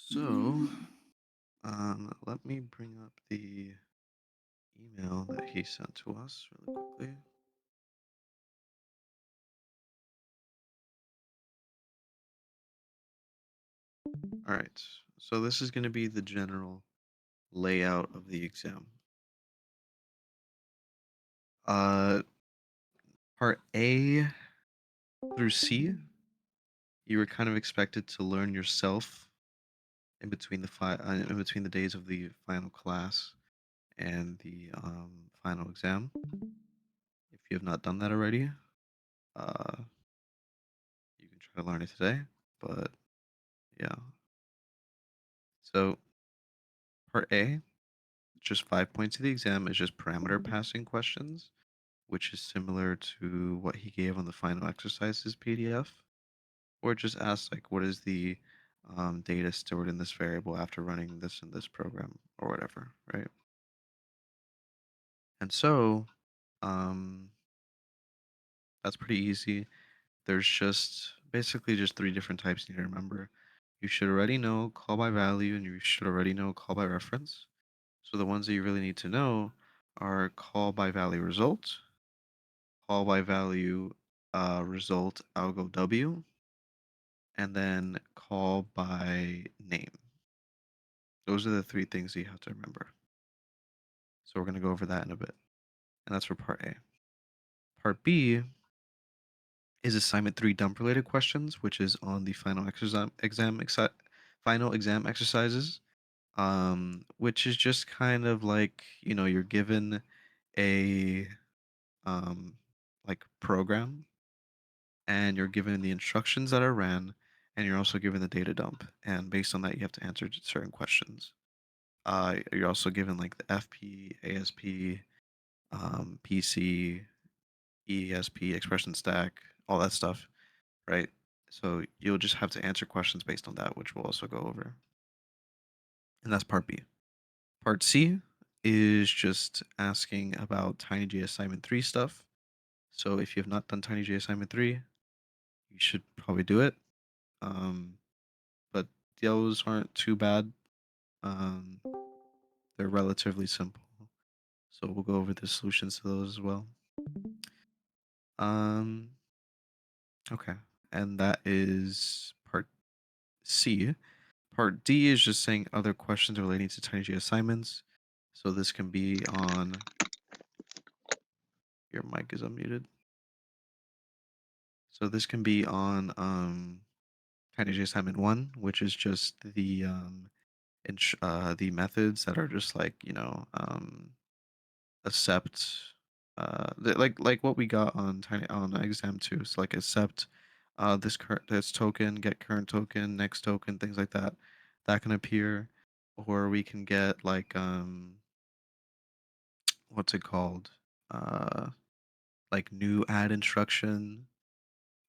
So, let me bring up the email that he sent to us really quickly. All right. So this is going to be the general layout of the exam. Uh, Part A through C, you were kind of expected to learn yourself in between the days of the final class and the final exam. If you have not done that already, uh, you can try to learn it today. But yeah. So part A, just 5 points of the exam is just parameter passing questions, which is similar to what he gave on the final exercises PDF, or just asks like, what is the data stored in this variable after running this in this program or whatever, right? And so um, that's pretty easy. There's just basically just three different types you need to remember. You should already know call by value, and you should already know call by reference. So the ones that you really need to know are call by value result, call by value result algo W, and then call by name. Those are the three things that you have to remember. So we're going to go over that in a bit. And that's for part A. Part B is assignment 3 dump related questions, which is on the final exam exercises. Which is just kind of like, you're given a um like program, and you're given the instructions that are ran, and you're also given the data dump, and based on that you have to answer certain questions. You're also given like the FP, ASP, PC, ESP, expression stack, all that stuff, right? So you'll just have to answer questions based on that, which we'll also go over. And that's part B. Part C is just asking about TinyJ assignment 3 stuff. So if you have not done TinyJ assignment 3, you should probably do it. Um, but those aren't too bad. Um, they're relatively simple. So we'll go over the solutions to those as well. Um, okay. And that is part C. Part D is just saying other questions relating to TinyJ assignments. So this can be on your mic is unmuted. So this can be on TinyJ assignment 1, which is just the methods that are just like, accept like what we got on tiny on exam 2. So like accept this token, get current token, next token, things like that. That can appear. Or we can get like what's it called? Uh like new add instruction,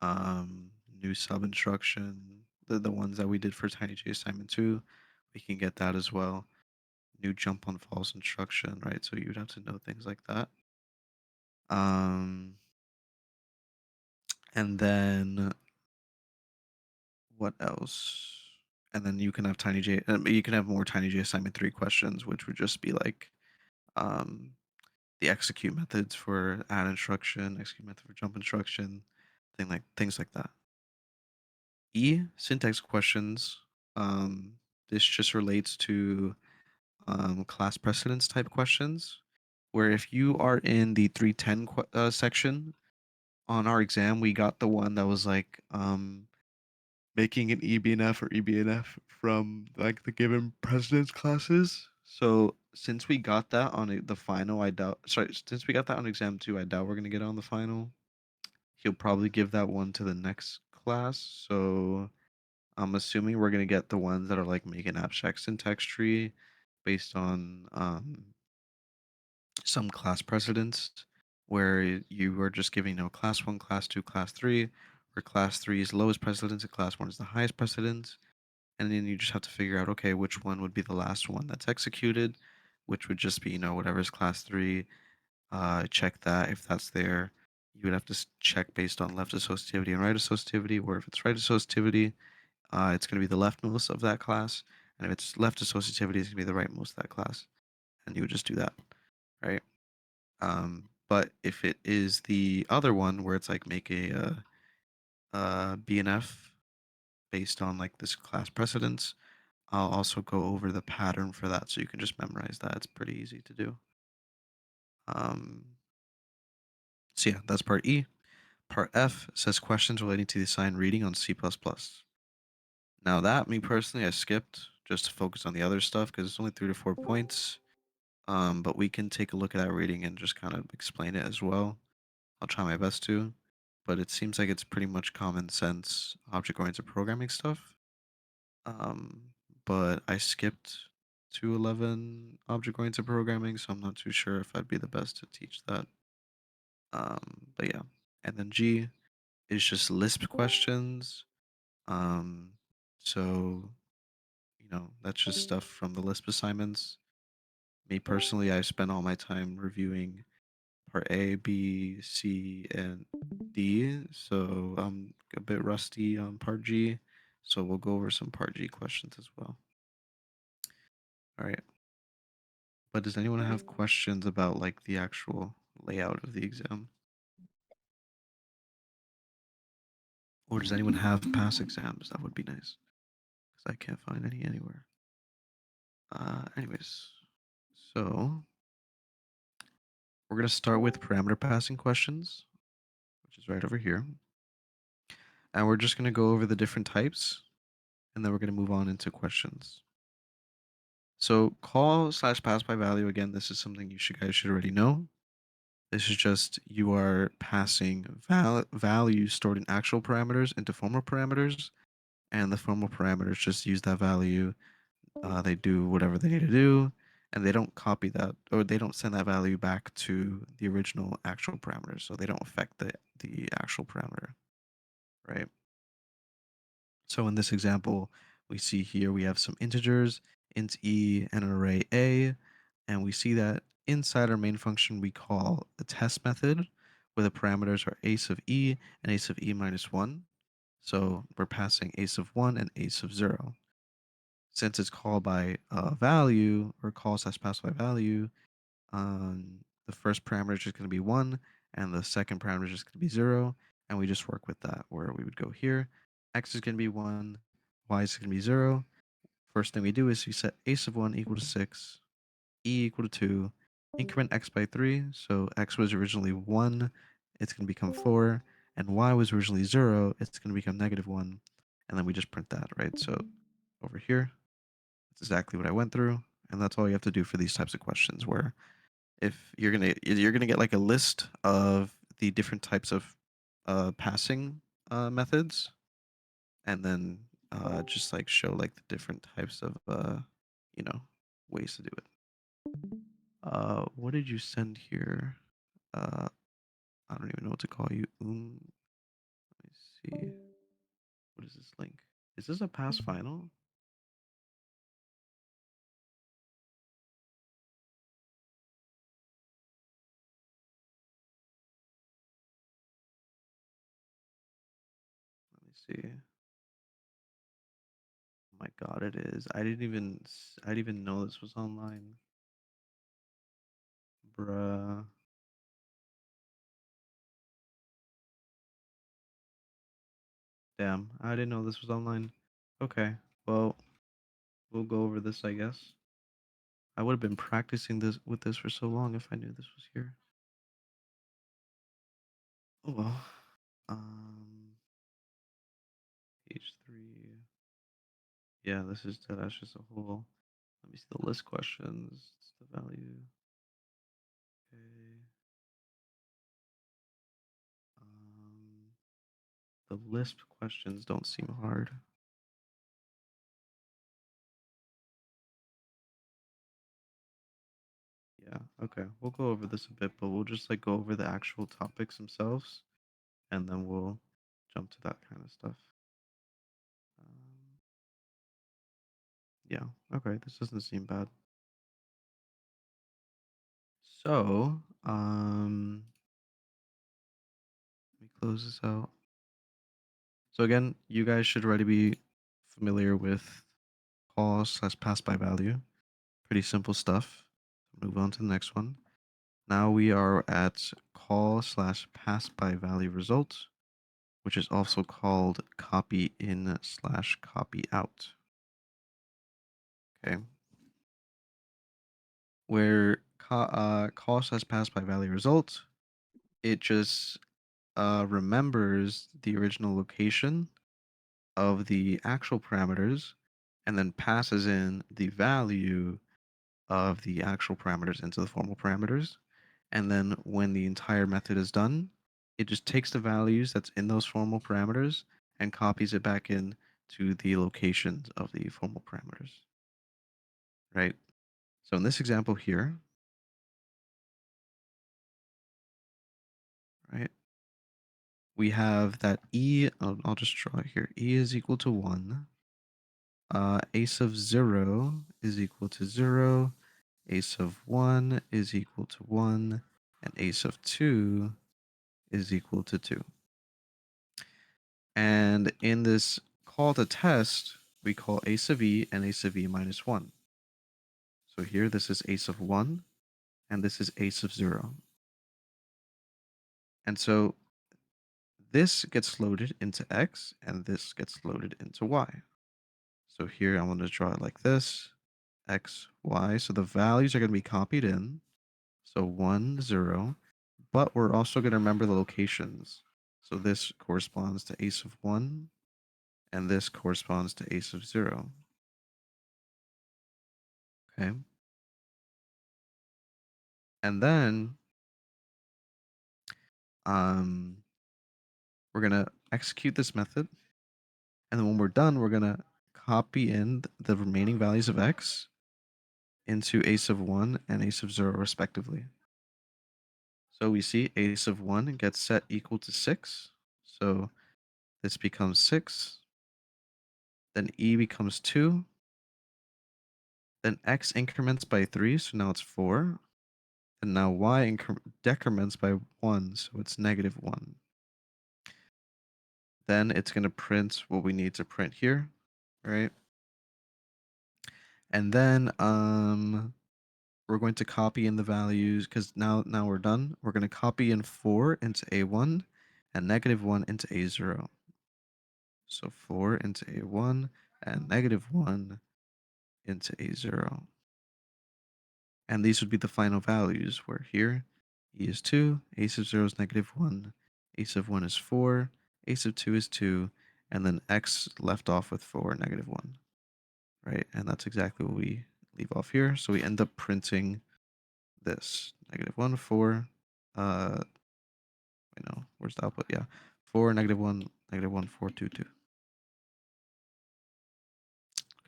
new sub instruction, the ones that we did for TinyJ assignment 2. We can get that as well. New jump on false instruction, right? So you'd have to know things like that. Um And then what else? And then you can have you can have more TinyJ assignment 3 questions, which would just be like um, the execute methods for add instruction, execute method for jump instruction, things like that. E syntax questions. This just relates to class precedence type questions, where if you are in the 310 section on our exam, we got the one that was like making an EBNF or EBNF from like the given precedence classes. So since we got that on the final, I doubt. Sorry, since we got that on exam 2, I doubt we're gonna get it on the final. He'll probably give that one to the next class. So I'm assuming we're gonna get the ones that are like make an abstract syntax tree based on some class precedents, where you are just giving class 1, class 2, class 3, where class 3 is lowest precedence and class 1 is the highest precedence. And then you just have to figure out, okay, which one would be the last one that's executed, which would just be, whatever's class 3. Check that. If that's there, you would have to check based on left associativity and right associativity, where if it's right associativity, it's going to be the leftmost of that class. And if it's left associativity, it's gonna be the rightmost of that class, and you would just do that, right? But if it is the other one where it's like make a BNF based on like this class precedence, I'll also go over the pattern for that so you can just memorize that. It's pretty easy to do. Um, so yeah, that's part E. Part F says questions relating to the assigned reading on C++. Now that, me personally, I skipped just to focus on the other stuff because it's only 3 to 4 points. But we can take a look at that reading and just kind of explain it as well. I'll try my best to, but it seems like it's pretty much common sense object-oriented programming stuff. Um, but I skipped to 11 object-oriented programming, so I'm not too sure if I'd be the best to teach that. But yeah, and then G is just Lisp questions. Um, so that's just stuff from the Lisp assignments. Me personally, I spent all my time reviewing part A, B, C, and D. So I'm a bit rusty on part G. So we'll go over some part G questions as well. All right. But does anyone have questions about like the actual layout of the exam? Or does anyone have past exams? That would be nice. Because I can't find any anywhere. Anyways, so we're going to start with parameter passing questions, which is right over here. And we're just going to go over the different types, and then we're going to move on into questions. So call slash pass by value, again, this is something guys should already know. This is just you are passing values stored in actual parameters into formal parameters, and the formal parameters just use that value. They do whatever they need to do, and they don't copy that, or they don't send that value back to the original actual parameters, so they don't affect the actual parameter, right? So in this example, we see here we have some integers, int e and an array a, and we see that inside our main function we call a test method where the parameters are ace of e and ace of e minus 1. So we're passing ace of 1 and ace of 0. Since it's called by value or call slash pass by value, the first parameter is just going to be 1 and the second parameter is just going to be 0, and we just work with that where we would go here. X is going to be 1, y is going to be 0. First thing we do is we set ace of 1 equal to 6, e equal to 2, increment x by 3, so x was originally 1, it's going to become 4, and y was originally 0, it's going to become -1, and then we just print that, right? So over here, that's exactly what I went through, and that's all you have to do for these types of questions where if you're gonna get like a list of the different types of passing methods, and then just like show like the different types of you know ways to do it. What did you send here? Uh, I don't even know what to call you. Let me see. What is this link? Is this a pass final? Let me see. Oh my God, it is. I didn't even know this was online, bruh. Damn, I didn't know this was online. Okay, well, we'll go over this, I guess. I would have been practicing this for so long if I knew this was here. Oh well. Page 3. Yeah, that's just a whole. Let me see the list questions. It's the value. Okay. Um, the Lisp questions don't seem hard. Yeah. Okay. We'll go over this a bit, but we'll just like go over the actual topics themselves, and then we'll jump to that kind of stuff. Um, yeah. Okay. This doesn't seem bad. So, let me close this out. So again, you guys should already be familiar with call slash pass by value. Pretty simple stuff. Move on to the next one. Now we are at call slash pass by value result, which is also called copy in slash copy out. Okay. Where call slash pass by value result, it just remembers the original location of the actual parameters and then passes in the value of the actual parameters into the formal parameters. And then when the entire method is done, it just takes the values that's in those formal parameters and copies it back in to the locations of the formal parameters, right? So in this example here, right, we have that I'll just draw it here. E is equal to 1. Ace of 0 is equal to 0. Ace of 1 is equal to 1. And ace of 2 is equal to 2. And in this call to test, we call ace of E and ace of E minus 1. So here, this is ace of 1, and this is ace of 0. And so this gets loaded into X, and this gets loaded into Y. So here, I'm going to draw it like this, X, Y. So the values are going to be copied in. So 1, 0. But we're also going to remember the locations. So this corresponds to ace of 1, and this corresponds to ace of 0. Okay. And then um, we're going to execute this method. And then when we're done, we're going to copy in the remaining values of x into ace of 1 and ace of 0 respectively. So we see ace of 1 gets set equal to 6. So this becomes 6. Then E becomes 2. Then X increments by 3, so now it's 4. And now Y decrements by 1, so it's negative 1. Then it's going to print what we need to print here, right? And then we're going to copy in the values because now we're done. We're going to copy in 4 into A1 and negative 1 into A0. So 4 into A1 and negative 1 into A0. And these would be the final values where here E is 2, ace of 0 is negative 1, ace of 1 is 4, ace of 2 is 2, and then X left off with 4, negative 1. Right? And that's exactly what we leave off here. So we end up printing this negative 1, 4. Wait, no, where's the output? Yeah, 4, negative 1, negative 1, 4, 2, 2.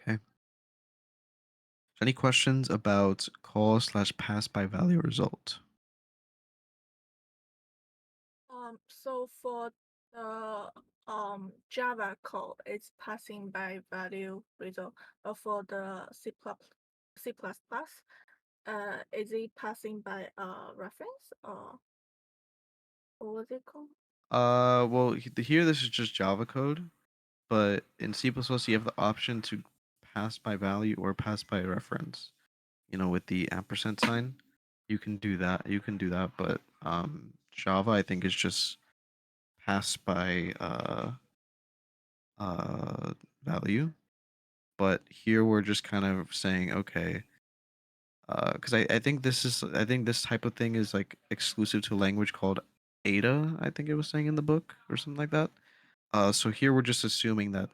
Okay. So any questions about call slash pass by value result? So for the Java code, it's passing by value result. But for the C++, is it passing by reference or what was it called? Well, here this is just Java code, but in C++ you have the option to pass by value or pass by reference. You know, with the ampersand sign, you can do that. You can do that, but Java I think is just pass by value. But here we're just kind of saying, okay, because I think this type of thing is like exclusive to a language called Ada. I think it was saying in the book or something like that. So here we're just assuming that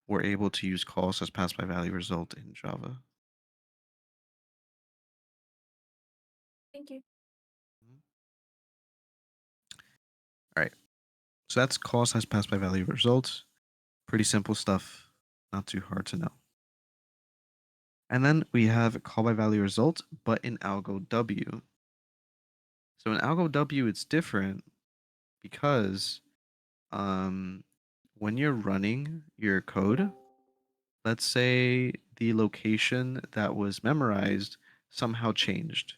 we're able to use calls as pass by value result in Java. Thank you. Mhm. All right. So that's calls as pass by value result. Pretty simple stuff, not too hard to know. And then we have call by value result, but in algo W. So in algo W, it's different because um, when you're running your code, let's say the location that was memorized somehow changed,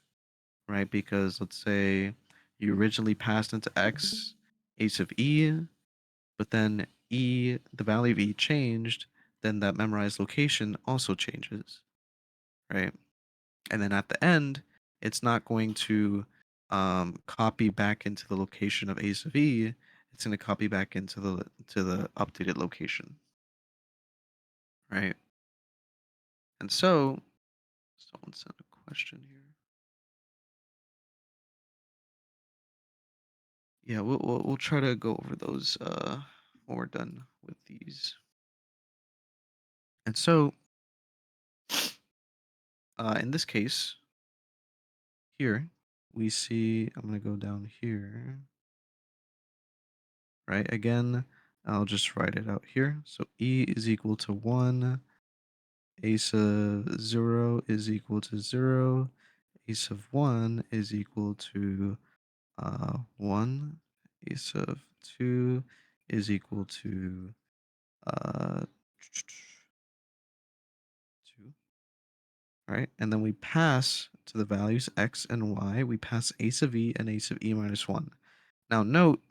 right? Because let's say you originally passed into X ace of E, but then E, the value of E changed, then that memorized location also changes, right? And then at the end, it's not going to copy back into the location of a sub e. It's going to copy back into the updated location, right? And so, someone sent a question here. Yeah, we'll try to go over those when we're done with these. And so, in this case, here we see. I'm gonna go down here, right? Again, I'll just write it out here. So e is equal to 1, a sub 0 is equal to 0, a sub 1 is equal to 1, a sub 2 is equal to uh, 2, right? And then we pass to the values x and y, we pass a sub e and a sub e minus 1. Now note,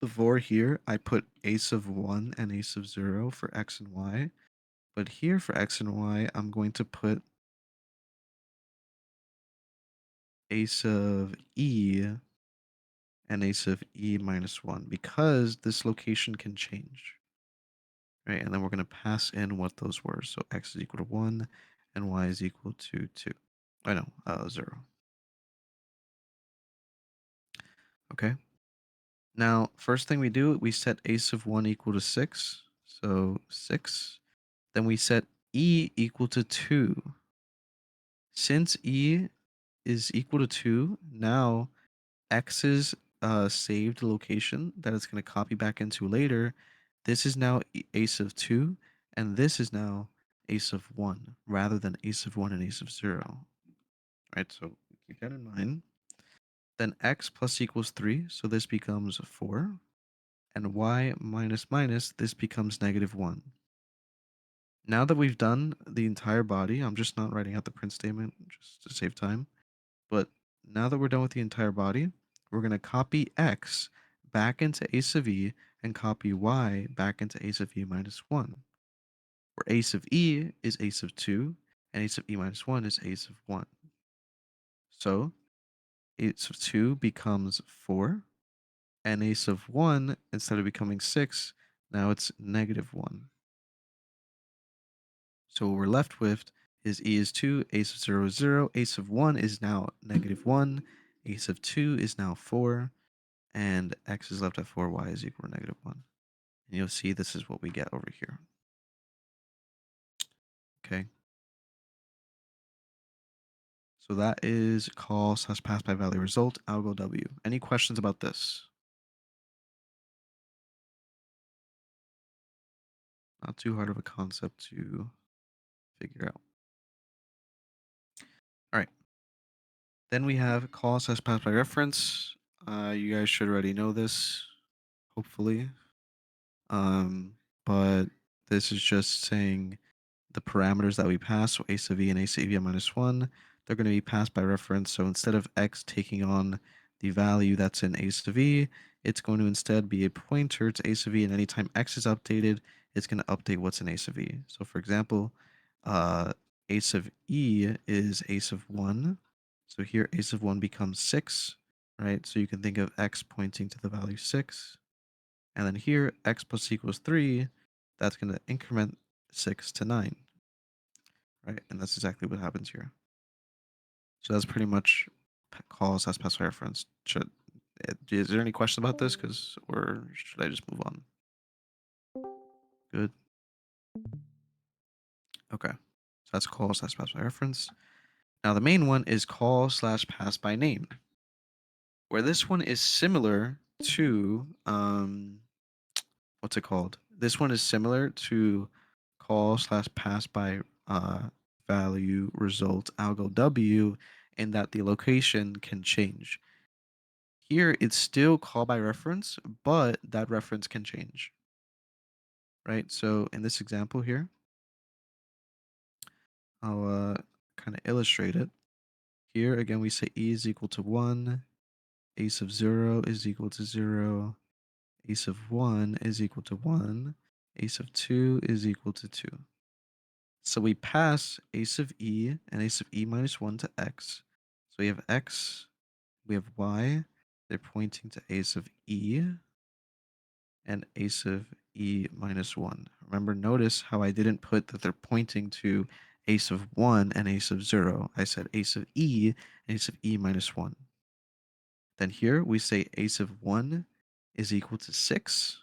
before here, I put a sub 1 and a sub 0 for x and y, but here for x and y, I'm going to put a sub e and a sub e minus 1 because this location can change, right? And then we're going to pass in what those were. So x is equal to 1 and y is equal to 2. I know, 0. Okay. Now, first thing we do, we set a sub 1 equal to 6. So 6. Then we set e equal to 2. Since e is equal to 2, now x's saved location that it's going to copy back into later, this is now a sub 2, and this is now a sub 1, rather than a sub 1 and a sub 0. Right, so keep that in mind. Then x plus equals 3, so this becomes 4. And y minus minus, this becomes negative 1. Now that we've done the entire body, I'm just not writing out the print statement just to save time. But now that we're done with the entire body, we're going to copy x back into a sub e and copy y back into a sub e minus 1. Where a sub e is a sub 2 and a sub e minus 1 is a sub 1. So a sub 2 becomes 4 and a sub 1, instead of becoming 6, now it's negative 1. So what we're left with is e is 2, a sub 0 is 0, a sub 1 is now negative 1, a sub 2 is now 4, and x is left at 4, y is equal to negative 1. And you'll see this is what we get over here. Okay. So that is call slash pass by value result, algo W. Any questions about this? Not too hard of a concept to figure out. All right. Then we have call slash pass by reference. You guys should already know this, hopefully. But this is just saying the parameters that we pass, so a sub v and a sub v minus 1, they're going to be passed by reference. So instead of x taking on the value that's in a sub v, it's going to instead be a pointer to a sub v, and anytime x is updated, it's going to update what's in a sub v. So for example, a sub e is a sub 1. So here a sub 1 becomes 6, right? So you can think of x pointing to the value 6. And then here, x plus equals 3, that's going to increment 6 to 9, right? And that's exactly what happens here. So that's pretty much calls as pass reference. Is there any question about this? Or should I just move on? Good. Okay. So that's call slash pass by reference. Now the main one is call slash pass by name, where this one is similar to what's it called? This one is similar to call slash pass by value result algo W in that the location can change. Here it's still call by reference, but that reference can change. Right? So in this example here, I'll kind of illustrate it. Here again we say e is equal to 1, a sub 0 is equal to 0, a sub 1 is equal to 1, ace of 2 is equal to 2. So we pass ace of e and ace of e minus 1 to x. So we have x, we have y. They're pointing to ace of e and ace of e minus 1. Remember, notice how I didn't put that they're pointing to ace of 1 and ace of 0. I said ace of e and ace of e minus 1. Then here we say ace of 1 is equal to 6,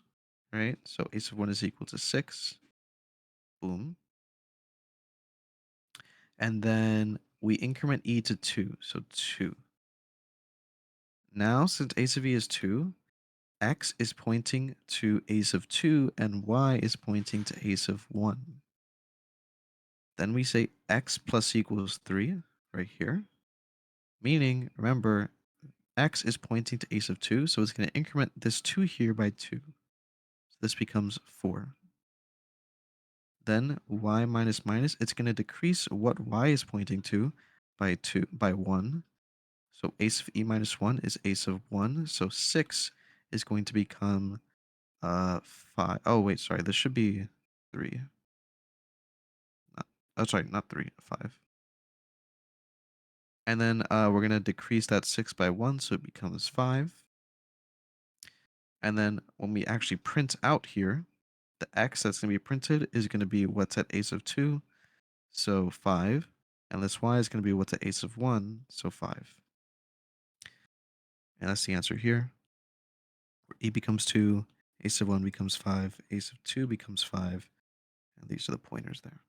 right? So ace of 1 is equal to 6. Boom. And then we increment e to 2, so 2. Now, since ace of e is 2, x is pointing to ace of 2 and y is pointing to ace of 1. Then we say x plus equals 3 right here, meaning, remember, x is pointing to ace of 2, so it's going to increment this 2 here by 2. So this becomes 4. Then y minus minus, it's going to decrease what y is pointing to by 1. So ace of e minus 1 is ace of 1. So 6 is going to become 5. Oh, wait, sorry. This should be 3. Oh, sorry, not 3, 5. And then we're going to decrease that 6 by 1, so it becomes 5. And then when we actually print out here, the x that's going to be printed is going to be what's at ace of 2, so 5. And this y is going to be what's at ace of 1, so 5. And that's the answer here. E becomes 2, ace of 1 becomes 5, ace of 2 becomes 5, and these are the pointers there.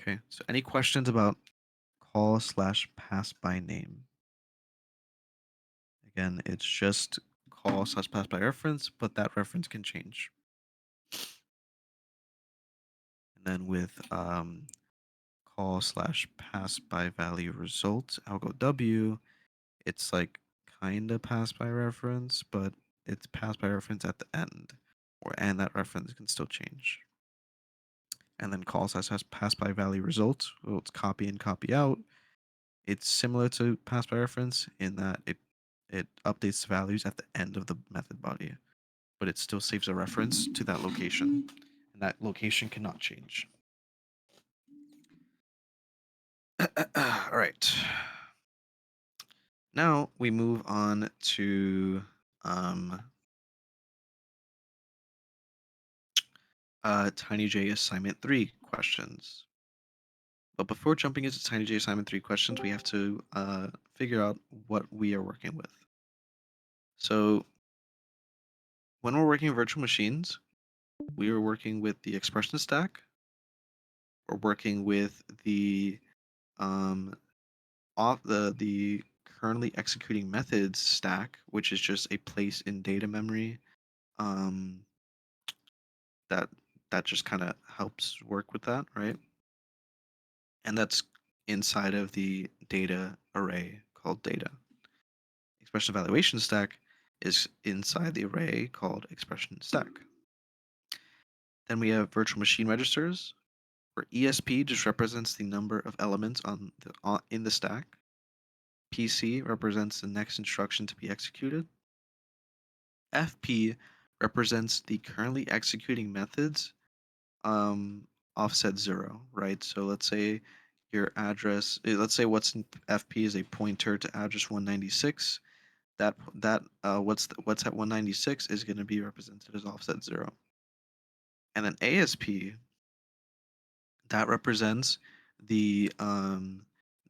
Okay, so any questions about call slash pass by name? Again, it's just call slash pass by reference, but that reference can change. And then with call slash pass by value result, algo W, it's like kind of pass by reference, but it's pass by reference at the end, and that reference can still change. And then call slash pass by value result, well, it's copy in, copy out. It's similar to pass by reference in that it updates the values at the end of the method body, but it still saves a reference to that location, and that location cannot change. All right. Now we move on to TinyJ assignment 3 questions. But before jumping into TinyJ assignment 3 questions, we have to figure out what we are working with. So when we're working with virtual machines, we are working with the expression stack. We're working with the um, the currently executing methods stack, which is just a place in data memory um, that that just kind of helps work with that, right? And that's inside of the data array called data. Expression evaluation stack is inside the array called expression stack. Then we have virtual machine registers, where ESP just represents the number of elements in the stack. PC represents the next instruction to be executed. FP represents the currently executing methods offset 0, right? So let's say your address, let's say what's in FP is a pointer to address 196. What's at 196 is going to be represented as offset 0. And then ASP, that represents the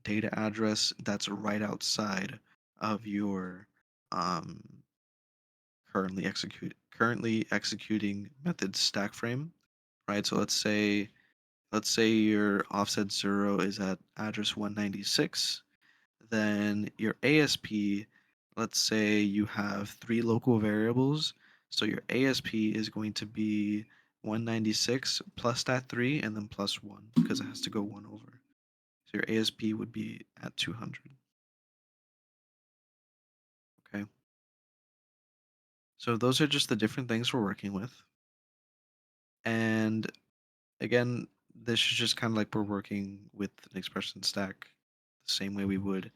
data address that's right outside of your um, currently executing method stack frame, right? So let's say your offset 0 is at address 196, then your ASP, let's say you have 3 local variables, so your ASP is going to be 196 plus that 3 and then plus 1 because it has to go 1 over. So your ASP would be at 200. Okay. So those are just the different things we're working with. And again, this is just kind of like we're working with an expression stack the same way we would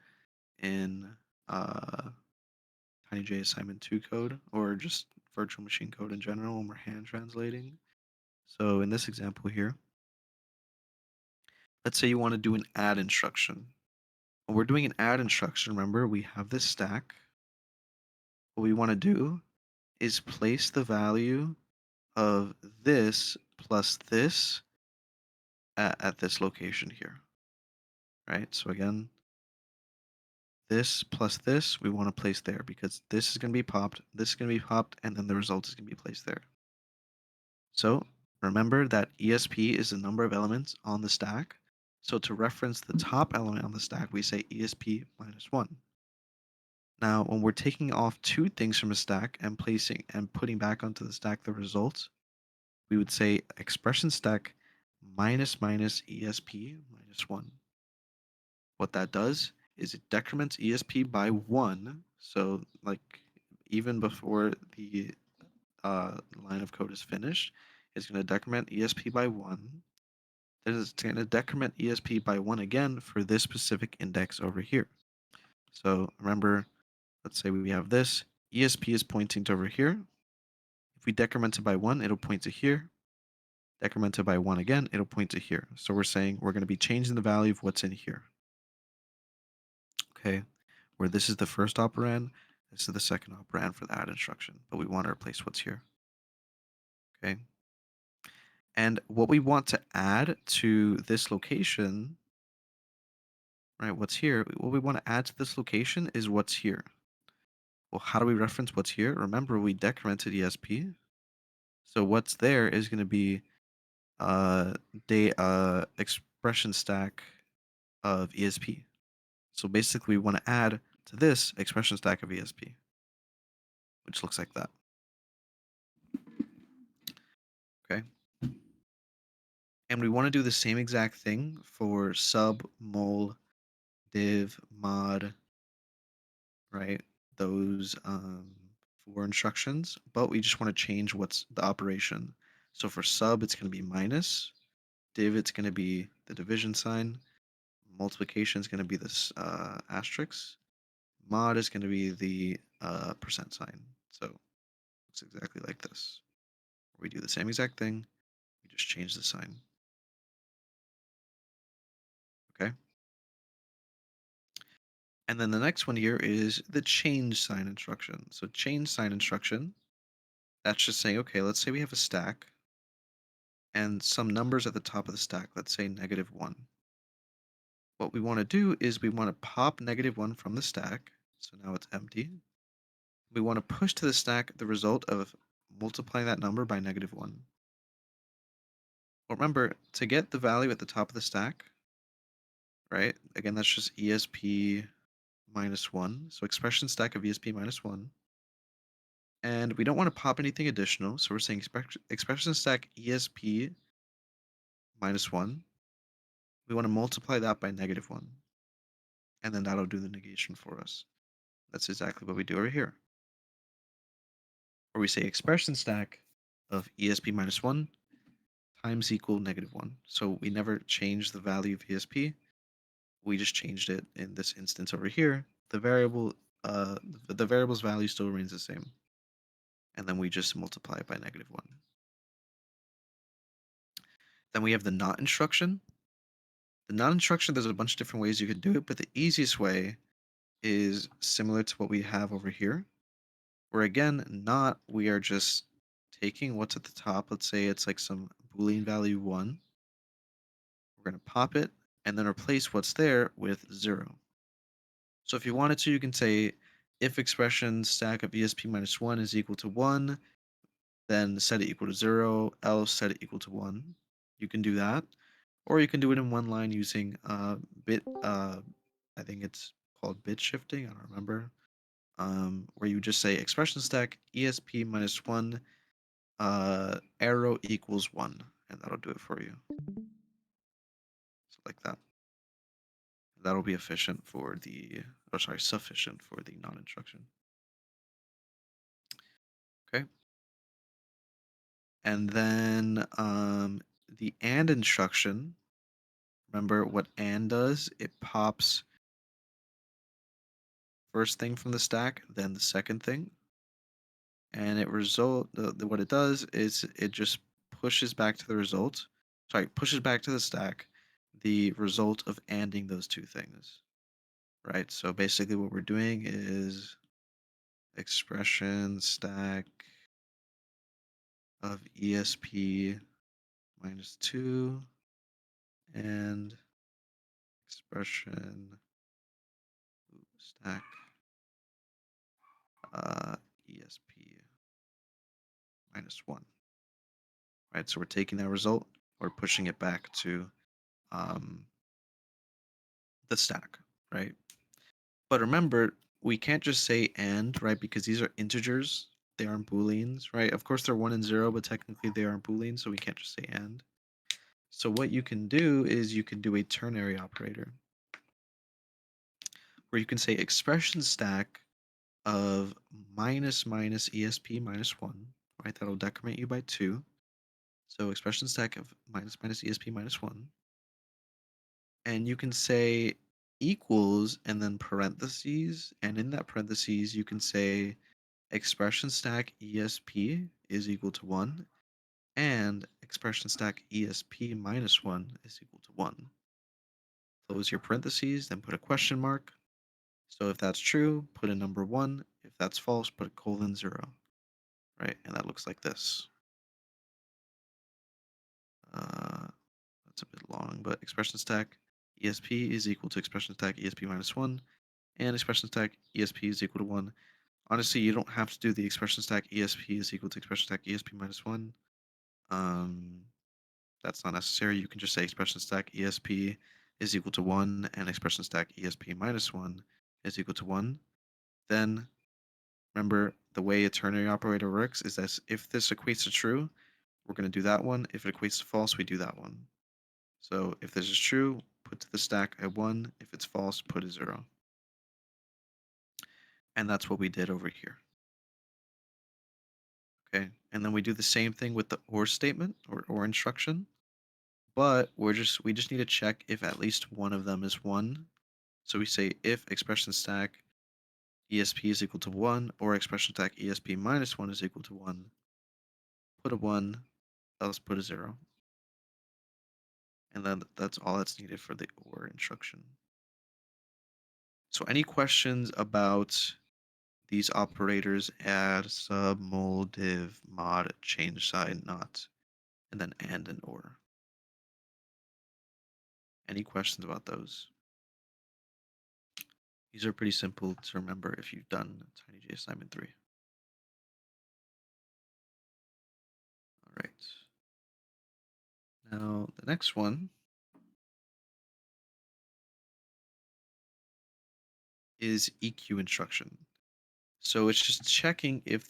in TinyJ assignment 2 code or just virtual machine code in general when we're hand translating. So in this example here, let's say you want to do an add instruction. When we're doing an add instruction, remember we have this stack. What we want to do is place the value of this plus this at this location here, right? So again, this plus this we want to place there because this is going to be popped, this is going to be popped, and then the result is going to be placed there. So remember that ESP is the number of elements on the stack. So to reference the top element on the stack, we say ESP minus 1. Now, when we're taking off two things from a stack and placing and putting back onto the stack the results, we would say expression stack minus minus ESP minus 1. What that does is it decrements ESP by 1. So, like, even before the line of code is finished, it's going to decrement ESP by 1. Then it's going to decrement ESP by 1 again for this specific index over here. So remember, let's say we have this. ESP is pointing to over here. If we decrement it by 1, it'll point to here. Decrement it by 1 again, it'll point to here. So we're saying we're going to be changing the value of what's in here. Okay, where this is the first operand, this is the second operand for the add instruction, but we want to replace what's here. Okay, and what we want to add to this location, right, what's here, what we want to add to this location is what's here. Well, how do we reference what's here? Remember, we decremented ESP. So what's there is going to be expression stack of ESP. So basically, we want to add to this expression stack of ESP, which looks like that. Okay. And we want to do the same exact thing for sub, mul, div, mod, right? Those four instructions, but we just want to change what's the operation. So for sub, it's going to be minus. Div, it's going to be the division sign. Multiplication is going to be this asterisk. Mod is going to be the percent sign. So it's exactly like this. We do the same exact thing. We just change the sign. Okay. And then the next one here is the change sign instruction. So change sign instruction, that's just saying, okay, let's say we have a stack and some numbers at the top of the stack, let's say -1. What we want to do is we want to pop -1 from the stack. So now it's empty. We want to push to the stack the result of multiplying that number by -1. Well, remember, to get the value at the top of the stack, right? Again, that's just ESP minus 1. So expression stack of ESP minus 1. And we don't want to pop anything additional. So we're saying expression stack ESP minus 1. We want to multiply that by -1. And then that'll do the negation for us. That's exactly what we do over here. Where we say expression stack of ESP minus 1 times equal -1. So we never changed the value of ESP. We just changed it in this instance over here. The variable's value still remains the same. And then we just multiply it by -1. Then we have the not instruction. The not instruction, there's a bunch of different ways you can do it, but the easiest way is similar to what we have over here, where again, not, we are just taking what's at the top. Let's say it's like some Boolean value 1. We're going to pop it and then replace what's there with 0. So if you wanted to, you can say if expression stack of ESP minus 1 is equal to 1, then set it equal to 0, else set it equal to 1. You can do that. Or you can do it in one line using I think it's called bit shifting, I don't remember. Where you just say expression stack ESP minus 1 arrow equals 1, and that'll do it for you. So like that. That'll be efficient for the, or sorry, sufficient for the non-instruction. Okay. And then the and instruction, remember what and does? It pops first thing from the stack, then the second thing. and what it does is it just pushes back to the result. Sorry, pushes back to the stack the result of ANDing those two things, right? So basically, what we're doing is expression stack of ESP minus 2 and expression stack ESP minus 1, right? So we're taking that result, we're pushing it back to um, the stack, right? But remember, we can't just say and, right? Because these are integers. They aren't booleans, right? Of course, they're 1 and 0, but technically they aren't booleans, so we can't just say and. So what you can do is you can do a ternary operator where you can say expression stack of minus minus ESP minus 1, right? That'll decrement you by 2. So expression stack of minus minus ESP minus 1. And you can say equals and then parentheses. And in that parentheses, you can say expression stack ESP is equal to 1 and expression stack ESP minus 1 is equal to 1. Close your parentheses, then put a question mark. So if that's true, put a number 1. If that's false, put a colon 0. Right? And that looks like this. Uh, that's a bit long, but expression stack ESP is equal to expression stack ESP minus 1, and expression stack ESP is equal to 1. Honestly, you don't have to do the expression stack ESP is equal to expression stack ESP minus 1. Um, that's not necessary. You can just say expression stack ESP is equal to 1 and expression stack ESP minus 1 is equal to 1. Then remember the way a ternary operator works is that if this equates to true, we're going to do that one. If it equates to false, we do that one. So if this is true, put to the stack a 1. If it's false, put a 0. And that's what we did over here. Okay, and then we do the same thing with the or statement or instruction, but we just need to check if at least one of them is 1. So we say if expression stack ESP is equal to 1 or expression stack ESP minus 1 is equal to 1, put a 1, else put a 0. And then that's all that's needed for the or instruction. So any questions about these operators add, sub, mul, div, mod, change side, not, and then and or? Any questions about those? These are pretty simple to remember if you've done TinyJ assignment 3. All right. Now the next one is EQ instruction. So it's just checking if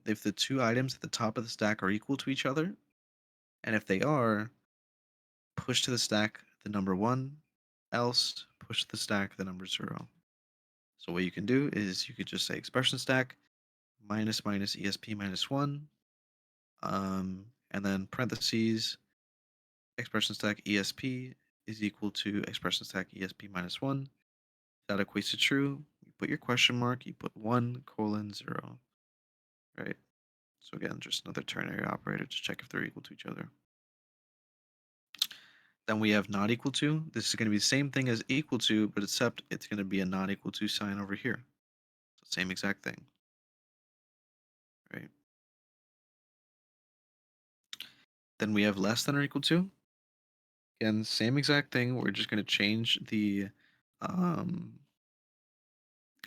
if the two items at the top of the stack are equal to each other, and if they are, push to the stack the number 1, else push to the stack the number 0. So what you can do is you could just say expression stack minus minus ESP minus 1, and then parentheses expression stack ESP is equal to expression stack ESP minus 1. That equates to true. You put your question mark, you put 1 colon 0, right? So again, just another ternary operator to check if they're equal to each other. Then we have not equal to. This is going to be the same thing as equal to, but except it's going to be a not equal to sign over here. So same exact thing, right? Then we have less than or equal to. Again, same exact thing. We're just going to change the um,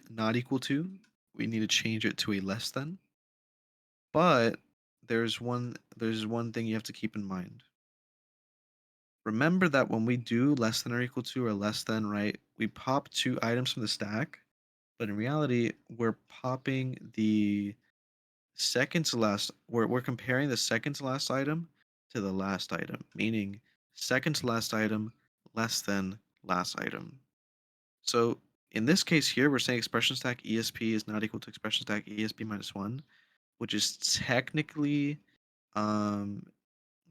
not equal to. We need to change it to a less than. But there's one thing you have to keep in mind. Remember that when we do less than or equal to or less than, right, we pop two items from the stack, but in reality, we're popping the second to last, we're comparing the second to last item to the last item, meaning second to last item less than last item. So in this case here, we're saying expression stack ESP is not equal to expression stack ESP minus 1, which is technically um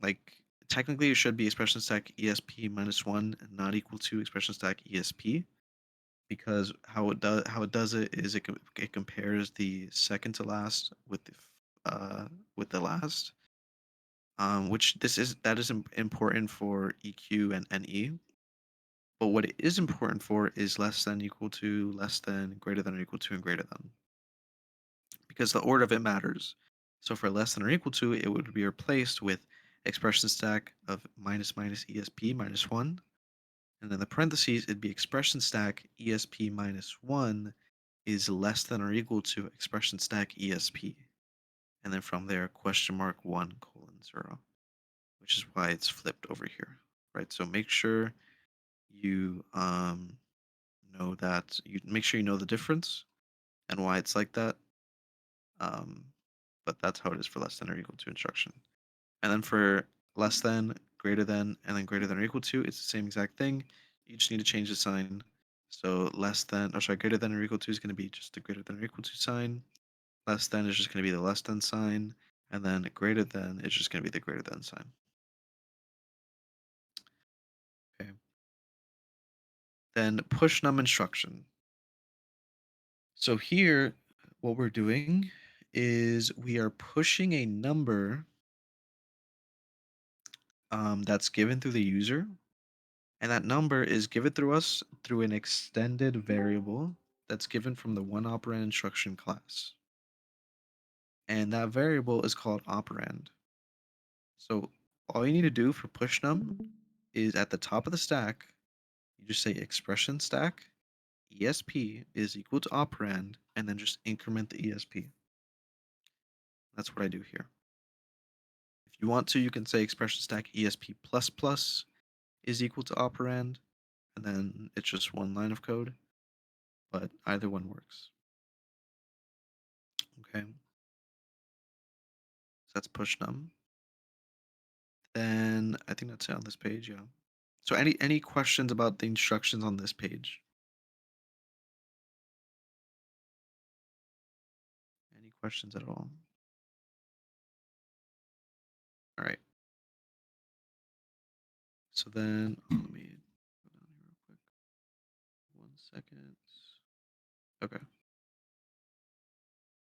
like technically it should be expression stack ESP minus 1 and not equal to expression stack ESP, because how it does it is it compares the second to last with the with the last. Which that is important for EQ and NE. But what it is important for is less than equal to, less than, greater than or equal to, and greater than, because the order of it matters. So for less than or equal to, it would be replaced with expression stack of minus minus ESP minus 1. And in the parentheses, it'd be expression stack ESP minus 1 is less than or equal to expression stack ESP. And then from there, question mark 1 colon 0, which is why it's flipped over here, right? So make sure you know that you make sure you know the difference and why it's like that. Um, but that's how it is for less than or equal to instruction. And then for less than, greater than, and then greater than or equal to, it's the same exact thing. You just need to change the sign. So less than, or sorry, greater than or equal to is going to be just the greater than or equal to sign. Less than is just going to be the less than sign. And then greater than is just going to be the greater than sign. Okay. Then push num instruction. So here, what we're doing is we are pushing a number that's given through the user, and that number is given through us through an extended variable that's given from the one operand instruction class. And that variable is called operand. So all you need to do for push num is at the top of the stack, you just say expression stack ESP is equal to operand, and then just increment the ESP. That's what I do here. If you want to, you can say expression stack ESP plus plus is equal to operand, and then it's just one line of code, but either one works. Okay, so that's push num. Then I think that's it on this page, yeah. So any questions about the instructions on this page? Any questions at all? All right. So then let me go down here real quick. 1 second. Okay.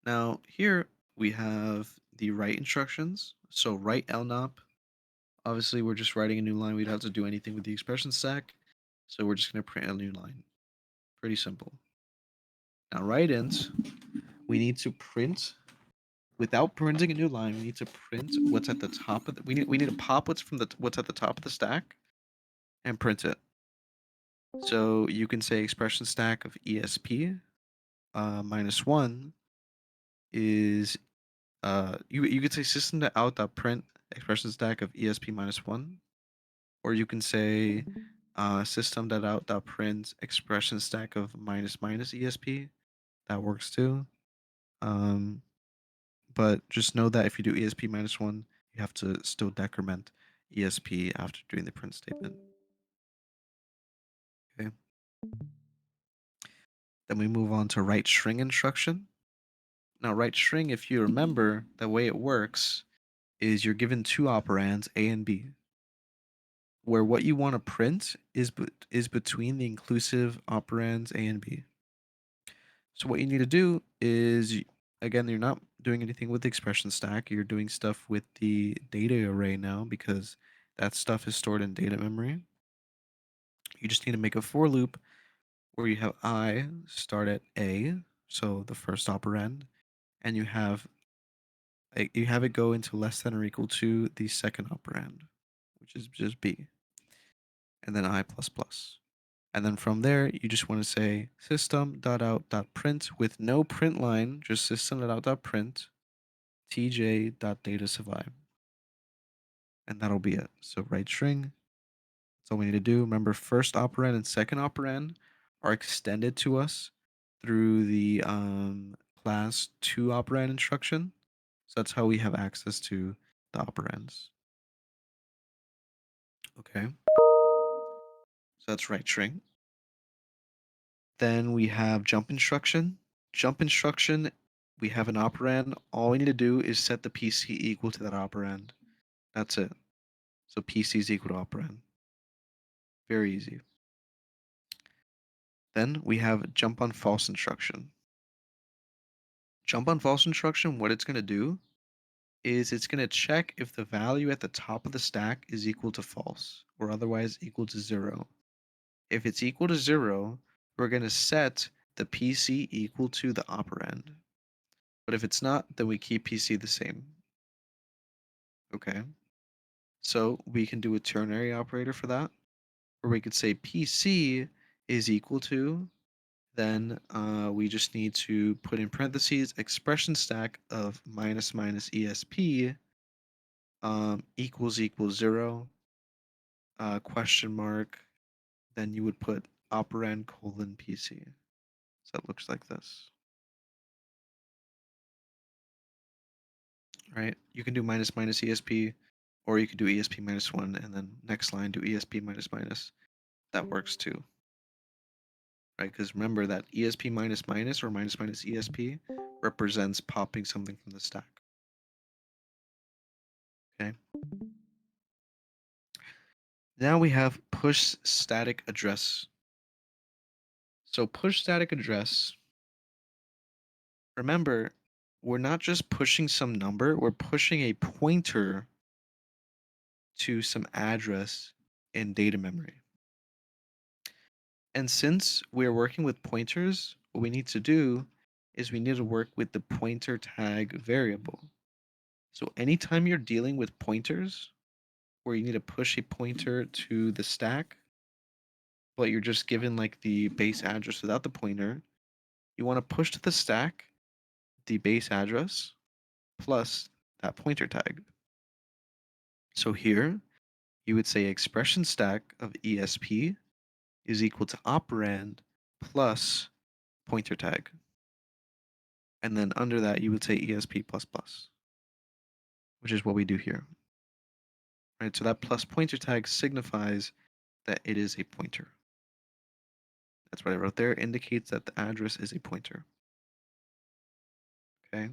Now here we have the write instructions. So write LNOP. Obviously, we're just writing a new line. We don't have to do anything with the expression stack. So we're just going to print a new line. Pretty simple. Now write int, we need to print, without printing a new line, we need to print what's at the top of the, we need to pop what's at the top of the stack and print it. So you can say expression stack of ESP minus 1 is you could say system.out.print expression stack of ESP minus 1, or you can say system.out.print expression stack of minus minus ESP. That works too. Um, but just know that if you do ESP minus 1, you have to still decrement ESP after doing the print statement. Okay. Then we move on to write string instruction. Now, write string, if you remember, the way it works is you're given two operands, A and B, where what you want to print is between the inclusive operands A and B. So what you need to do is, again, you're not doing anything with the expression stack. You're doing stuff with the data array now because that stuff is stored in data memory. You just need to make a for loop where you have I start at A, so the first operand, and you have it go into less than or equal to the second operand, which is just B, and then I plus plus. And then from there, you just want to say system.out.print with no print line, just system.out.print tj.data and that'll be it. So write string. That's all we need to do. Remember, first operand and second operand are extended to us through the class to operand instruction. So that's how we have access to the operands. Okay. So that's write string. Then we have jump instruction. Jump instruction, we have an operand. All we need to do is set the PC equal to that operand. That's it. So PC is equal to operand. Very easy. Then we have jump on false instruction. Jump on false instruction, what it's going to do is it's going to check if the value at the top of the stack is equal to false or otherwise equal to 0. If it's equal to 0, we're going to set the PC equal to the operand. But if it's not, then we keep PC the same. Okay. So we can do a ternary operator for that, where we could say PC is equal to, then we just need to put in parentheses expression stack of minus minus ESP equals 0, question mark, then you would put operand colon PC. So that looks like this, right? You can do minus minus ESP, or you could do ESP minus 1, and then next line do ESP minus minus. That works too, right? Because remember that ESP minus minus or minus minus ESP represents popping something from the stack, okay? Now we have push static address. So push static address, remember, we're not just pushing some number, we're pushing a pointer to some address in data memory. And since we're working with pointers, what we need to do is we need to work with the pointer tag variable. So anytime you're dealing with pointers, where you need to push a pointer to the stack, but you're just given like the base address without the pointer, you want to push to the stack the base address plus that pointer tag. So here you would say expression stack of ESP is equal to operand plus pointer tag. And then under that you would say ESP plus plus, which is what we do here. Right? So that plus pointer tag signifies that it is a pointer. That's what I wrote there, indicates that the address is a pointer. Okay.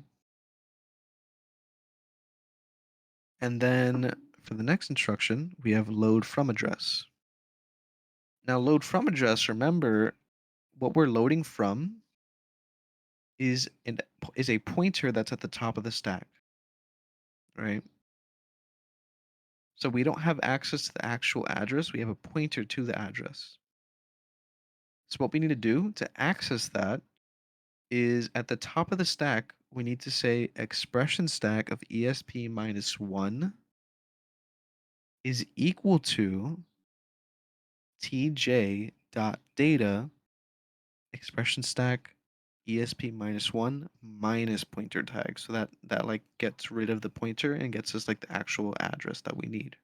And then for the next instruction, we have load from address. Now load from address, remember what we're loading from is a pointer that's at the top of the stack, right? So we don't have access to the actual address, we have a pointer to the address. So what we need to do to access that is at the top of the stack, we need to say expression stack of ESP minus 1 is equal to tj dot data expression stack ESP minus 1 minus pointer tag. So that like gets rid of the pointer and gets us like the actual address that we need.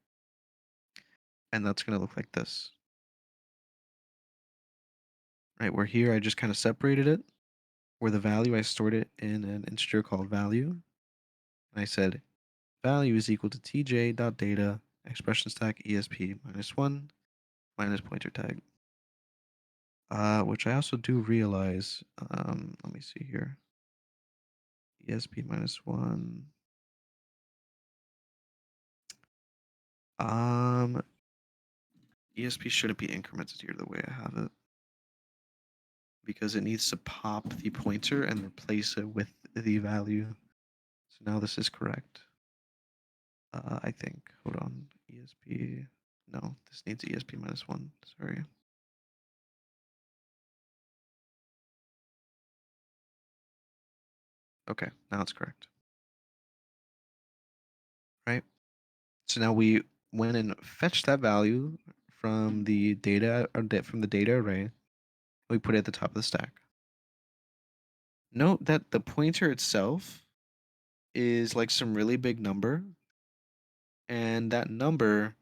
And that's going to look like this. Right, where here I just kind of separated it, where the value I stored it in an integer called value. And I said value is equal to tj.data expression stack ESP minus 1 minus pointer tag. Which I also do realize, let me see here. ESP minus 1. Um, ESP shouldn't be incremented here the way I have it, because it needs to pop the pointer and replace it with the value. So now this is correct. I think. Hold on. ESP. No, this needs ESP minus 1. Sorry. Okay, now it's correct. Right? So now we went and fetched that value from the data from the data array. We put it at the top of the stack. Note that the pointer itself is like some really big number, and that number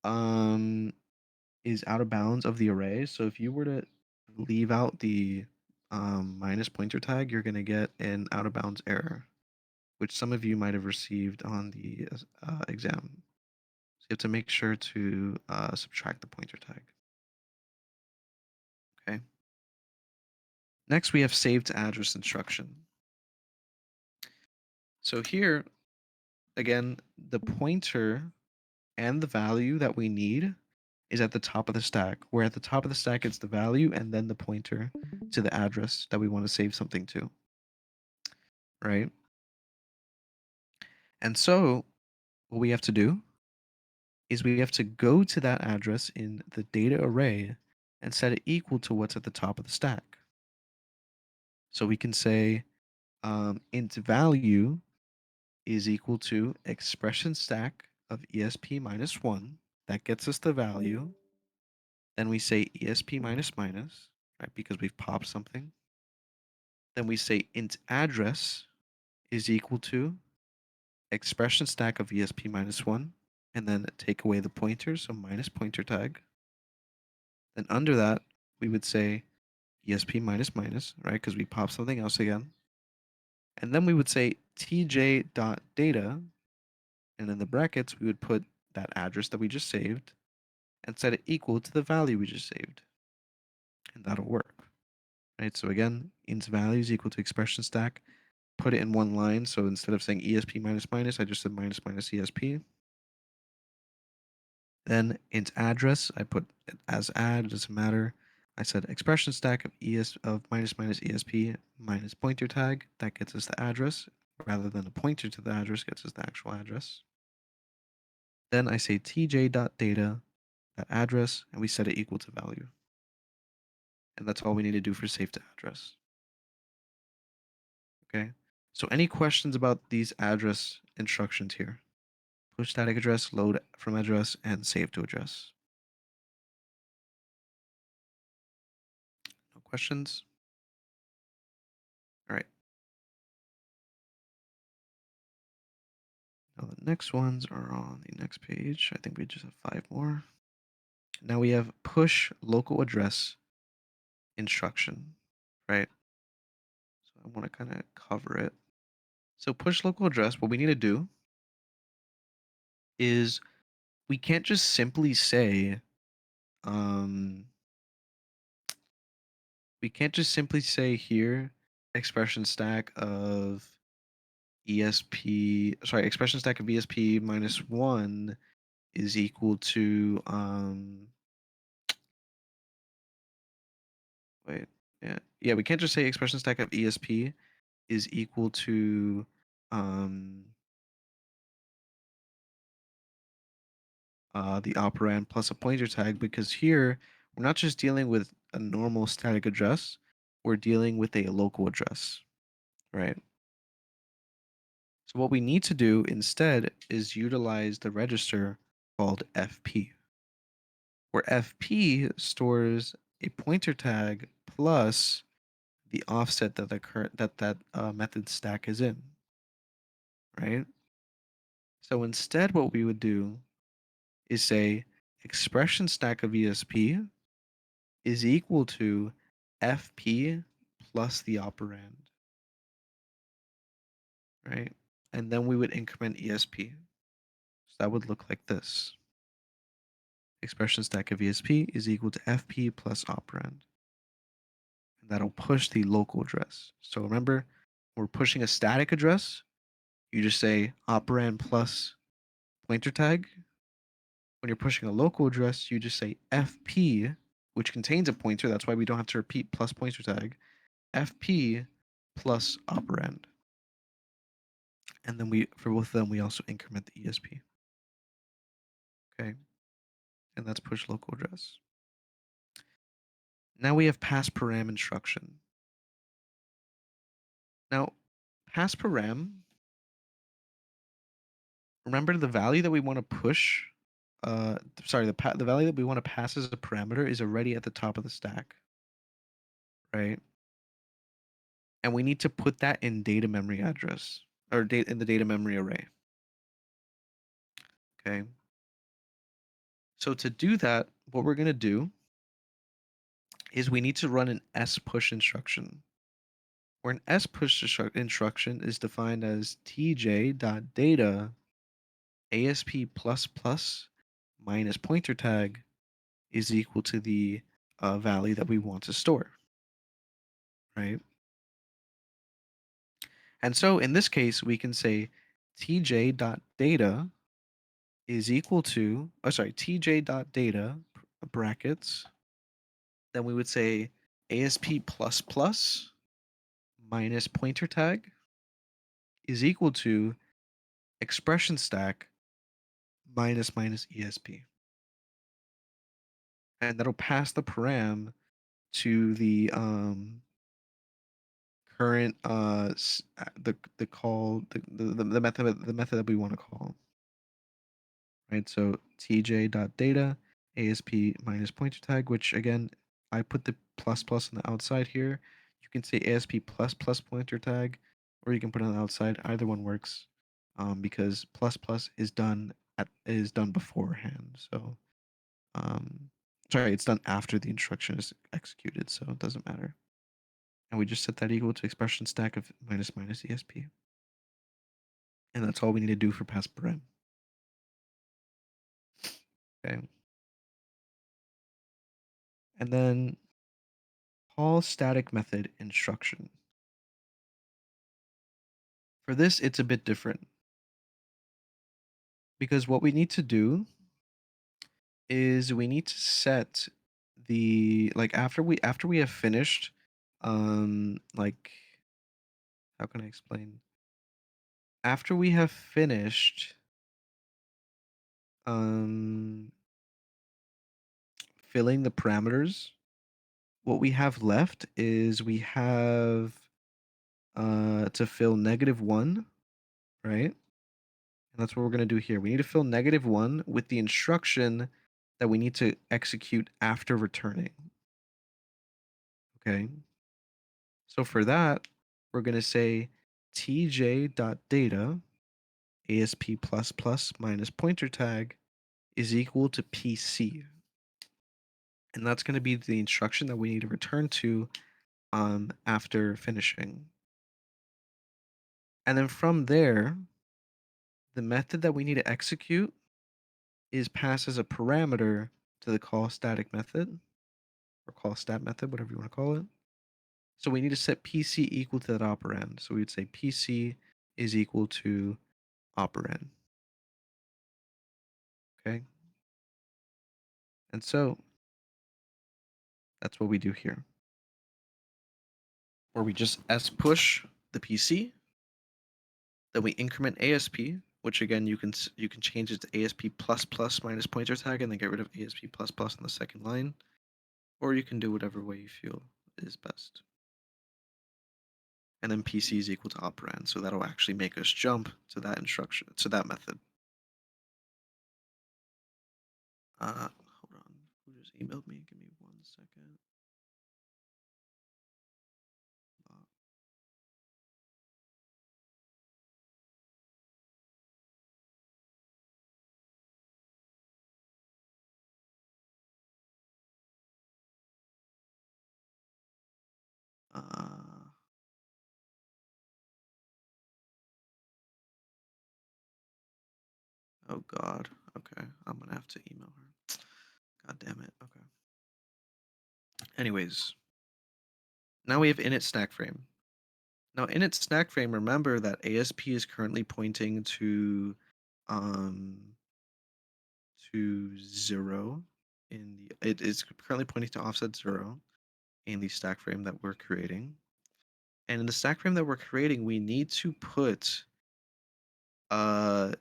um is out of bounds of the array. So if you were to leave out the minus pointer tag, you're going to get an out of bounds error, which some of you might have received on the exam. So you have to make sure to subtract the pointer tag. Okay. Next, we have save to address instruction. So here, again, the pointer and the value that we need is at the top of the stack, where at the top of the stack it's the value and then the pointer to the address that we want to save something to, right? And so what we have to do is we have to go to that address in the data array and set it equal to what's at the top of the stack. So we can say int value is equal to expression stack of ESP minus 1. That gets us the value. Then we say ESP minus minus, right, because we've popped something. Then we say int address is equal to expression stack of ESP minus 1, and then take away the pointer, so minus pointer tag. Then under that, we would say ESP minus minus, right, because we pop something else again. And then we would say tj.data, and in the brackets, we would put that address that we just saved and set it equal to the value we just saved. And that'll work, right? So again, int value is equal to expression stack. Put it in one line. So instead of saying ESP minus minus, I just said minus minus ESP. Then int address, I put it as add, doesn't matter. I said expression stack of minus minus ESP minus pointer tag. That gets us the address, rather than a pointer to the address gets us the actual address. Then I say tj.data, that address, and we set it equal to value. And that's all we need to do for save to address. Okay. So any questions about these address instructions here? Push static address, load from address, and save to address. No questions? All right. Now the next ones are on the next page. I think we just have 5 more. Now we have push local address instruction, right? So I want to kind of cover it. So push local address, what we need to do is we can't just simply say, um, here expression stack of expression stack of ESP minus 1 is equal to wait, yeah, we can't just say expression stack of ESP is equal to the operand plus a pointer tag, because here we're not just dealing with a normal static address, we're dealing with a local address, right? So what we need to do instead is utilize the register called FP, where FP stores a pointer tag plus the offset that that method stack is in, right? So instead, what we would do is say expression stack of ESP is equal to FP plus the operand, right? And then we would increment ESP. So that would look like this. Expression stack of ESP is equal to FP plus operand. And that'll push the local address. So remember, we're pushing a static address. You just say operand plus pointer tag. When you're pushing a local address, you just say FP, which contains a pointer. That's why we don't have to repeat plus pointer tag. FP plus operand. And then for both of them, we also increment the ESP. Okay. And that's push local address. Now we have pass param instruction. Now, pass param, remember the value that we want to push, the value that we want to pass as a parameter is already at the top of the stack, right? And we need to put that in data memory address, or in the data memory array. Okay. So to do that, what we're going to do is we need to run an S push instruction, where an S push instruction is defined as tj.data ASP minus pointer tag is equal to the value that we want to store, right? And so in this case, we can say tj.data is equal to, tj.data brackets. Then we would say ASP minus pointer tag is equal to expression stack minus minus ESP. And that'll pass the param to the current the call the method that we want to call, right? So tj.data asp minus pointer tag, which again I put the plus plus on the outside here. You can say asp plus plus pointer tag, or you can put it on the outside. Either one works, because plus plus is done beforehand. So sorry, it's done after the instruction is executed, so it doesn't matter. And we just set that equal to expression stack of minus minus ESP. And that's all we need to do for pass param. Okay. And then call static method instruction. For this, it's a bit different because what we need to do is we need to set the like after we have finished like how can I explain? After we have finished um filling the parameters, what we have left is we have to fill -1, right? And that's what we're going to do here. We need to fill -1 with the instruction that we need to execute after returning. Okay. So for that, we're going to say tj.data asp minus pointer tag is equal to PC. And that's going to be the instruction that we need to return to after finishing. And then from there, the method that we need to execute is passed as a parameter to the call static method, or call stat method, whatever you want to call it. So we need to set PC equal to that operand. So we'd say PC is equal to operand. Okay. And so that's what we do here. Where we just S push the PC, then we increment ASP, which again you can change it to ASP plus plus minus pointer tag and then get rid of ASP plus plus on the second line, or you can do whatever way you feel is best. And then PC is equal to operand, so that'll actually make us jump to that instruction, to that method. Hold on. Who just emailed me? Give me 1 second. Uh, oh God. Okay, I'm gonna have to email her. God damn it. Okay. Anyways, now we have init stack frame. Now init stack frame, remember that ASP is currently pointing to 0 in the it is currently pointing to offset 0 in the stack frame that we're creating. And in the stack frame that we're creating, we need to put uh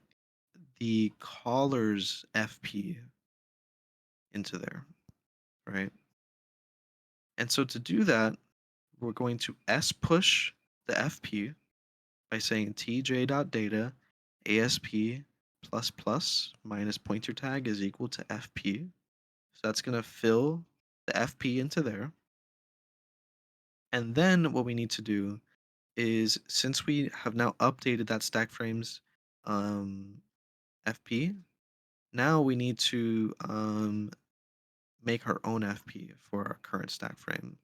the caller's FP into there, right? And so to do that, we're going to S push the FP by saying tj.data asp plus plus minus pointer tag is equal to FP. So that's going to fill the FP into there. And then what we need to do is, since we have now updated that stack frame's FP, now we need to make our own FP for our current stack frame.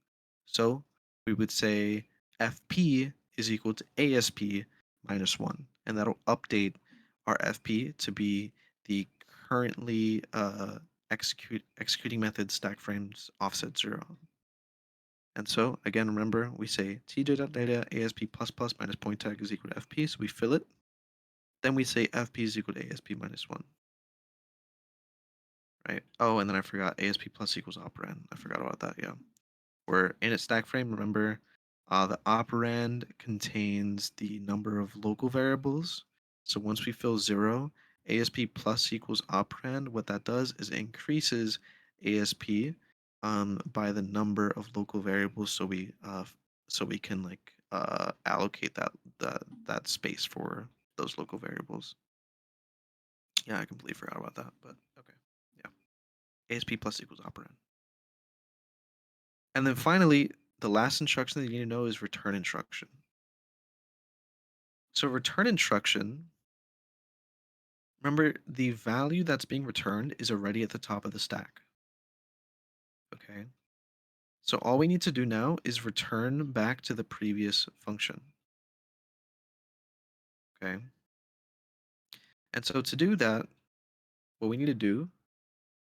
So we would say FP is equal to ASP minus 1, and that'll update our FP to be the currently executing method stack frames offset 0. And so again, remember we say tj.data asp plus plus minus point tag is equal to FP, so we fill it. Then we say FP is equal to ASP minus 1. Right? Oh, and then I forgot ASP plus equals operand. I forgot about that, yeah. Where in its stack frame, remember, the operand contains the number of local variables. So once we fill 0, ASP plus equals operand. What that does is it increases ASP by the number of local variables, so we can like allocate that space for those local variables. Yeah, I completely forgot about that, but okay. Yeah. ASP plus equals operand. And then finally, the last instruction that you need to know is return instruction. So return instruction, remember the value that's being returned is already at the top of the stack. Okay. So all we need to do now is return back to the previous function. Okay. And so to do that, what we need to do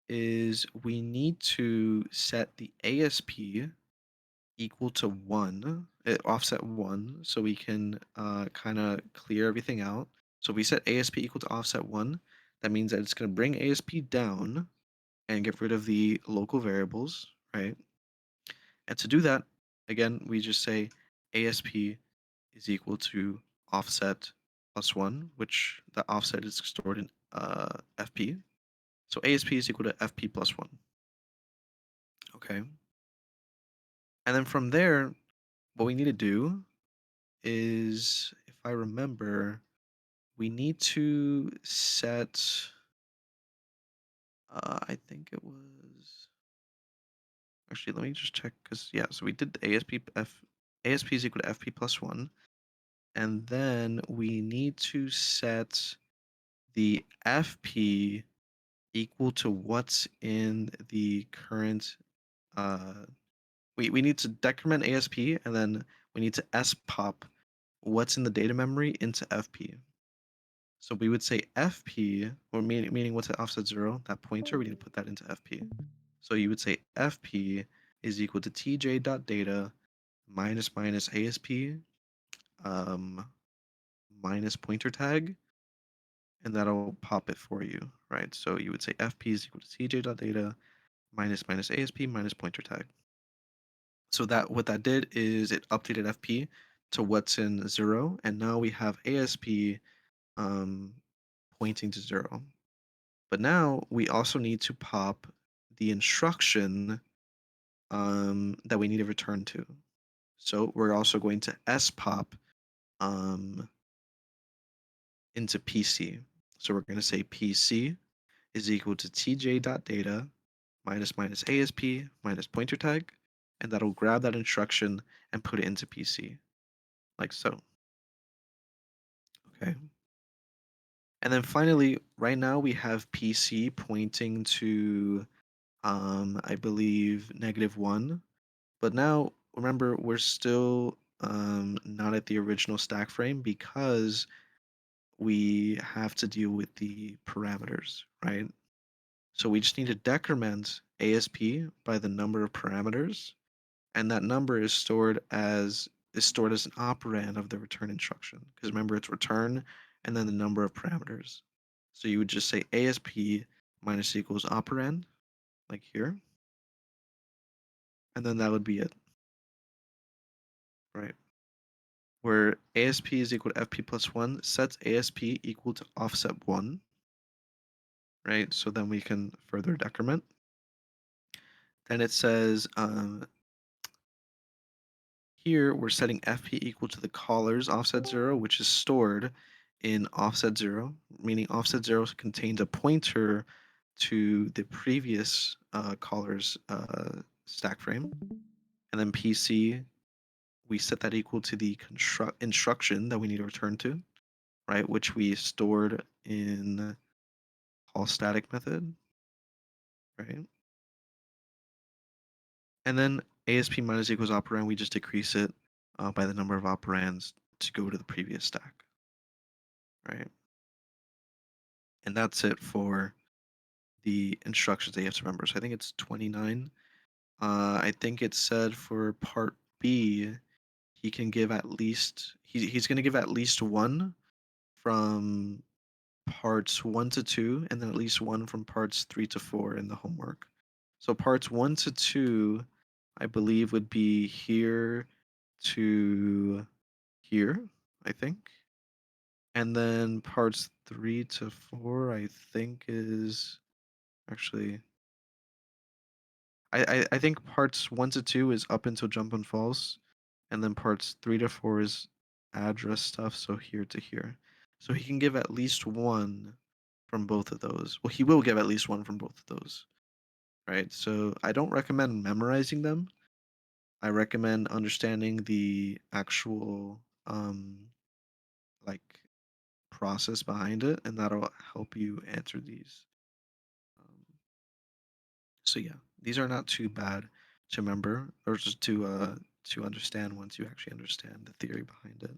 is we need to set the ASP equal to 1, offset 1, so we can kind of clear everything out. So if we set ASP equal to offset 1, that means that it's going to bring ASP down and get rid of the local variables, right? And to do that, again, we just say ASP is equal to offset plus 1, which the offset is stored in FP. So ASP is equal to FP plus 1. Okay. And then from there, what we need to do is, if I remember, we need to set, I think it was, actually, let me just check, because, yeah, so we did the ASP is equal to FP plus 1, and then we need to set the FP equal to what's in the current, uh, we need to decrement ASP, and then we need to spop what's in the data memory into FP. So we would say FP, or meaning what's at offset 0, that pointer, we need to put that into FP. So you would say FP is equal to tj.data minus minus ASP um, minus pointer tag, and that'll pop it for you, right? So you would say FP is equal to tj.data minus minus ASP minus pointer tag. So that what that did is it updated FP to what's in 0, and now we have ASP um, pointing to 0. But now we also need to pop the instruction that we need to return to. So we're also going to spop um, into PC. So we're going to say PC is equal to tj.data minus minus ASP minus pointer tag, and that'll grab that instruction and put it into PC, like so. Okay. And then finally, right now we have PC pointing to, I believe, -1. But now, remember, we're still not at the original stack frame because we have to deal with the parameters, right? So we just need to decrement ASP by the number of parameters, and that number is stored as an operand of the return instruction. Because remember, it's return and then the number of parameters. So you would just say ASP minus equals operand, like here, and then that would be it, right? Where ASP is equal to FP plus 1 sets ASP equal to offset 1, right? So then we can further decrement. Then it says here we're setting FP equal to the caller's offset 0, which is stored in offset 0, meaning offset 0 contains a pointer to the previous caller's stack frame. And then PC, we set that equal to the instruction that we need to return to, right? Which we stored in call static method, right? And then ASP minus equals operand, we just decrease it by the number of operands to go to the previous stack, right? And that's it for the instructions that you have to remember. So I think it's 29. I think it said for part B, he can give at least, he's going to give at least one from parts 1 to 2, and then at least one from parts 3 to 4 in the homework. So parts 1 to 2, I believe, would be here to here, I think. And then parts 3 to 4, I think is actually I think parts 1 to 2 is up until Jump and Falls, and then parts 3 to 4 is address stuff, so here to here. So he can give at least one from both of those. Well, he will give at least one from both of those, right? So I don't recommend memorizing them. I recommend understanding the actual like process behind it, and that'll help you answer these. Um, so yeah, these are not too bad to remember or just to understand once you actually understand the theory behind it.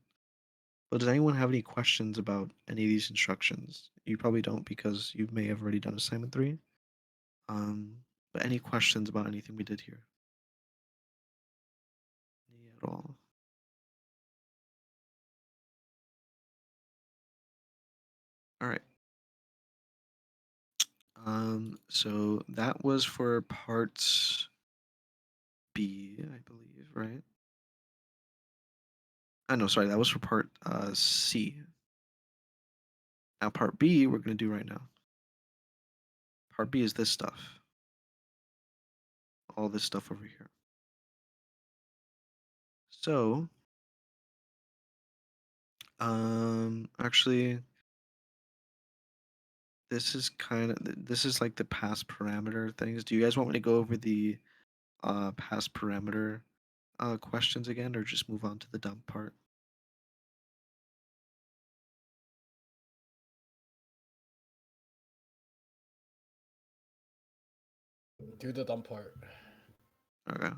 But does anyone have any questions about any of these instructions? You probably don't because you may have already done assignment 3. But any questions about anything we did here? Any at all? All right. So that was for part B, I believe, right? No, sorry, that was for part C. Now part B, we're gonna do right now. Part B is this stuff, all this stuff over here. So, actually, this is like the past parameter things. Do you guys want me to go over the past parameter questions again, or just move on to the dump part? Do the dumb part. Okay.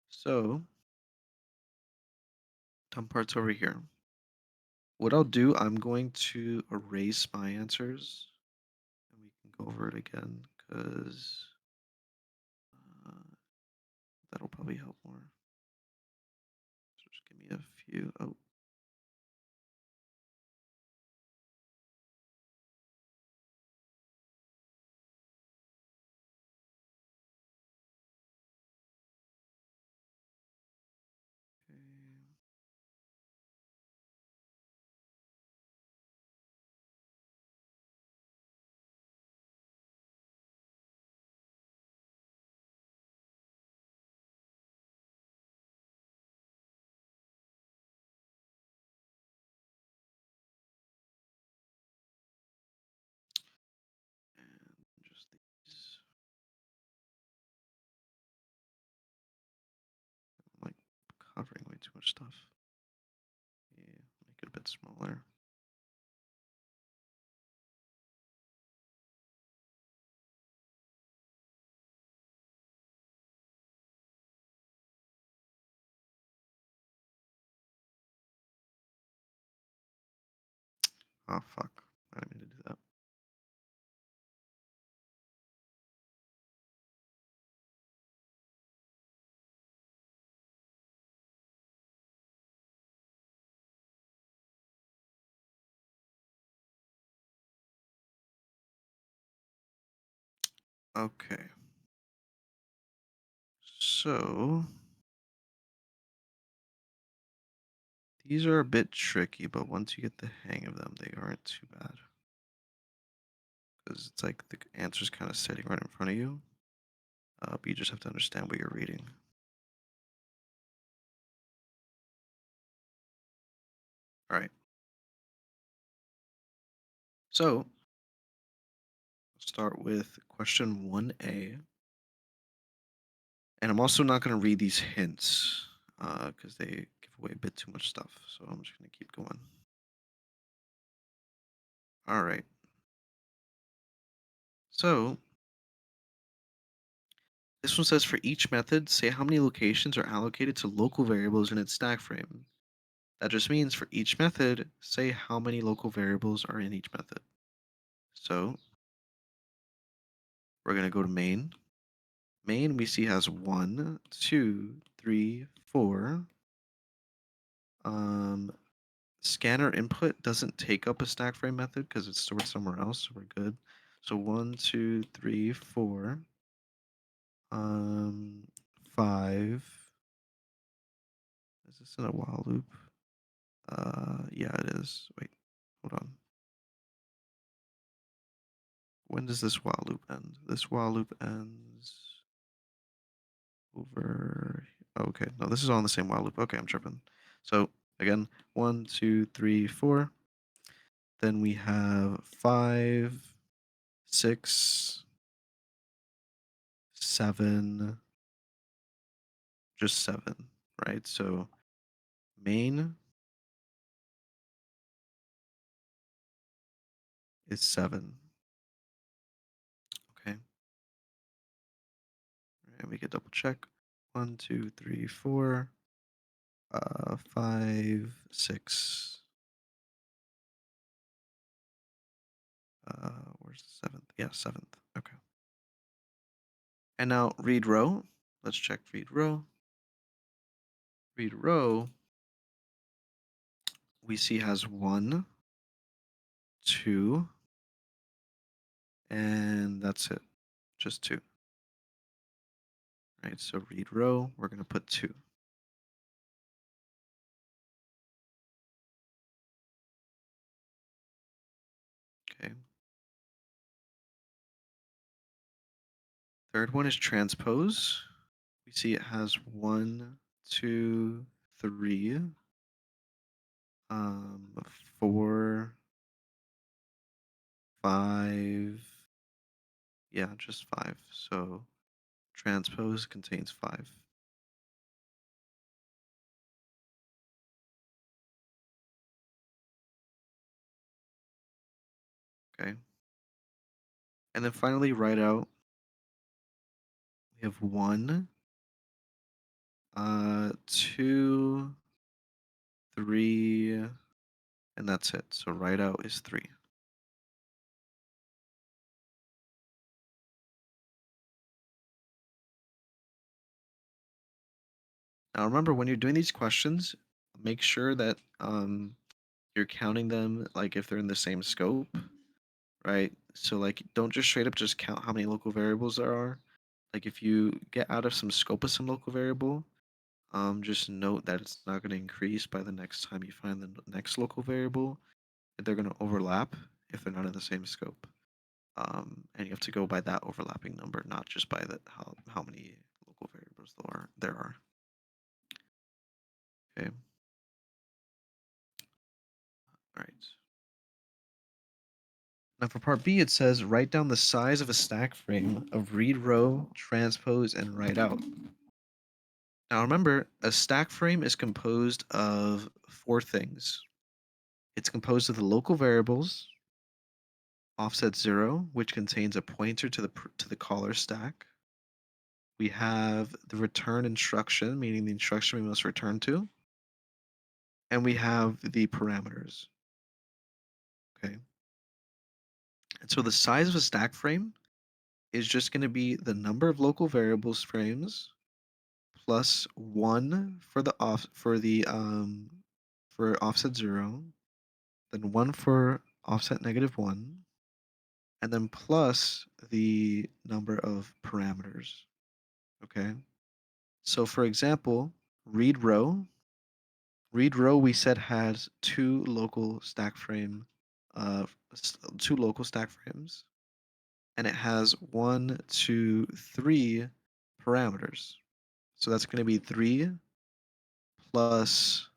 So, dump part's over here. What I'll do, I'm going to erase my answers, and we can go over it again because uh, that'll probably help more. So just give me a few. Oh, okay. And just these. I'm like covering way too much stuff. Yeah, make it a bit smaller. Oh fuck! I didn't mean to do that. Okay. So these are a bit tricky, but once you get the hang of them, they aren't too bad. Because it's like the answer's kind of sitting right in front of you, but you just have to understand what you're reading. All right. So start with question 1A. And I'm also not going to read these hints because they give away a bit too much stuff. So I'm just going to keep going. All right. So this one says for each method, say how many locations are allocated to local variables in its stack frame. That just means for each method, say how many local variables are in each method. So we're going to go to main. Main we see has 1, 2, 3, 4. Scanner input doesn't take up a stack frame method because it's stored somewhere else, so we're good. So 1, 2, 3, 4. 5. Is this in a while loop? Yeah, it is. Wait, hold on. When does this while loop end? This while loop ends over. Okay, no, this is all in the same while loop. Okay, I'm tripping. So again, 1, 2, 3, 4. Then we have 5, 6, 7, just 7, right? So main is 7. Okay, and we can double check. 1, 2, 3, 4, 5, 6. Where's the 7th? Yeah, 7th. Okay. And now read row. Let's check read row. Read row, we see has 1, 2, and that's it. Just 2. Right, so read row, we're going to put 2. Okay. Third one is transpose. We see it has 1, 2, 3, 4, 5. Yeah, just 5. So transpose contains 5. Okay. And then finally write out, we have 1, 2, 3, and that's it. So write out is 3. Now remember, when you're doing these questions, make sure that you're counting them like if they're in the same scope, right? So like don't just straight up just count how many local variables there are. Like if you get out of some scope of some local variable, just note that it's not going to increase by the next time you find the next local variable. They're going to overlap if they're not in the same scope. And you have to go by that overlapping number, not just by the how many local variables there are. Okay. All right. Now for part B, it says write down the size of a stack frame of read row, transpose, and write out. Now remember, a stack frame is composed of 4 things. It's composed of the local variables, offset 0, which contains a pointer to the caller stack. We have the return instruction, meaning the instruction we must return to. And we have the parameters. Okay. And so the size of a stack frame is just going to be the number of local variables frames plus 1 for the for offset 0, then 1 for offset -1, and then plus the number of parameters. Okay. So for example, read row. Read row we said has 2 local stack frame, 2 local stack frames, and it has 1, 2, 3 parameters. So that's going to be 3 plus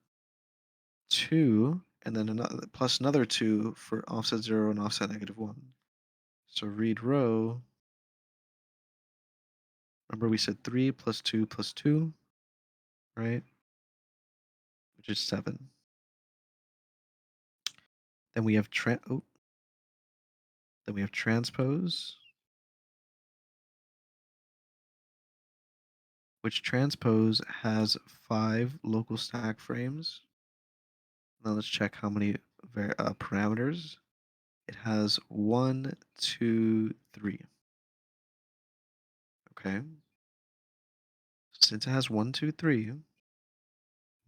2, and then another plus another 2 for offset 0 and offset -1. So read row, remember we said 3 plus 2 plus 2, right? Which is 7. Then we have then we have transpose, which transpose has 5 local stack frames. Now let's check how many parameters. It has 1, 2, 3. Okay. Since it has 1, 2, 3, I'm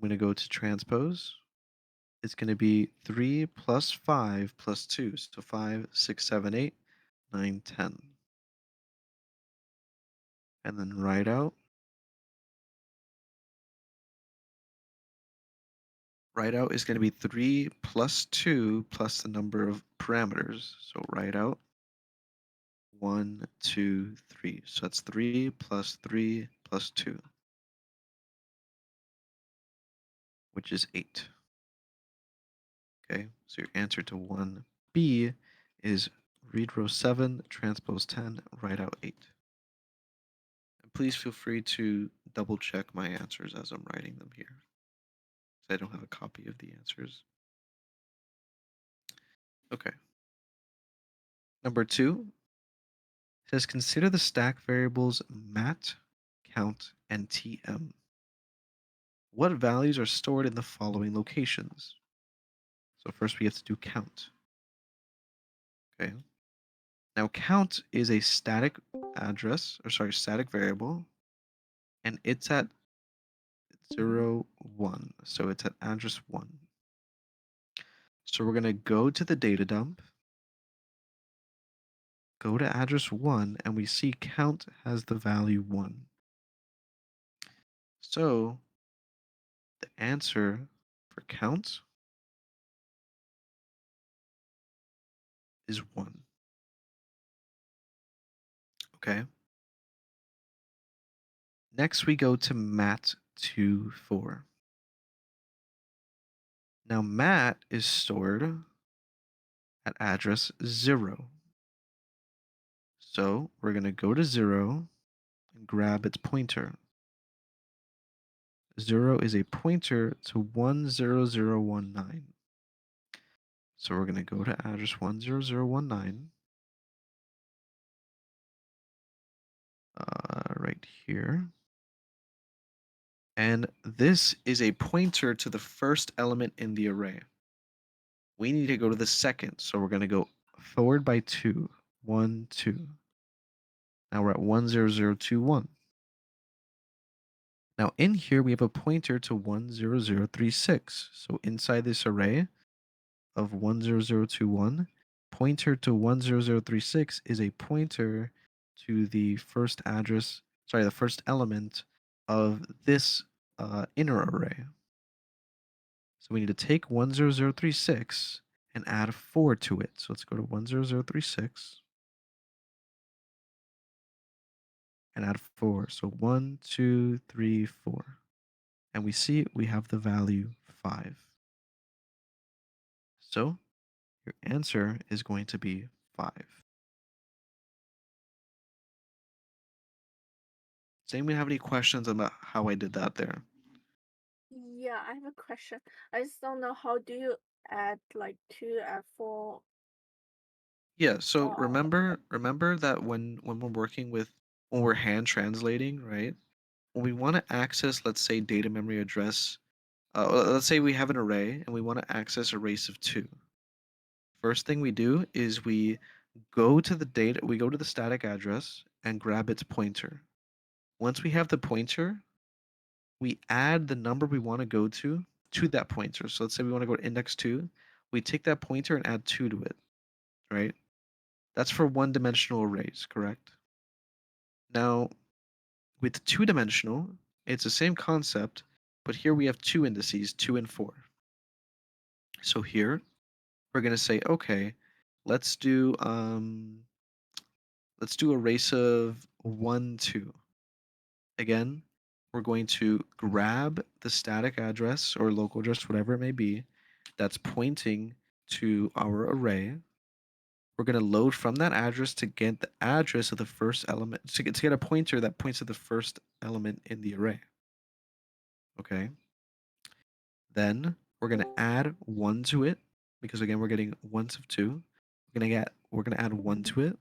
going to go to transpose. It's going to be 3 plus 5 plus 2. So 5, 6, 7, 8, 9, 10. And then write out Write out is going to be 3 plus 2 plus the number of parameters. So write out 1, 2, 3. So that's 3 plus 3 plus 2, which is 8. Okay, so your answer to 1B is read row 7, transpose 10, write out 8. And please feel free to double check my answers as I'm writing them here, because I don't have a copy of the answers. Okay. Number 2 says consider the stack variables mat, count, and tm. What values are stored in the following locations? So first we have to do count. Okay. Now count is a static static variable, and it's at 0, 1. So it's at address 1. So we're going to go to the data dump, go to address 1, and we see count has the value 1. So the answer for count is 1. Okay. Next we go to mat24. Now mat is stored at address 0. So we're going to go to 0 and grab its pointer. 0 is a pointer to 10019. So we're going to go to address 10019 right here. And this is a pointer to the first element in the array. We need to go to the second, so we're going to go forward by 2. 1, 2. Now we're at 10021. Now in here we have a pointer to 10036. So inside this array of 10021, pointer to 10036 is a pointer to the first the first element of this inner array. So we need to take 10036 and add 4 to it. So let's go to 10036 and add 4. So 1, 2, 3, 4. And we see we have the value 5. So your answer is going to be 5. Does anyone have any questions about how I did that there? Yeah, I have a question. I just don't know how do you add like 2 and 4. Yeah, so Uh, remember that when we're working with when we're hand translating, right? When we want to access, let's say, data memory address, let's say we have an array and we want to access a race of 2. First thing we do is we go to the static address and grab its pointer. Once we have the pointer, we add the number we want to go to that pointer. So let's say we want to go to index 2. We take that pointer and add 2 to it, right? That's for one-dimensional arrays, correct? Now, with two-dimensional, it's the same concept, but here we have 2 indices, 2 and 4. So here, we're going to say, okay, let's do a race of 1, 2. Again, we're going to grab the static address or local address, whatever it may be, that's pointing to our array. We're going to load from that address to get the address of the first element, to get a pointer that points to the first element in the array. Okay. Then we're going to add 1 to it, because again, we're getting 1s of 2. We're going to add 1 to it.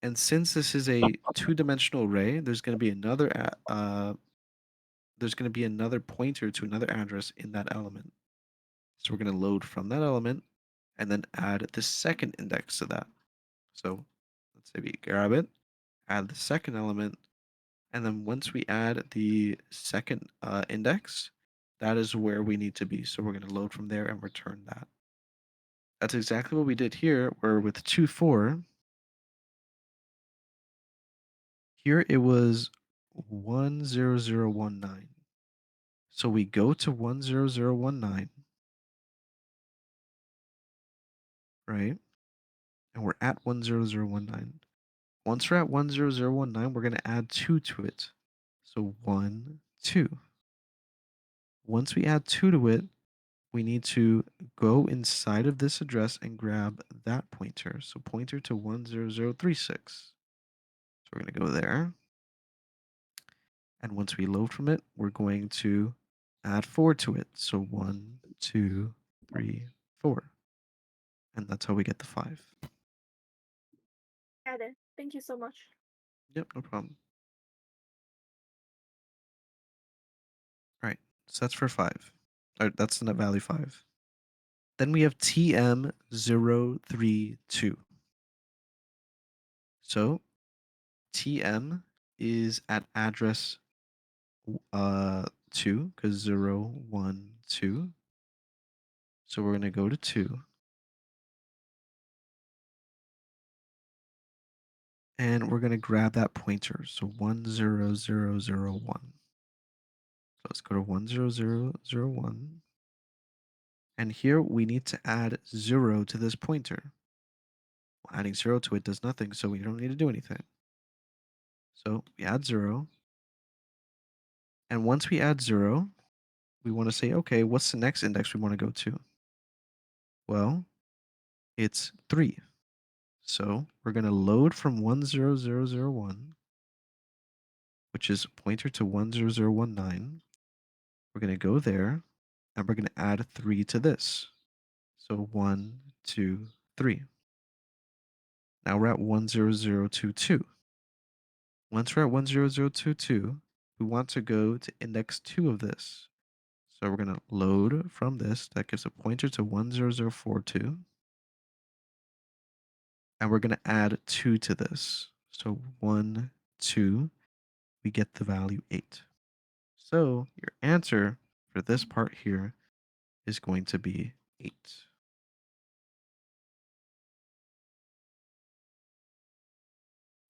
And since this is a two-dimensional array, there's going to be another pointer to another address in that element. So we're going to load from that element and then add the second index to that. So let's say we grab it, add the second element, and then once we add the second index, that is where we need to be. So we're going to load from there and return that. That's exactly what we did here, where with 2, 4, here it was 10019. So we go to 10019, right? And we're at 10019. Once we're at 10019, we're going to add 2 to it. So 1, 2. Once we add 2 to it, we need to go inside of this address and grab that pointer. So pointer to 10036. So we're going to go there. And once we load from it, we're going to add 4 to it. So 1, 2, 3, 4. And that's how we get the 5. Got it. Thank you so much. Yep, no problem. All right, so that's for 5. That's the net value 5. Then we have TM032. So TM is at address 2 because 0, 1, 2. So we're going to go to 2. And we're going to grab that pointer. So 10001. So let's go to 10001. And here we need to add 0 to this pointer. Well, adding 0 to it does nothing, so we don't need to do anything. So we add 0. And once we add 0, we want to say, okay, what's the next index we want to go to? Well, it's 3. So we're going to load from 10001, which is pointer to 10019. We're going to go there, and we're going to add 3 to this. So 1, 2, 3. Now we're at 10022. Once we're at 10022, we want to go to index 2 of this. So we're going to load from this. That gives a pointer to 10042. And we're going to add 2 to this. So 1, 2, we get the value 8. So your answer for this part here is going to be 8.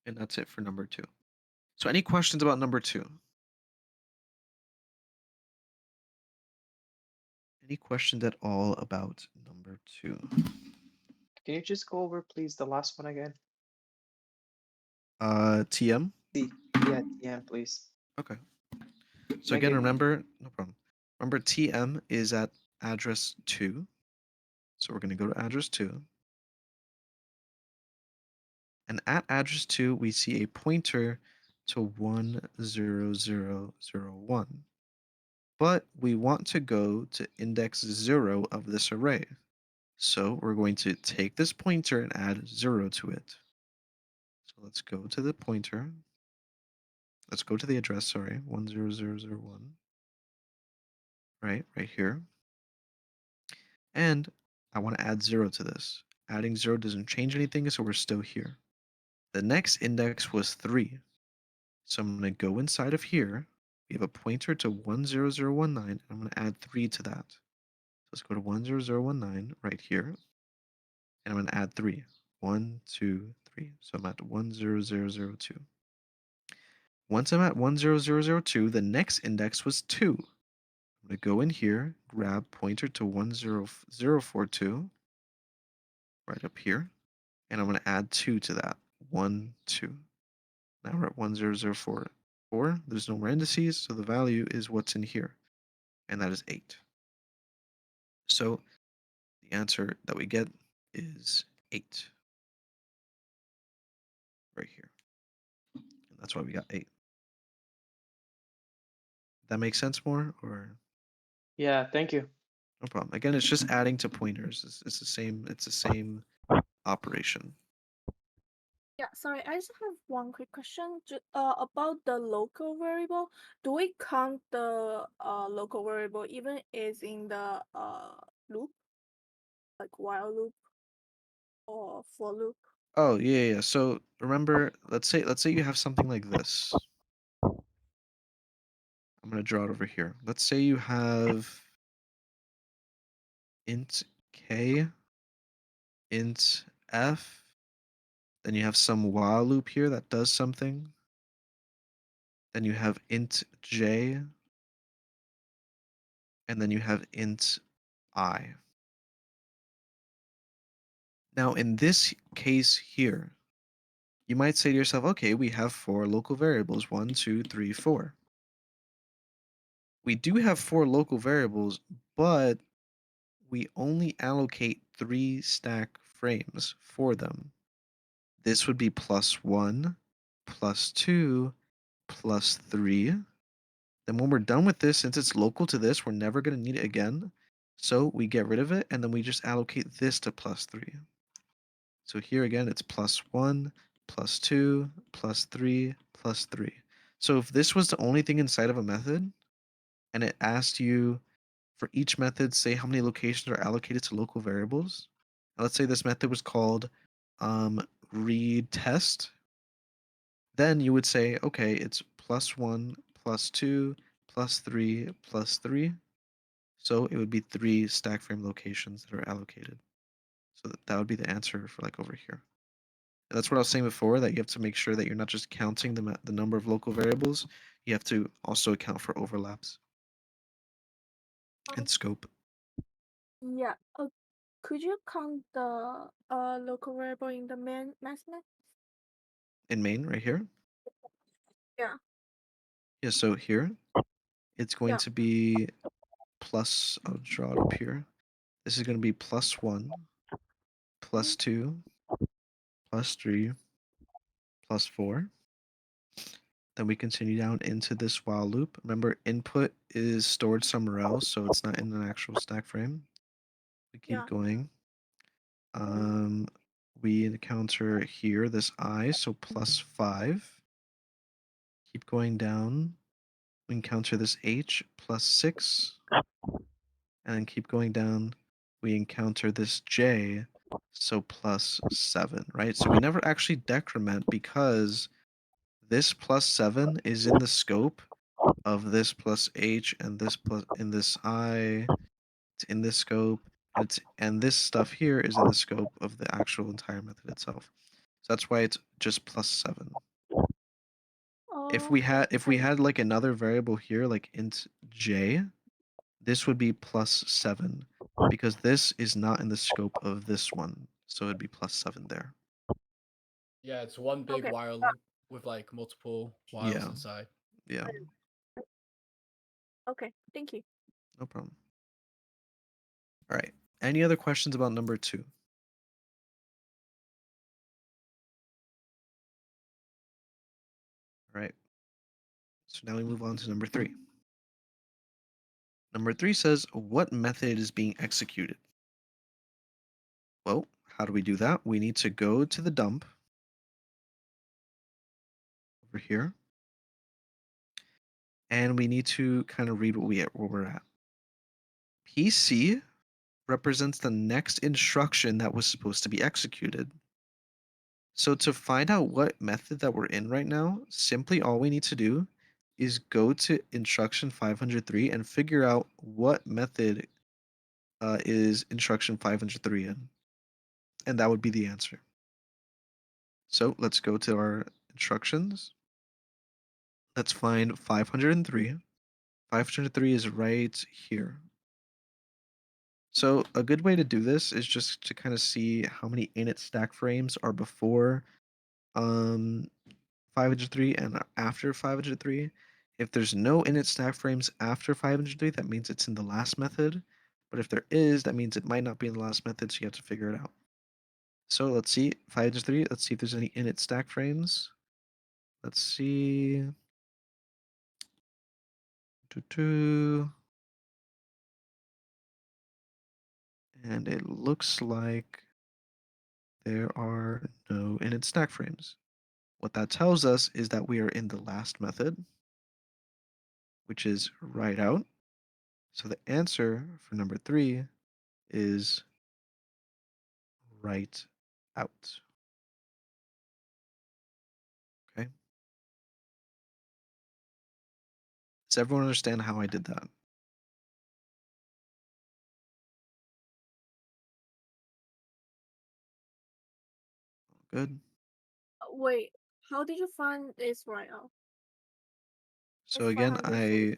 And that's it for number 2. So any questions about number 2? Any questions at all about number 2? Can you just go over, please, the last one again? TM? Yeah, TM, please. Okay. So Thank again, you. remember, no problem. Remember TM is at address 2. So we're going to go to address 2. And at address 2, we see a pointer to 10001. But we want to go to index 0 of this array. So we're going to take this pointer and add 0 to it. So let's go to the pointer. Let's go to the address, sorry, 10001. Right here. And I want to add 0 to this. Adding 0 doesn't change anything, so we're still here. The next index was 3. So I'm going to go inside of here. We have a pointer to 10019, and I'm going to add 3 to that. So let's go to 10019 right here, and I'm going to add 3. 1, 2, 3. So I'm at 10002. Once I'm at 10002, the next index was 2. I'm going to go in here, grab pointer to 10042 right up here, and I'm going to add 2 to that. 1, 2. Now we're at 10004. There's no more indices, so the value is what's in here, and that is 8. So the answer that we get is 8 right here. And that's why we got 8. That makes sense more, or Yeah, thank you. no problem. Again, it's just adding to pointers. It's the same operation. Yeah, sorry, I just have one quick question. About the local variable. Do we count the local variable even is in the loop, like while loop or for loop? Oh, yeah. So remember, let's say you have something like this. I'm going to draw it over here. Let's say you have int k, int f, then you have some while loop here that does something. Then you have int j, and then you have int I. Now, in this case here, you might say to yourself, okay, we have 4 local variables, 1, 2, 3, 4. We do have 4 local variables, but we only allocate 3 stack frames for them. This would be +1, +2, +3. Then when we're done with this, since it's local to this, we're never going to need it again. So we get rid of it, and then we just allocate this to +3. So here again, it's +1, +2, +3, +3. So if this was the only thing inside of a method, and it asked you for each method, say how many locations are allocated to local variables. Now, let's say this method was called read test. Then you would say, okay, it's +1, +2, +3, +3. So it would be 3 stack frame locations that are allocated. So that would be the answer for like over here. And that's what I was saying before, that you have to make sure that you're not just counting the number of local variables. You have to also account for overlaps Um, and scope. yeah. Could you count the local variable in the main method? In main, right here. Yeah. Yeah, so here, it's going Yeah. to be plus, I'll draw it up here. This is going to be +1, +2, +3, +4. Then we continue down into this while loop. Remember, input is stored somewhere else, so it's not in an actual stack frame. We keep Yeah. going. We encounter here this I, so +5. Keep going down. We encounter this H, +6. And then keep going down. We encounter this J, so +7, right? So we never actually decrement because this +7 is in the scope of this plus H and this plus in this I. It's in this scope, and this stuff here is in the scope of the actual entire method itself. So that's why it's just +7. If we had like another variable here, like int j, this would be +7 because this is not in the scope of this one, so it'd be +7 there. Yeah, it's one big Okay. while loop with like multiple whiles Yeah. inside. Yeah, Okay. Thank you. no problem. All right. Any other questions about number 2? All right. So now we move on to number 3. Number 3 says, what method is being executed? Well, how do we do that? We need to go to the dump over here, and we need to kind of read where we're at. PC represents the next instruction that was supposed to be executed. So to find out what method that we're in right now, simply all we need to do is go to instruction 503 and figure out what method is instruction 503 in. And that would be the answer. So let's go to our instructions. Let's find 503. 503 is right here. So a good way to do this is just to kind of see how many init stack frames are before um 503 and after 503. If there's no init stack frames after 503, that means it's in the last method. But if there is, that means it might not be in the last method, so you have to figure it out. So let's see, 503, let's see if there's any init stack frames. Let's see. Doo-doo. And it looks like there are no init stack frames. What that tells us is that we are in the last method, which is write out. So the answer for number 3 is write out. Okay. Does everyone understand how I did that? Good. Wait. How did you find this right now? So It's again, 503.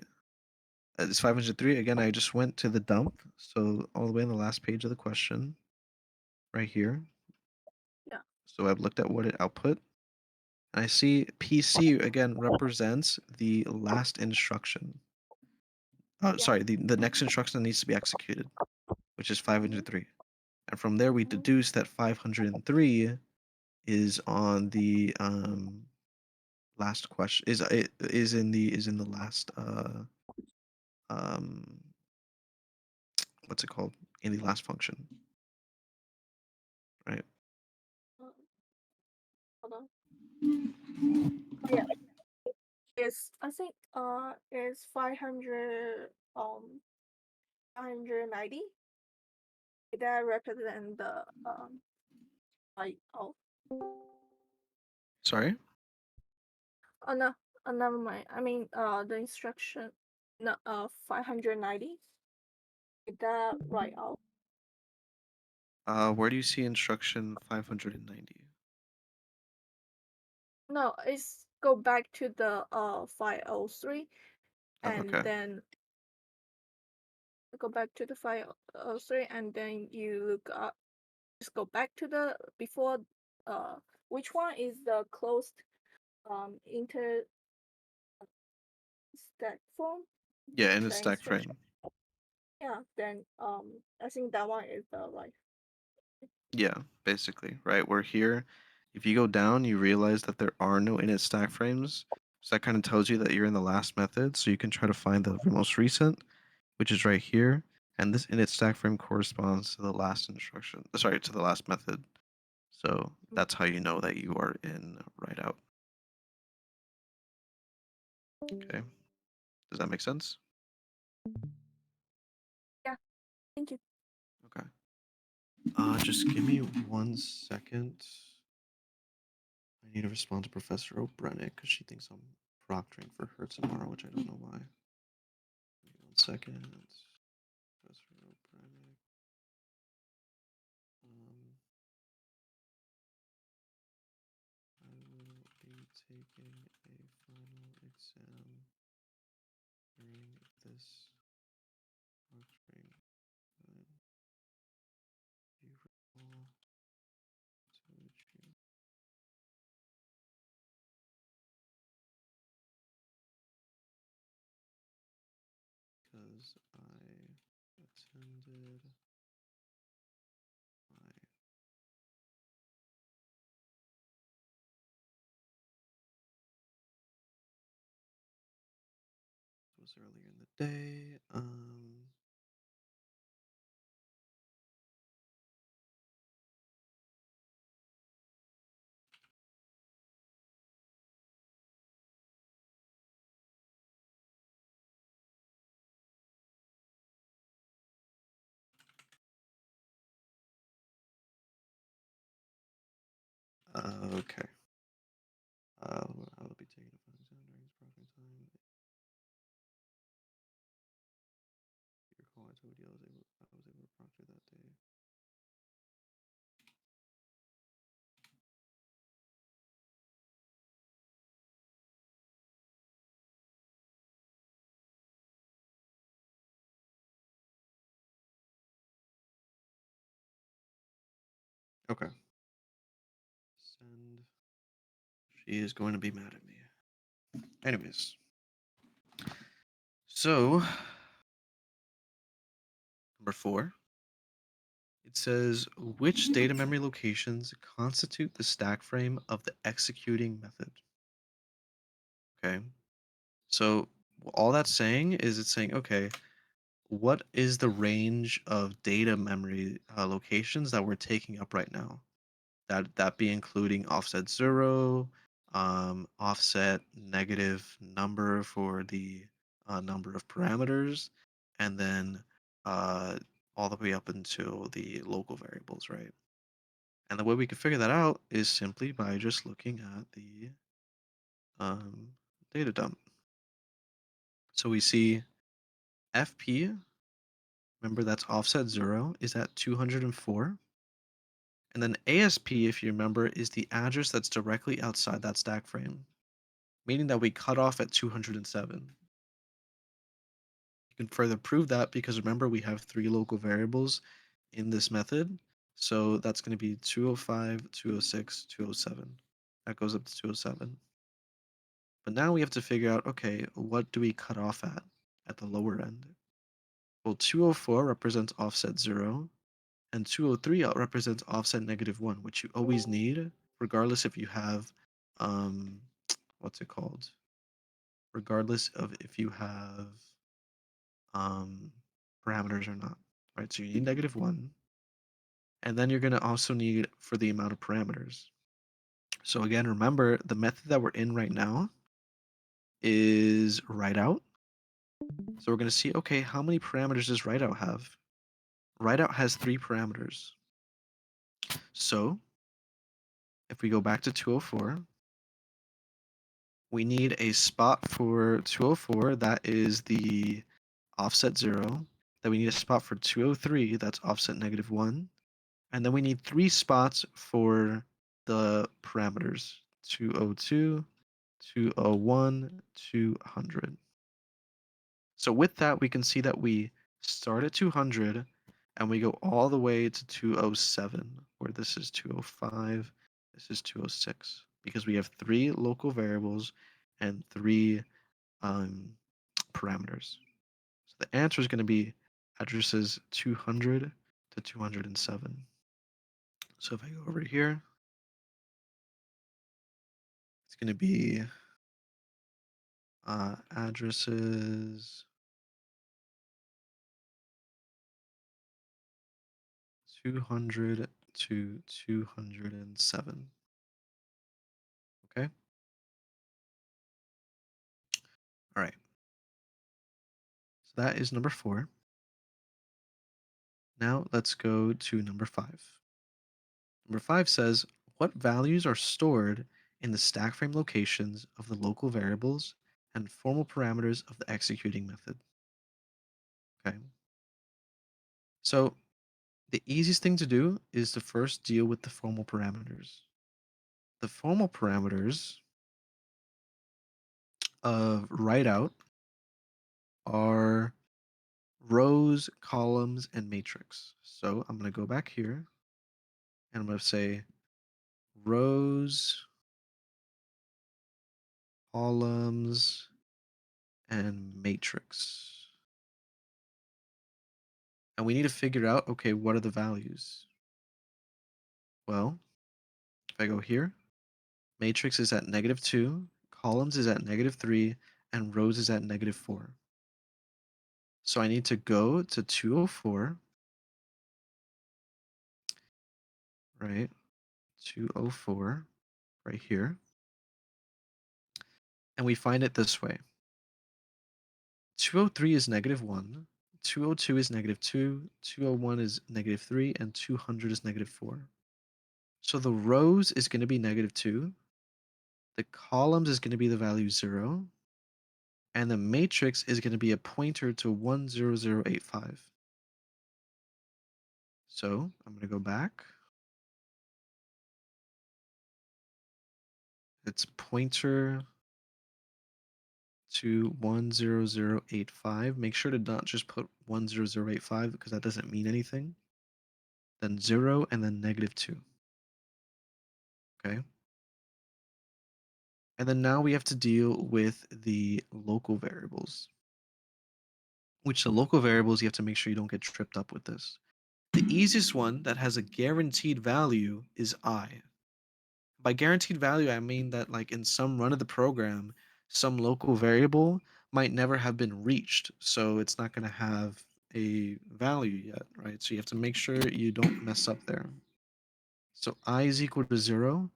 It's 503. Again, I just went to the dump. So all the way on the last page of the question, right here. Yeah. So I've looked at what it output. I see PC again represents the last instruction. Yeah. Sorry, the next instruction that needs to be executed, which is 503. And from there, we Mhm. deduce that 503 is on the last question is in the last um what's it called, in the last function, right? Uh, Hold on. Yeah, it's I think it's 590. That represent the like Sorry. oh no, never mind. I mean the instruction no 590. Is that right out? Where do you see instruction 590? No, it's go back to the 503 Oh, and okay. then go back to the 503 and then you look up just go back to the before uh which one is the closed inter stack form? Yeah, in the The stack instruction. frame. Yeah, then I think that one is the right. Yeah, basically, right? We're here. If you go down, you realize that there are no init stack frames. So that kind of tells you that you're in the last method. So you can try to find the most recent, which is right here. And this init stack frame corresponds to the last instruction. Sorry, to the last method. So that's how you know that you are in write out. Okay. Does that make sense? Yeah, thank you. Okay. Just give me 1 second. I need to respond to Professor O'Brenick because she thinks I'm proctoring for her tomorrow, which I don't know why. Give me 1 second. Professor O'Brenick. I will be taking a final exam during this proctoring time. Do you recall told you because I attended my was earlier in the day. Okay. I will be taking a final exam during this proctoring time. If you recall, I told you I was able to proctor that day. Okay. Send. She is going to be mad at me. Anyways. So, number 4. It says, which data memory locations constitute the stack frame of the executing method? Okay. So, all that's saying is it's saying, okay, what is the range of data memory locations that we're taking up right now? That be including offset 0, offset negative number for the number of parameters, and then all the way up until the local variables, right? And the way we can figure that out is simply by just looking at the um, data dump. So we see FP, remember that's offset 0, is at 204. And then ASP, if you remember, is the address that's directly outside that stack frame, meaning that we cut off at 207. can further prove that because remember we have 3 local variables in this method. So that's going to be 205, 206, 207. That goes up to 207. But now we have to figure out, okay, what do we cut off at the lower end? Well, 204 represents offset 0, and 203 represents offset -1, which you always need, regardless if you have, um, what's it called? Regardless of if you have um, parameters or not, right? So you need -1, and then you're going to also need for the amount of parameters. So again, remember the method that we're in right now is write out. So we're going to see, okay, how many parameters does write out have? Write out has 3 parameters. So if we go back to 204, we need a spot for 204 that is the offset 0. Then we need a spot for 203 that's offset -1. And then we need 3 spots for the parameters 202, 201, 200. So with that, we can see that we start at 200 and we go all the way to 207, where this is 205, this is 206, because we have 3 local variables and 3 parameters. So the answer is going to be addresses 200 to 207. So if I go over here, it's going to be addresses 200 to 207. Okay. All right. So that is number 4. Now let's go to number 5. Number 5 says, what values are stored in the stack frame locations of the local variables and formal parameters of the executing method? Okay. So the easiest thing to do is to first deal with the formal parameters. The formal parameters of write out are rows, columns, and matrix. So I'm going to go back here and I'm going to say rows, columns, and matrix. And we need to figure out, okay, what are the values? Well, if I go here, matrix is at -2, columns is at -3, and rows is at -4. So I need to go to 204, right? 204, right here. And we find it this way. 203 is -1, 202 is -2, 201 is -3, and 200 is -4. So the rows is going to be -2, the columns is going to be the value 0, and the matrix is going to be a pointer to 10085. So I'm going to go back. It's pointer to 10085. Make sure to not just put 10085 because that doesn't mean anything. Then 0 and then -2. Okay. And then now we have to deal with the local variables. Which the local variables, you have to make sure you don't get tripped up with this. The easiest one that has a guaranteed value is I. By guaranteed value, I mean that like in some run of the program, some local variable might never have been reached. So it's not going to have a value yet, right? So you have to make sure you don't mess up there. So I is equal to 0.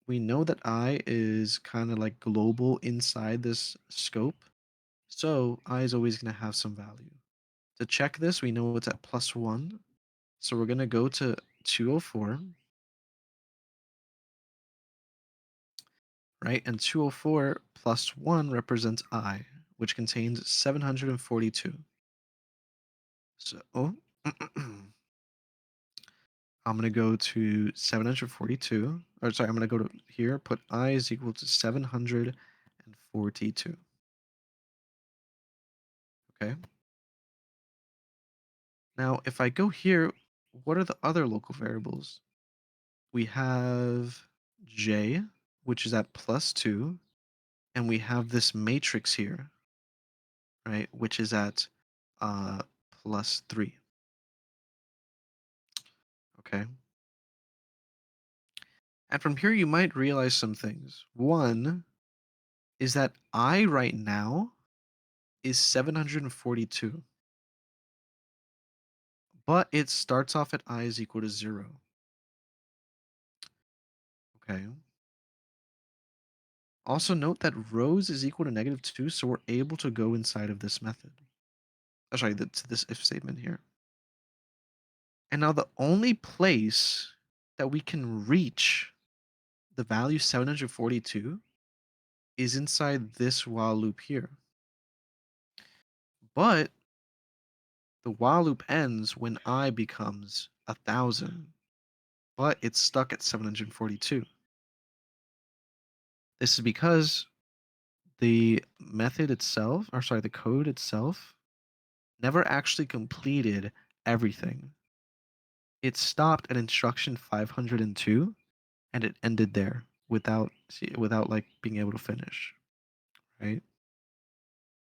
We know that I is kind of like global inside this scope. So I is always going to have some value. To check this, we know it's at +1. So we're going to go to 204, right? And 204 plus 1 represents I, which contains 742. So I'm going to go to 742. Or sorry, I'm going to go to here, put I is equal to 742. Okay. Now, if I go here, what are the other local variables? We have j, which is at +2, and we have this matrix here, right, which is at +3. Okay. And from here, you might realize some things. One is that I right now is 742, but it starts off at I is equal to 0. Okay. Also note that rows is equal to -2, so we're able to go inside of this method. Oh, sorry, to this if statement here. And now the only place that we can reach the value 742 is inside this while loop here. But the while loop ends when I becomes 1,000, but it's stuck at 742. This is because the method itself, or sorry, the code itself, never actually completed everything. It stopped at instruction 502 and it ended there without like being able to finish, right?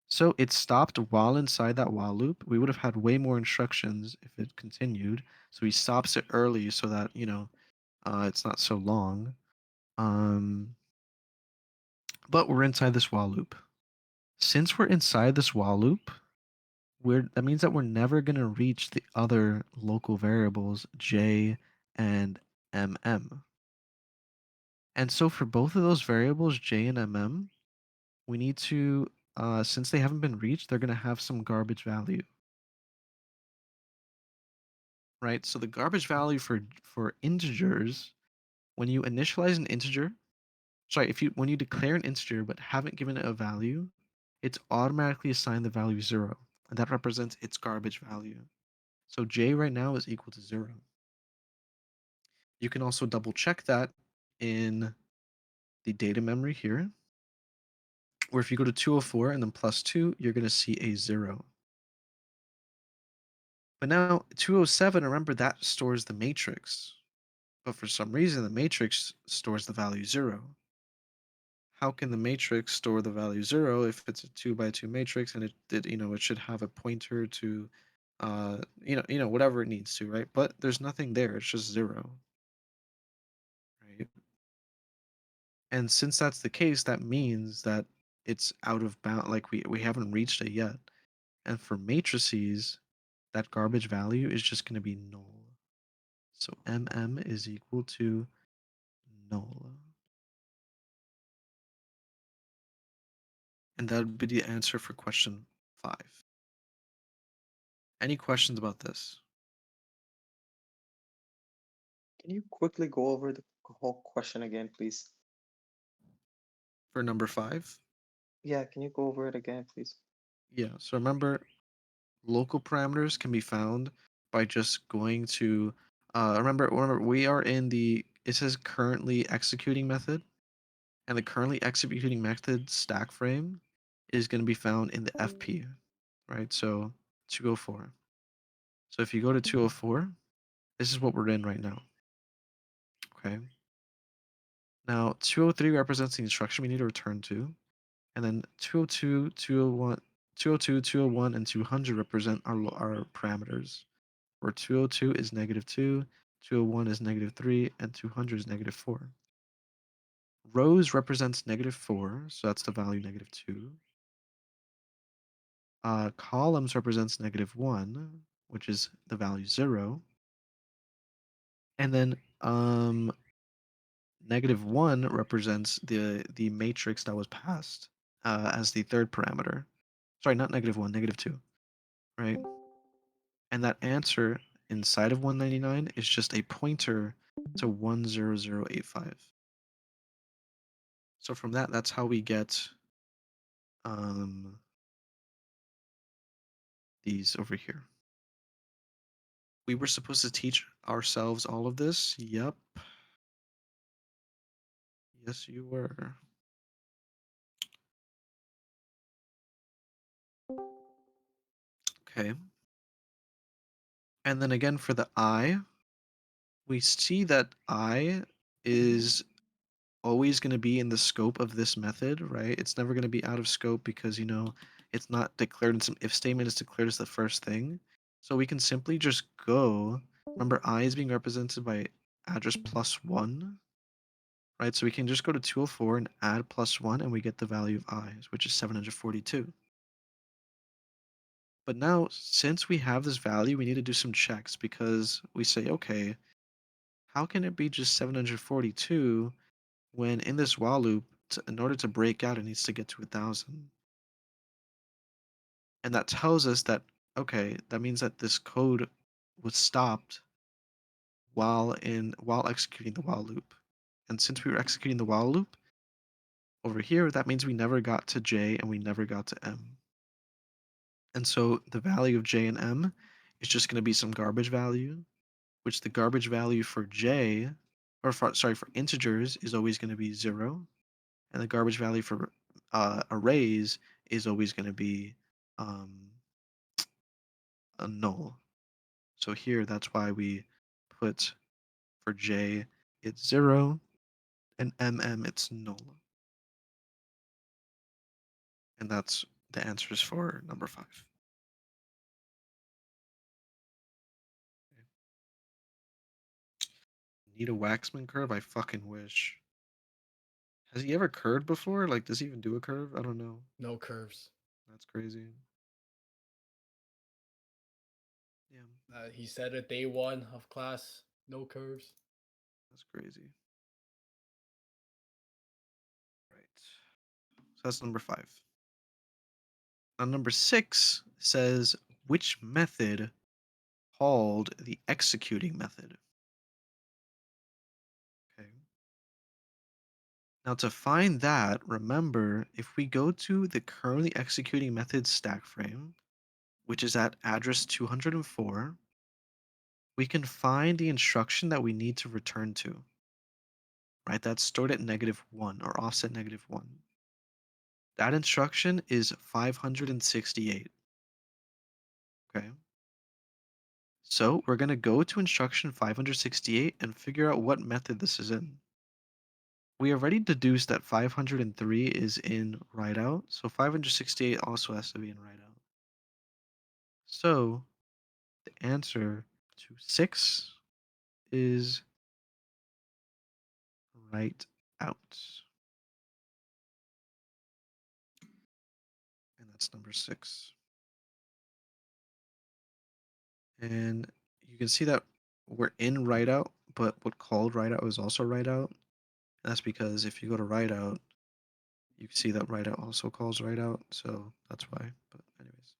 So it stopped while inside that while loop. We would have had way more instructions if it continued. So he stops it early so that, it's not so long. But we're inside this while loop. Since we're inside this while loop, that means that we're never going to reach the other local variables j and mm. And so for both of those variables j and mm, we need to, since they haven't been reached, they're going to have some garbage value, right? So the garbage value for integers, when you initialize an integer, sorry, when you declare an integer but haven't given it a value, it's automatically assigned the value 0, and that represents its garbage value. So j right now is equal to 0. You can also double check that in the data memory here, where if you go to 204 and then +2, you're going to see a 0. But now 207, remember that stores the matrix. But for some reason, the matrix stores the value 0. How can the matrix store the value 0 if it's a 2 by 2 matrix and it should have a pointer to whatever it needs to, right? But there's nothing there. It's just 0, right? And since that's the case, that means that it's out of bound, like we haven't reached it yet. And for matrices, that garbage value is just going to be null. So mm is equal to null. And that would be the answer for question 5. Any questions about this? Can you quickly go over the whole question again, please? For number 5? Yeah, can you go over it again, please? Yeah, so remember, local parameters can be found by just going to, remember we are in it says currently executing method, and the currently executing method stack frame is going to be found in the FP, right? So 204. So if you go to 204, this is what we're in right now. Okay. Now 203 represents the instruction we need to return to, and then 202, 201, 202, 201, and 200 represent our parameters, where 202 is -2, 201 is -3, and 200 is -4. Rows represents -4, so that's the value -2. Columns represents -1, which is the value 0. And then -1 represents the matrix that was passed as the third parameter. Sorry, not -1, -2, right? And that answer inside of 199 is just a pointer to 10085. So from that's how we get um, these over here. We were supposed to teach ourselves all of this. Yep. Yes, you were. Okay. And then again for the I, we see that I is always going to be in the scope of this method, right? It's never going to be out of scope because, it's not declared in some if statement is declared as the first thing. So we can simply just go, remember I is being represented by address +1, right? So we can just go to 204 and add +1 and we get the value of I, which is 742. But now, since we have this value, we need to do some checks because we say, okay, how can it be just 742 when in this while loop, in order to break out, it needs to get to 1,000? And that tells us that, okay, that means that this code was stopped while executing the while loop. And since we were executing the while loop over here, that means we never got to J and we never got to M. And so the value of J and M is just going to be some garbage value, which the garbage value for J, for integers is always going to be 0, and the garbage value for arrays is always going to be um, a null. So here, that's why we put for J, it's 0, and MM, it's null. And that's the answers for number 5. Need a Waxman curve? I fucking wish. Has he ever curved before? Like, does he even do a curve? I don't know. No curves. That's crazy. Yeah, He said it day 1 of class. No curves. that's crazy. Right. So that's number 5. Now, number 6 says which method called the executing method. Okay. Now, to find that, remember, if we go to the currently executing method stack frame, which is at address 204, we can find the instruction that we need to return to, right? That's stored at -1 or offset -1. That instruction is 568. Okay. So we're going to go to instruction 568 and figure out what method this is in. We already deduced that 503 is in write out, so 568 also has to be in write out. So the answer to 6 is write out. And that's number 6. And you can see that we're in write out, but what called write out is also write out. And that's because if you go to write out, you can see that write out also calls write out. So that's why. But anyways.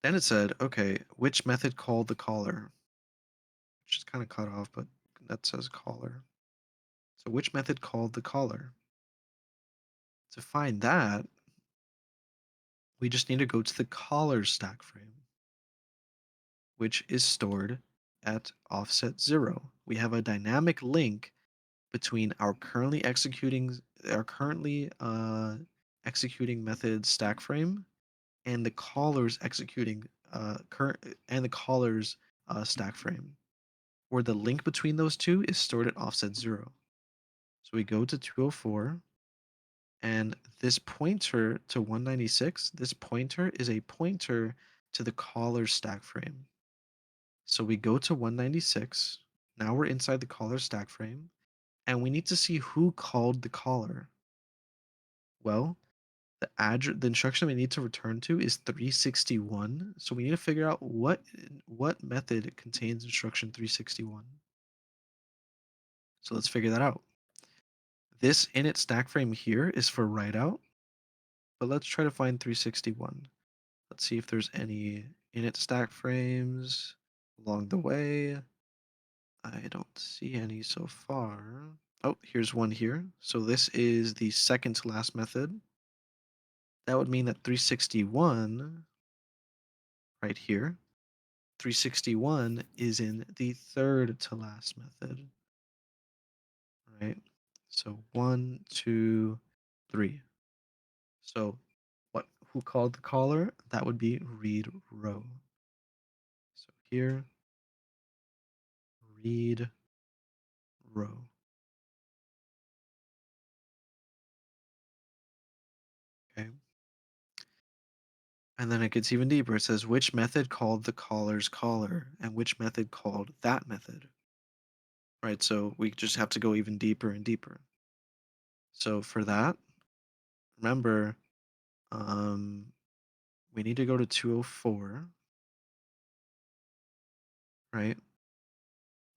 Then it said, okay, which method called the caller? Which is kind of cut off, but that says caller. So which method called the caller? To find that, we just need to go to the caller stack frame, which is stored at offset 0. We have a dynamic link between our currently executing method stack frame and the caller's executing current and the caller's stack frame, where the link between those two is stored at offset 0. So we go to 204, and this pointer to 196, this pointer is a pointer to the caller's stack frame. So we go to 196. Now we're inside the caller stack frame, and we need to see who called the caller. Well, the instruction we need to return to is 361. So we need to figure out what method contains instruction 361. So let's figure that out. This init stack frame here is for write out, but let's try to find 361. Let's see if there's any init stack frames along the way. I don't see any so far. Oh, here's one here. So this is the second to last method. That would mean that 361 right here, 361 is in the third to last method, right? So 1, 2, 3. So who called the caller? That would be read row. here. Read row. Okay. And then it gets even deeper. It says which method called the caller's caller and which method called that method. Right, so we just have to go even deeper and deeper. So for that, remember, we need to go to 204, right?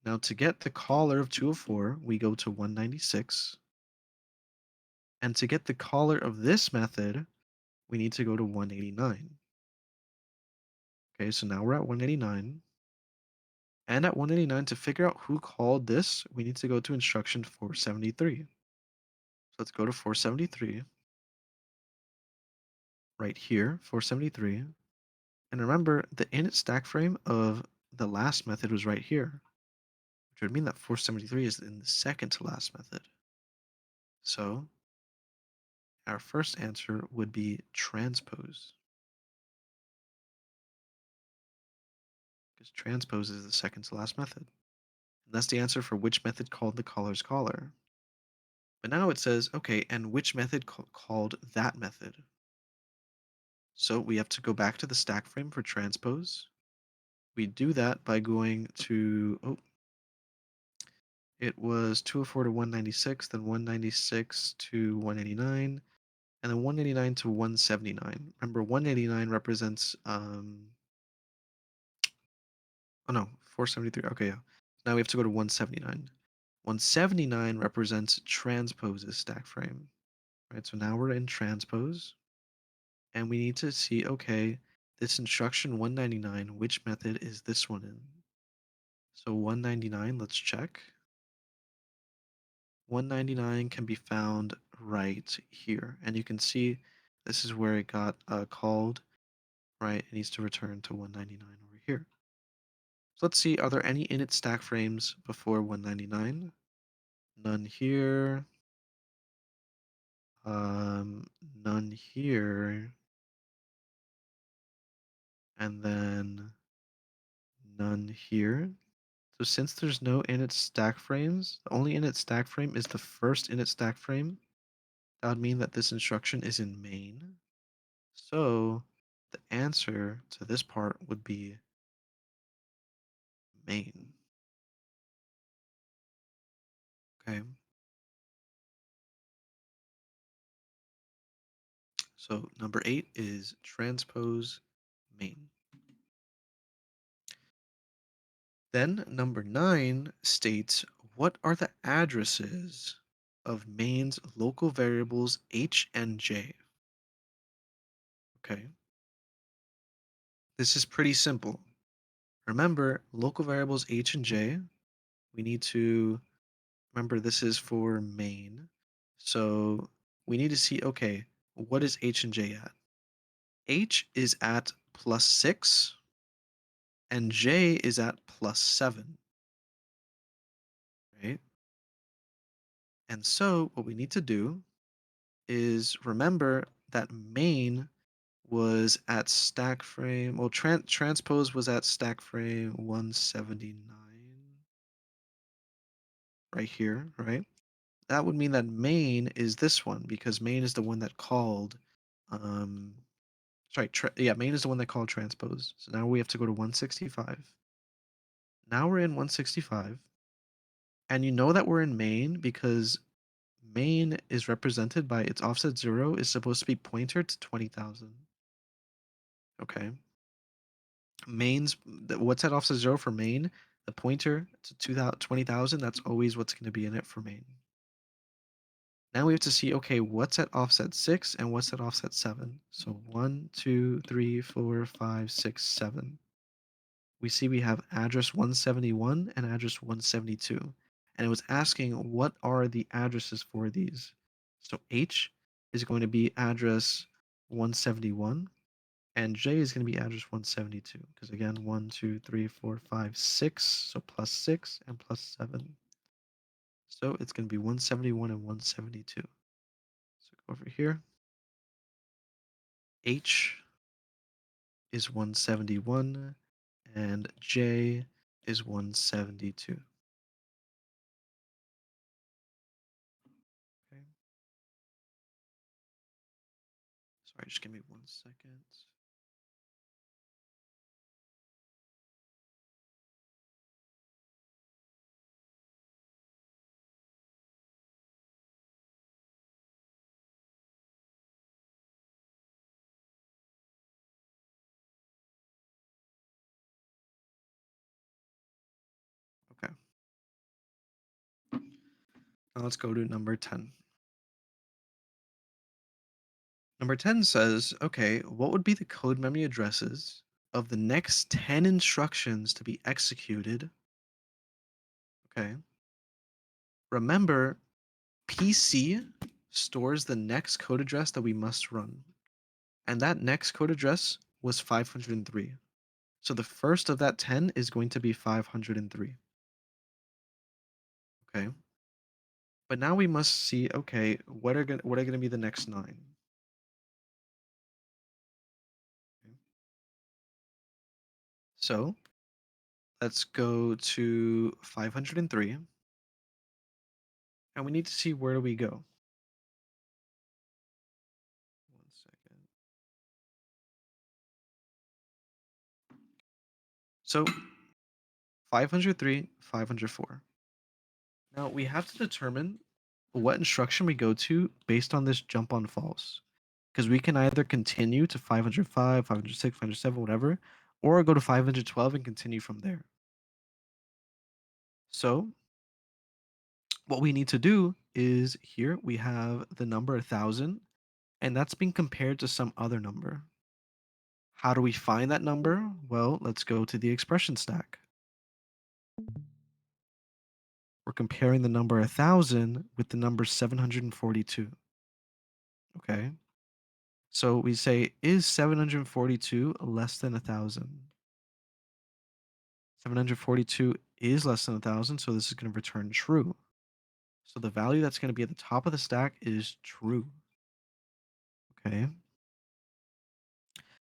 Now to get the caller of 204, we go to 196. And to get the caller of this method, we need to go to 189. Okay, so now we're at 189. And at 189, to figure out who called this, we need to go to instruction 473. So let's go to 473. Right here, 473. And remember, the init stack frame of the last method was right here, which would mean that 473 is in the second to last method. So our first answer would be transpose, because transpose is the second to last method. And that's the answer for which method called the caller's caller. But now it says, okay, and which method called that method? So we have to go back to the stack frame for transpose. We do that by going to, it was 204 to 196, then 196 to 189, and then 189 to 179. Remember, 189 represents, oh no, 473. Okay, yeah. Now we have to go to 179. 179 represents transpose's stack frame, right? So now we're in transpose, and we need to see, okay, this instruction 199, which method is this one in? So 199, let's check. 199 can be found right here. And you can see this is where it got called, right? It needs to return to 199 over here. So let's see, are there any init stack frames before 199? None here. None here. And then none here. So since there's no init stack frames, the only init stack frame is the first init stack frame. That would mean that this instruction is in main. So the answer to this part would be main. Okay. So number 8 is transpose main. Then number 9 states what are the addresses of main's local variables h and j? Okay. This is pretty simple. Remember, local variables h and j, we need to remember this is for main. So we need to see, okay, what is h and j at? H is at +6 and j is at +7, right? And so what we need to do is remember that main was at stack frame, well, transpose was at stack frame 179 right here, right? That would mean that main is this one because main is the one that called, um, sorry, yeah, main is the one that called transpose. So now we have to go to 165. Now we're in 165. And you know that we're in main because main is represented by its offset 0 is supposed to be pointer to 20,000. Okay. What's that offset 0 for main? The pointer to 20,000, that's always what's going to be in it for main. Now we have to see, okay, what's at offset 6 and what's at offset 7? So 1, 2, 3, 4, 5, 6, 7. We see we have address 171 and address 172. And it was asking what are the addresses for these. So H is going to be address 171 and J is going to be address 172 because again 1, 2, 3, 4, 5, 6. So +6 and +7. So it's going to be 171 and 172. So go over here. H is 171 and J is 172. Okay. Sorry, just give me 1 second. Okay. Now let's go to number 10. Number 10 says, okay, what would be the code memory addresses of the next 10 instructions to be executed? Okay. Remember, PC stores the next code address that we must run. And that next code address was 503. So the first of that 10 is going to be 503. Okay. But now we must see, okay, what are going to be the next 9? Okay. So let's go to 503. And we need to see where do we go. 1 second. So 503, 504. Now we have to determine what instruction we go to based on this jump on false. Because we can either continue to 505, 506, 507, whatever, or go to 512 and continue from there. So what we need to do is here we have the number 1000, and that's being compared to some other number. How do we find that number? Well, let's go to the expression stack. We're comparing the number 1000 with the number 742. Okay. So we say, is 742 less than 1000? 742 is less than 1000, so this is going to return true. So the value that's going to be at the top of the stack is true. Okay.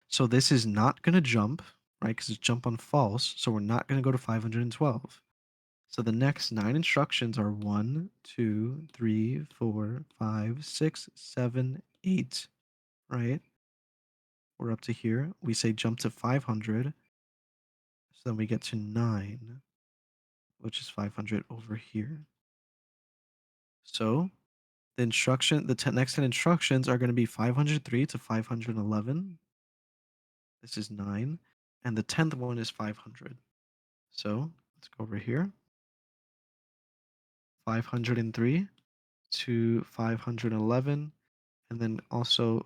So this is not going to jump, right? Because it's jump on false. So we're not going to go to 512. So the next 9 instructions are 1, 2, 3, 4, 5, 6, 7, 8, right? We're up to here. We say jump to 500. So then we get to 9, which is 500 over here. So the next 10 instructions are going to be 503 to 511. This is 9. And the 10th one is 500. So let's go over here. 503 to 511. And then also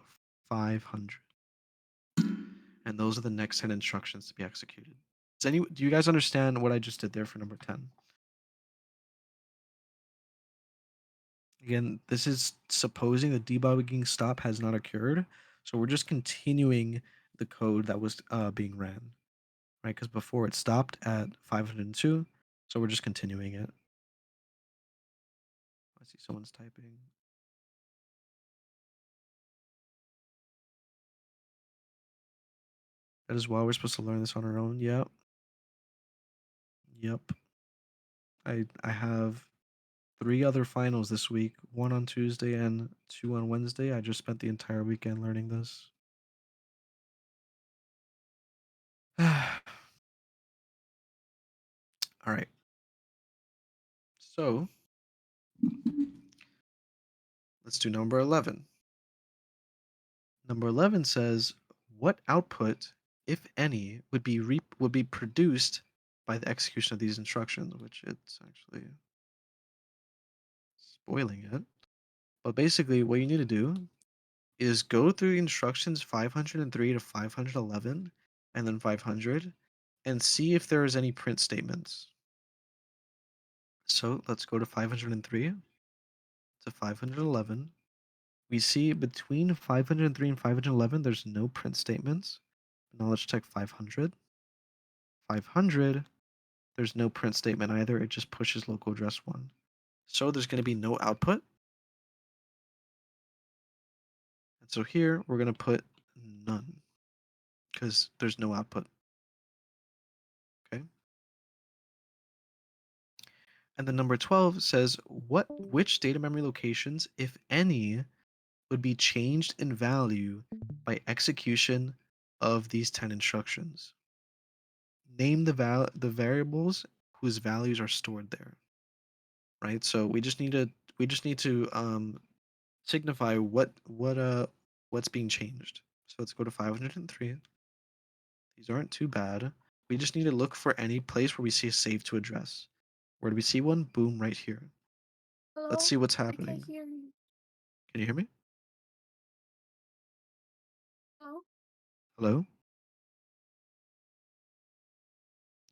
500. And those are the next 10 instructions to be executed. Do you guys understand what I just did there for number 10? Again, this is supposing the debugging stop has not occurred. So we're just continuing the code that was being ran, right? Because before it stopped at 502. So we're just continuing it. I see someone's typing. That is why we're supposed to learn this on our own. Yep. Yep. I have 3 other finals this week, 1 on Tuesday and 2 on Wednesday. I just spent the entire weekend learning this. All right. So let's do number 11. Number 11 says, what output, if any, would be produced by the execution of these instructions, which it's actually spoiling it. But basically what you need to do is go through the instructions 503 to 511 and then 500 and see if there is any print statements. So let's go to 503 to 511. We see between 503 and 511, there's no print statements. Now let's check 500. 500, there's no print statement either. It just pushes local address 1. So there's going to be no output. And so here we're going to put none because there's no output. And then number 12 says which data memory locations, if any, would be changed in value by execution of these 10 instructions. Name the variables whose values are stored there. Right? So we just need to signify what's being changed. So let's go to 503. These aren't too bad. We just need to look for any place where we see a save to address. Where do we see one? Boom, right here. Let's Hello? see what's I can't happening. hear you. Can you hear me? Hello? Hello?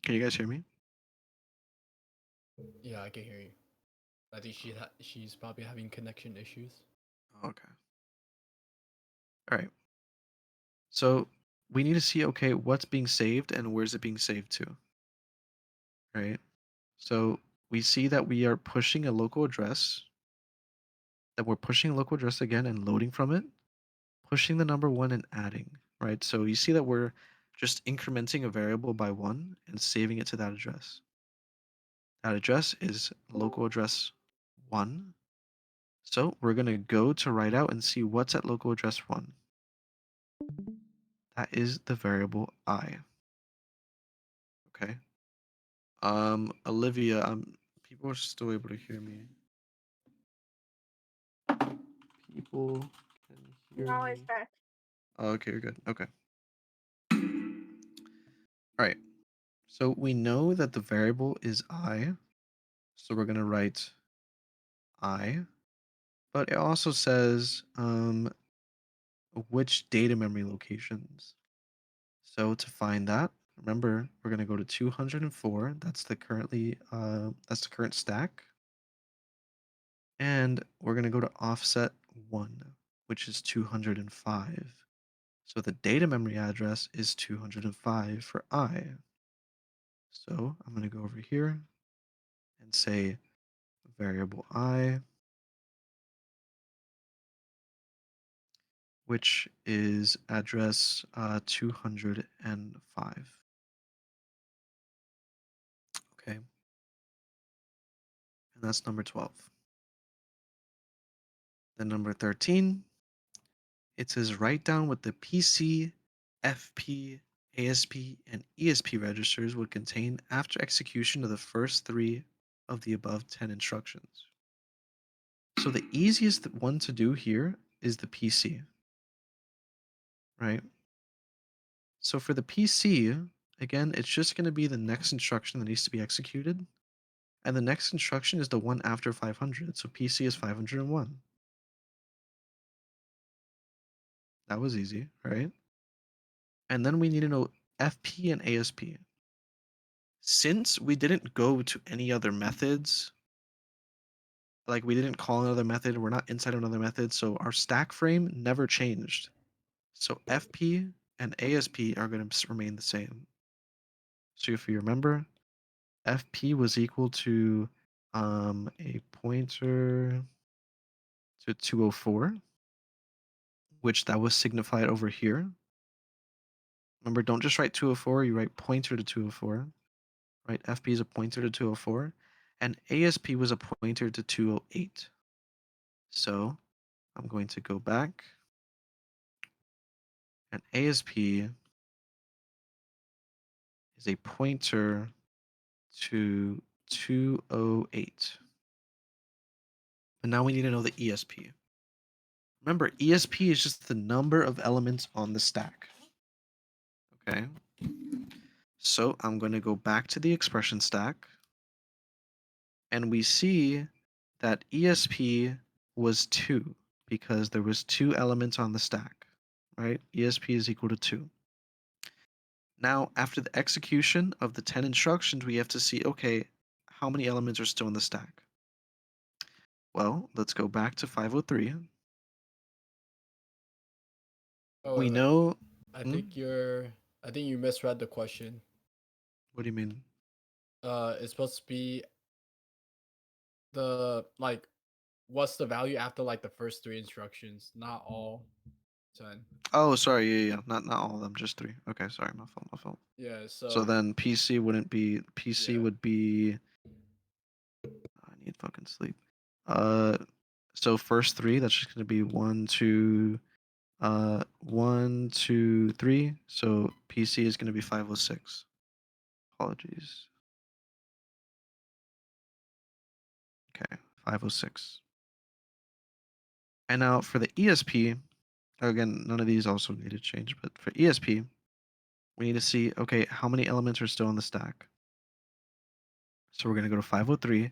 Can you guys hear me? Yeah, I can hear you. I think she's probably having connection issues. Okay. All right. So we need to see, okay, what's being saved and where's it being saved to, right? So we see that we are pushing a local address, that we're pushing a local address again and loading from it, pushing the number 1 and adding, right? So you see that we're just incrementing a variable by 1 and saving it to that address. That address is local address 1. So we're going to go to write out and see what's at local address 1. That is the variable I. Okay. Olivia, people are still able to hear me. People can hear Now me. it's back. Oh, okay, you're good. Okay. All right. So we know that the variable is I. So we're going to write I. But it also says which data memory locations. So to find that, remember we're going to go to 204. That's the current stack. And we're going to go to offset 1, which is 205. So the data memory address is 205 for I. So I'm going to go over here and say variable I, which is address 205. Okay. And that's number 12. Then number 13, it says write down what the PC, FP, ASP, and ESP registers would contain after execution of the first 3 of the above 10 instructions. So the easiest one to do here is the PC, right? So for the PC, again, it's just going to be the next instruction that needs to be executed. And the next instruction is the one after 500. So PC is 501. That was easy, right? And then we need to know FP and ASP. Since we didn't go to any other methods, like we didn't call another method, we're not inside another method, so our stack frame never changed. So FP and ASP are going to remain the same. So if you remember, FP was equal to a pointer to 204, which that was signified over here. Remember, don't just write 204, you write pointer to 204. Right? FP is a pointer to 204, and ASP was a pointer to 208. So I'm going to go back, and ASP is a pointer to 208. But now we need to know the ESP. Remember, ESP is just the number of elements on the stack. Okay. So I'm going to go back to the expression stack, and we see that ESP was 2 because there was 2 elements on the stack, right? ESP is equal to 2. Now, after the execution of the 10 instructions, we have to see, okay, how many elements are still in the stack? Well, let's go back to 503. Oh, We wait. know... I think you misread the question. What do you mean? It's supposed to be what's the value after like the first 3 instructions, not all 10. Oh, sorry, yeah. Not all of them, just 3. Okay, sorry, my fault. Yeah, So then PC wouldn't be... PC Yeah. would be... need fucking sleep. So first three, that's just gonna be 1, 2, 1, 2, 3. So PC is gonna be 506. Apologies. Okay, 506. And now for the ESP, again, none of these also need to change, but for ESP, we need to see, okay, how many elements are still on the stack? So we're going to go to 503.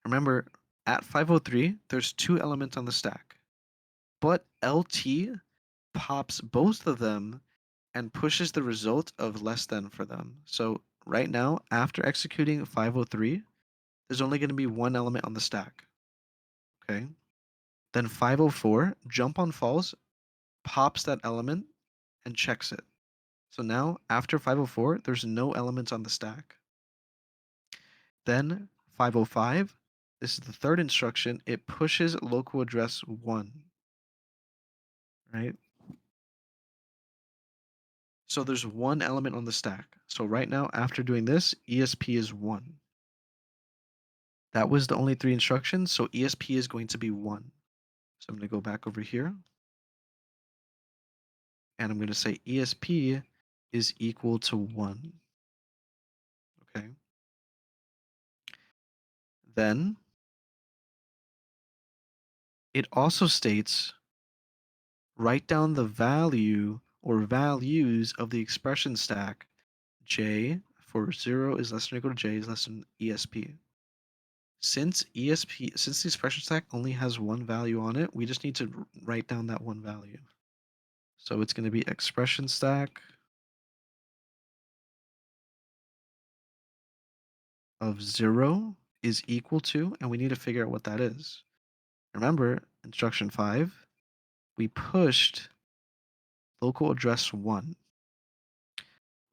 Remember, at 503, there's 2 elements on the stack, but LT pops both of them and pushes the result of less than for them. So right now, after executing 503, there's only going to be 1 element on the stack. Okay. Then 504, jump on false, pops that element and checks it. So now, after 504, there's no elements on the stack. Then 505, this is the third instruction, it pushes local address 1. Right? So there's 1 element on the stack. So right now, after doing this, ESP is 1. That was the only 3 instructions, so ESP is going to be 1. So I'm going to go back over here. And I'm going to say ESP is equal to 1. Okay. Then it also states write down the value or values of the expression stack j for 0 is less than or equal to j is less than ESP. Since since the expression stack only has 1 value on it, we just need to write down that 1 value. So it's going to be expression stack of 0 is equal to, and we need to figure out what that is. Remember, instruction 5, we pushed local address 1.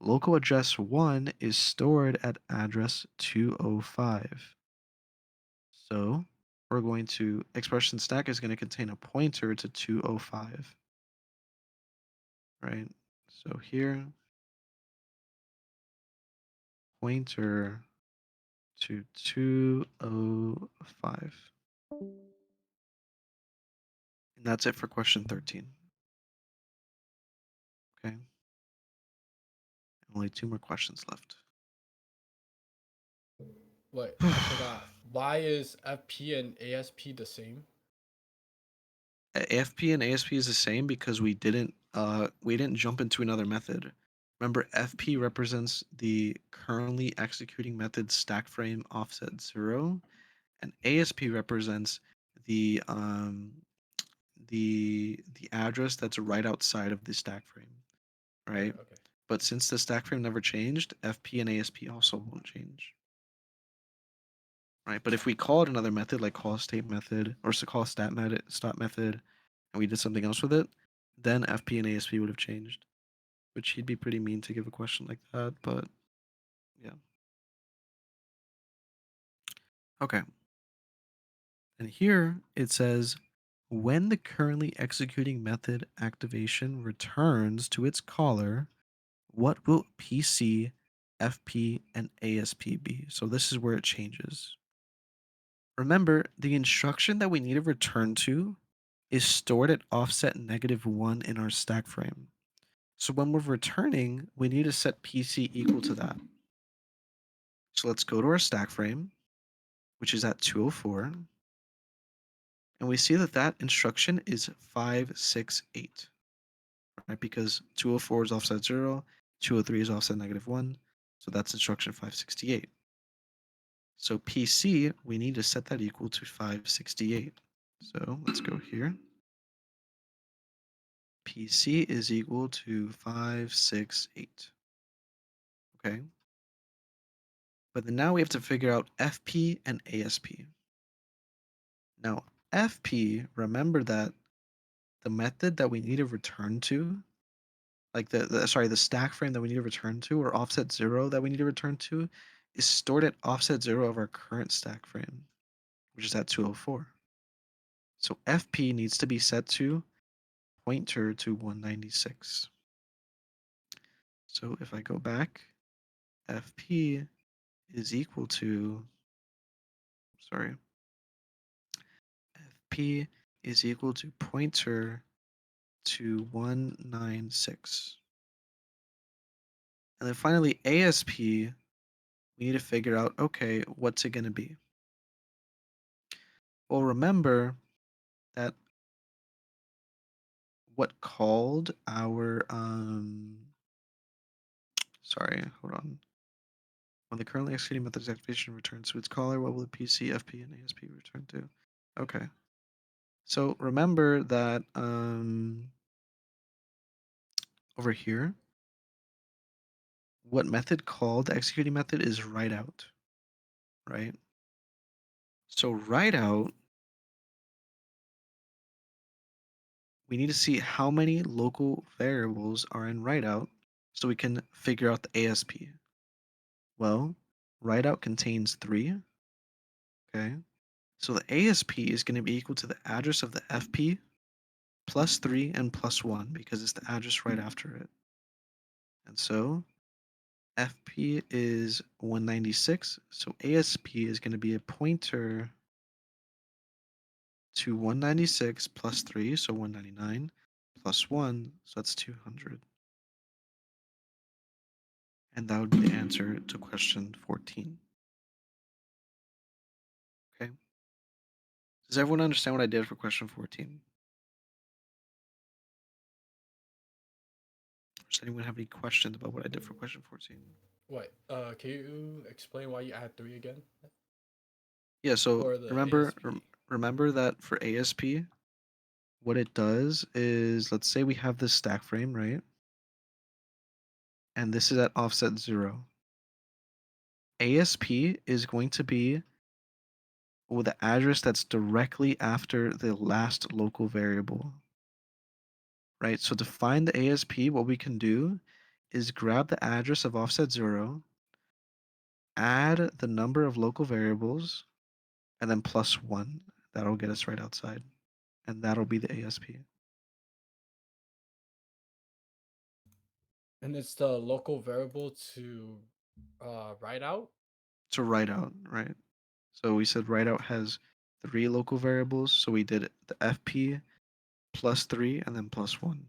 Local address 1 is stored at address 205. So we're going to, expression stack is going to contain a pointer to 205. Right? So here, pointer to 205. And that's it for question 13. Okay. Only 2 more questions left. Wait, I forgot. Why is FP and ASP the same? FP and ASP is the same because we didn't jump into another method. Remember, FP represents the currently executing method stack frame offset 0, and ASP represents the the address that's right outside of the stack frame, right? Okay. But since the stack frame never changed, FP and ASP also won't change. Right? But if we call it another method, like call state method or call stat method, stop method, and we did something else with it, then FP and ASP would have changed. Which he'd be pretty mean to give a question like that, but yeah. Okay. And here it says when the currently executing method activation returns to its caller, what will PC, FP, and ASP be? So this is where it changes. Remember, the instruction that we need to return to is stored at offset -1 in our stack frame. So when we're returning, we need to set PC equal to that. So let's go to our stack frame, which is at 204. And we see that that instruction is 568, right? Because 204 is offset 0, 203 is offset -1. So that's instruction 568. So PC, we need to set that equal to 568. So let's go here. PC is equal to 568. Okay. But then now we have to figure out FP and ASP. Now, FP, remember that the method that we need to return to, like the stack frame that we need to return to, or offset 0 that we need to return to, is stored at offset 0 of our current stack frame, which is at 204. So FP needs to be set to pointer to 196. So if I go back, FP is equal to, sorry, FP is equal to pointer to 196. And then finally, ASP, we need to figure out, okay, what's it going to be? Well, remember that what called our, sorry, hold on. When the currently executing method's activation returns to its caller, what will the PC, FP, and ASP return to? Okay. So remember that over here, what method called the executing method is write out, right? So write out, we need to see how many local variables are in write out so we can figure out the ASP. Well, write out contains 3, okay? So the ASP is going to be equal to the address of the FP plus 3 and plus 1 because it's the address right after it. And so FP is 196, so ASP is going to be a pointer to 196 plus 3, so 199, plus 1, so that's 200. And that would be the answer to question 14. Okay? Does everyone understand what I did for question 14? Does anyone have any questions about what I did for question 14? What? Can you explain why you add 3 again? Yeah, so For the remember ASP. remember that for ASP, what it does is, let's say we have this stack frame, right? And this is at offset 0. ASP is going to be with the address that's directly after the last local variable, right? So to find the ASP, what we can do is grab the address of offset 0, add the number of local variables, and then plus 1. That'll get us right outside. And that'll be the ASP. And it's the local variable to write out. To write out, right? So we said write out has 3 local variables. So we did the FP plus 3 and then plus 1.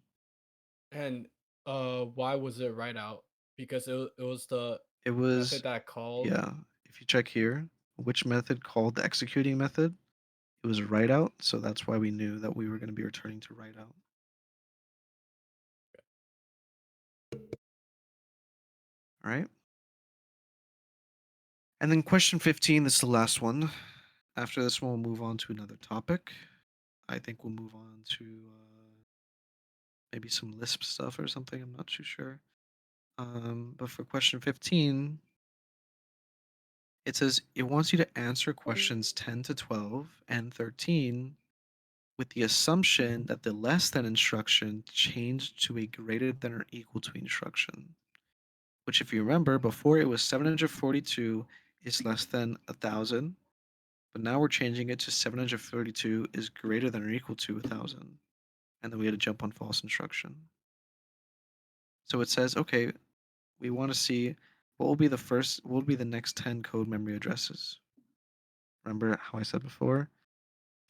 And why was it write out? Because it was the It was, method that called. yeah, if you check here, which method called the executing method, it was write out. So that's why we knew that we were going to be returning to write out. All right. And then question 15, this is the last one. After this one, we'll move on to another topic. I think we'll move on to maybe some Lisp stuff or something. I'm not too sure. But for question 15, it says it wants you to answer questions 10 to 12 and 13 with the assumption that the less than instruction changed to a greater than or equal to instruction. Which, if you remember, before it was 742 is less than 1,000, but now we're changing it to 732 is greater than or equal to 1,000. And then we had to jump on false instruction. So it says, okay, we want to see what will be the next 10 code memory addresses. Remember how I said before?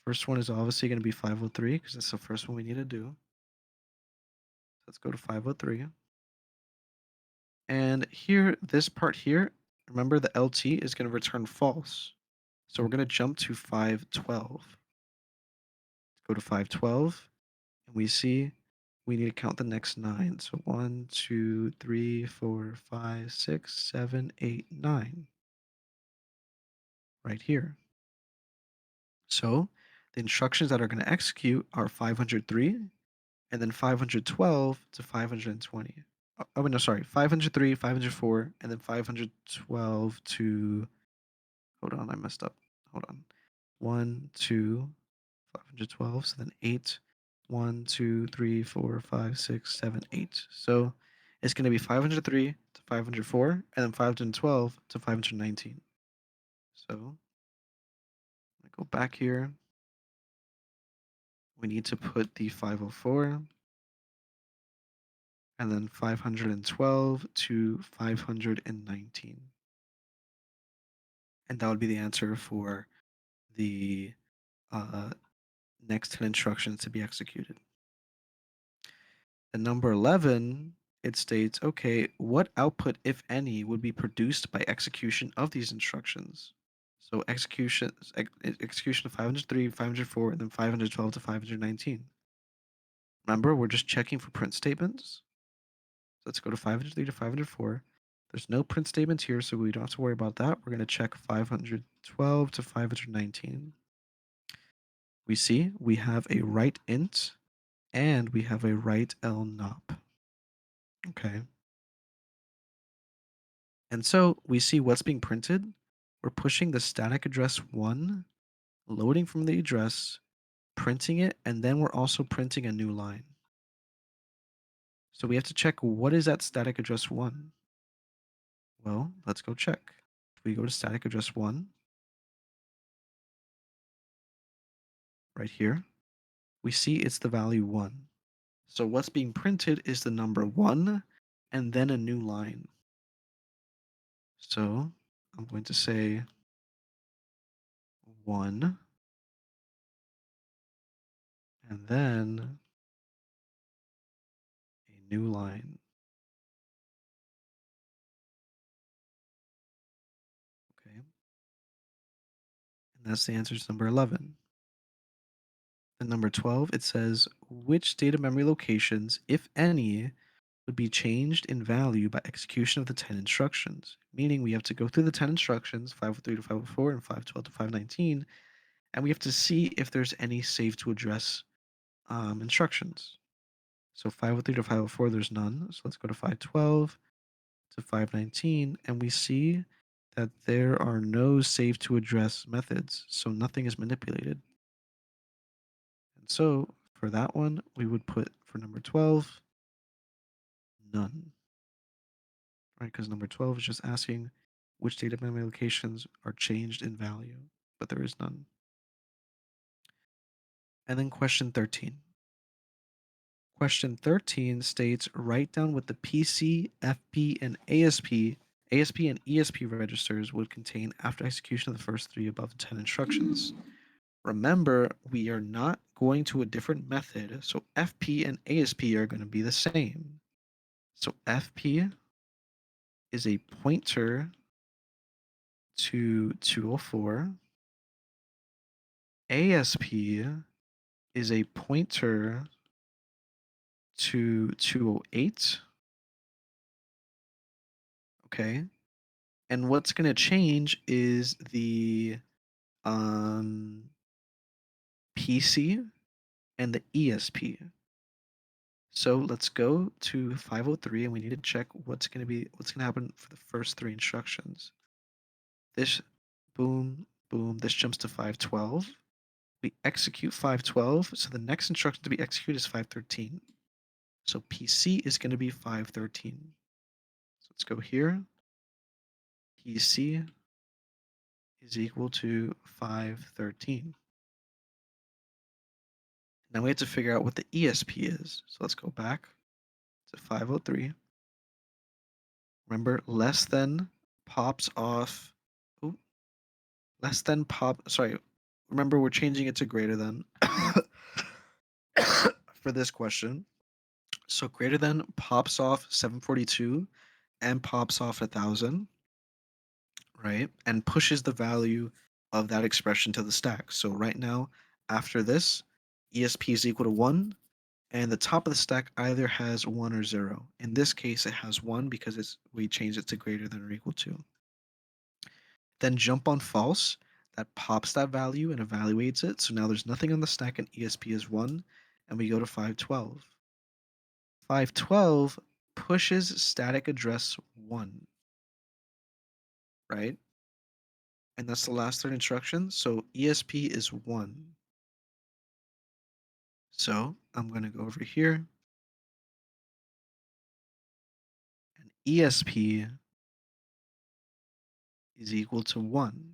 First one is obviously going to be 503 because that's the first one we need to do. Let's go to 503. And here, this part here, remember the LT is going to return false. So we're going to jump to 512. Let's go to 512, and we see we need to count the next 9. So 1, 2, 3, 4, 5, 6, 7, 8, 9. Right here. So the instructions that are going to execute are 503 and then 512 to 520. Oh, no, sorry, 503, 504, and then 512 to, hold on, I messed up. Hold on. 1, 2, 512, so then 8, 1, 2, 3, 4, 5, 6, 7, 8. So it's going to be 503 to 504, and then 512 to 519. So I go back here. We need to put the 504 and then 512 to 519. And that would be the answer for the next 10 instructions to be executed. And number 11, it states, okay, what output, if any, would be produced by execution of these instructions? So execution of 503, 504, and then 512 to 519. Remember, we're just checking for print statements. So let's go to 503 to 504. There's no print statements here, so we don't have to worry about that. We're going to check 512 to 519. We see we have a write int and we have a write lnop. Okay. And so we see what's being printed. We're pushing the static address 1, loading from the address, printing it, and then we're also printing a new line. So we have to check what is that static address 1. Well, let's go check. If we go to static address 1, right here, we see it's the value 1. So what's being printed is the number 1 and then a new line. So I'm going to say 1 and then a new line. Okay. And that's the answer to number 11. Then number 12, it says, which data memory locations, if any, would be changed in value by execution of the 10 instructions? Meaning we have to go through the 10 instructions, 503 to 504 and 512 to 519, and we have to see if there's any save to address instructions. So 503 to 504, there's none. So let's go to 512 to 519, and we see that there are no save to address methods, so nothing is manipulated. And so for that one, we would put for number 12, none. Right, because number 12 is just asking which data memory locations are changed in value, but there is none. And then question 13. Question 13 states, write down what the PC, FP, and ASP and ESP registers would contain after execution of the first 3 above 10 instructions. Remember, we are not going to a different method, so FP and ASP are going to be the same. So FP is a pointer to 204. ASP is a pointer to 208. Okay. And what's going to change is the PC and the ESP. So let's go to 503 and we need to check what's going to happen for the first 3 instructions. This boom, boom, this jumps to 512. We execute 512, so the next instruction to be executed is 513. So PC is going to be 513. So let's go here. PC is equal to 513. Now we have to figure out what the ESP is. So let's go back to 503. Remember, less than pops off. Ooh, less than pop. Sorry. Remember, we're changing it to greater than for this question. So greater than pops off 742 and pops off 1000, right? And pushes the value of that expression to the stack. So right now, after this, ESP is equal to 1, and the top of the stack either has 1 or 0. In this case, it has 1 because we changed it to greater than or equal to. Then jump on false. That pops that value and evaluates it. So now there's nothing on the stack and ESP is 1, and we go to 512. 512 pushes static address 1, right? And that's the last 3 instructions. So ESP is 1. So I'm going to go over here. And ESP is equal to 1.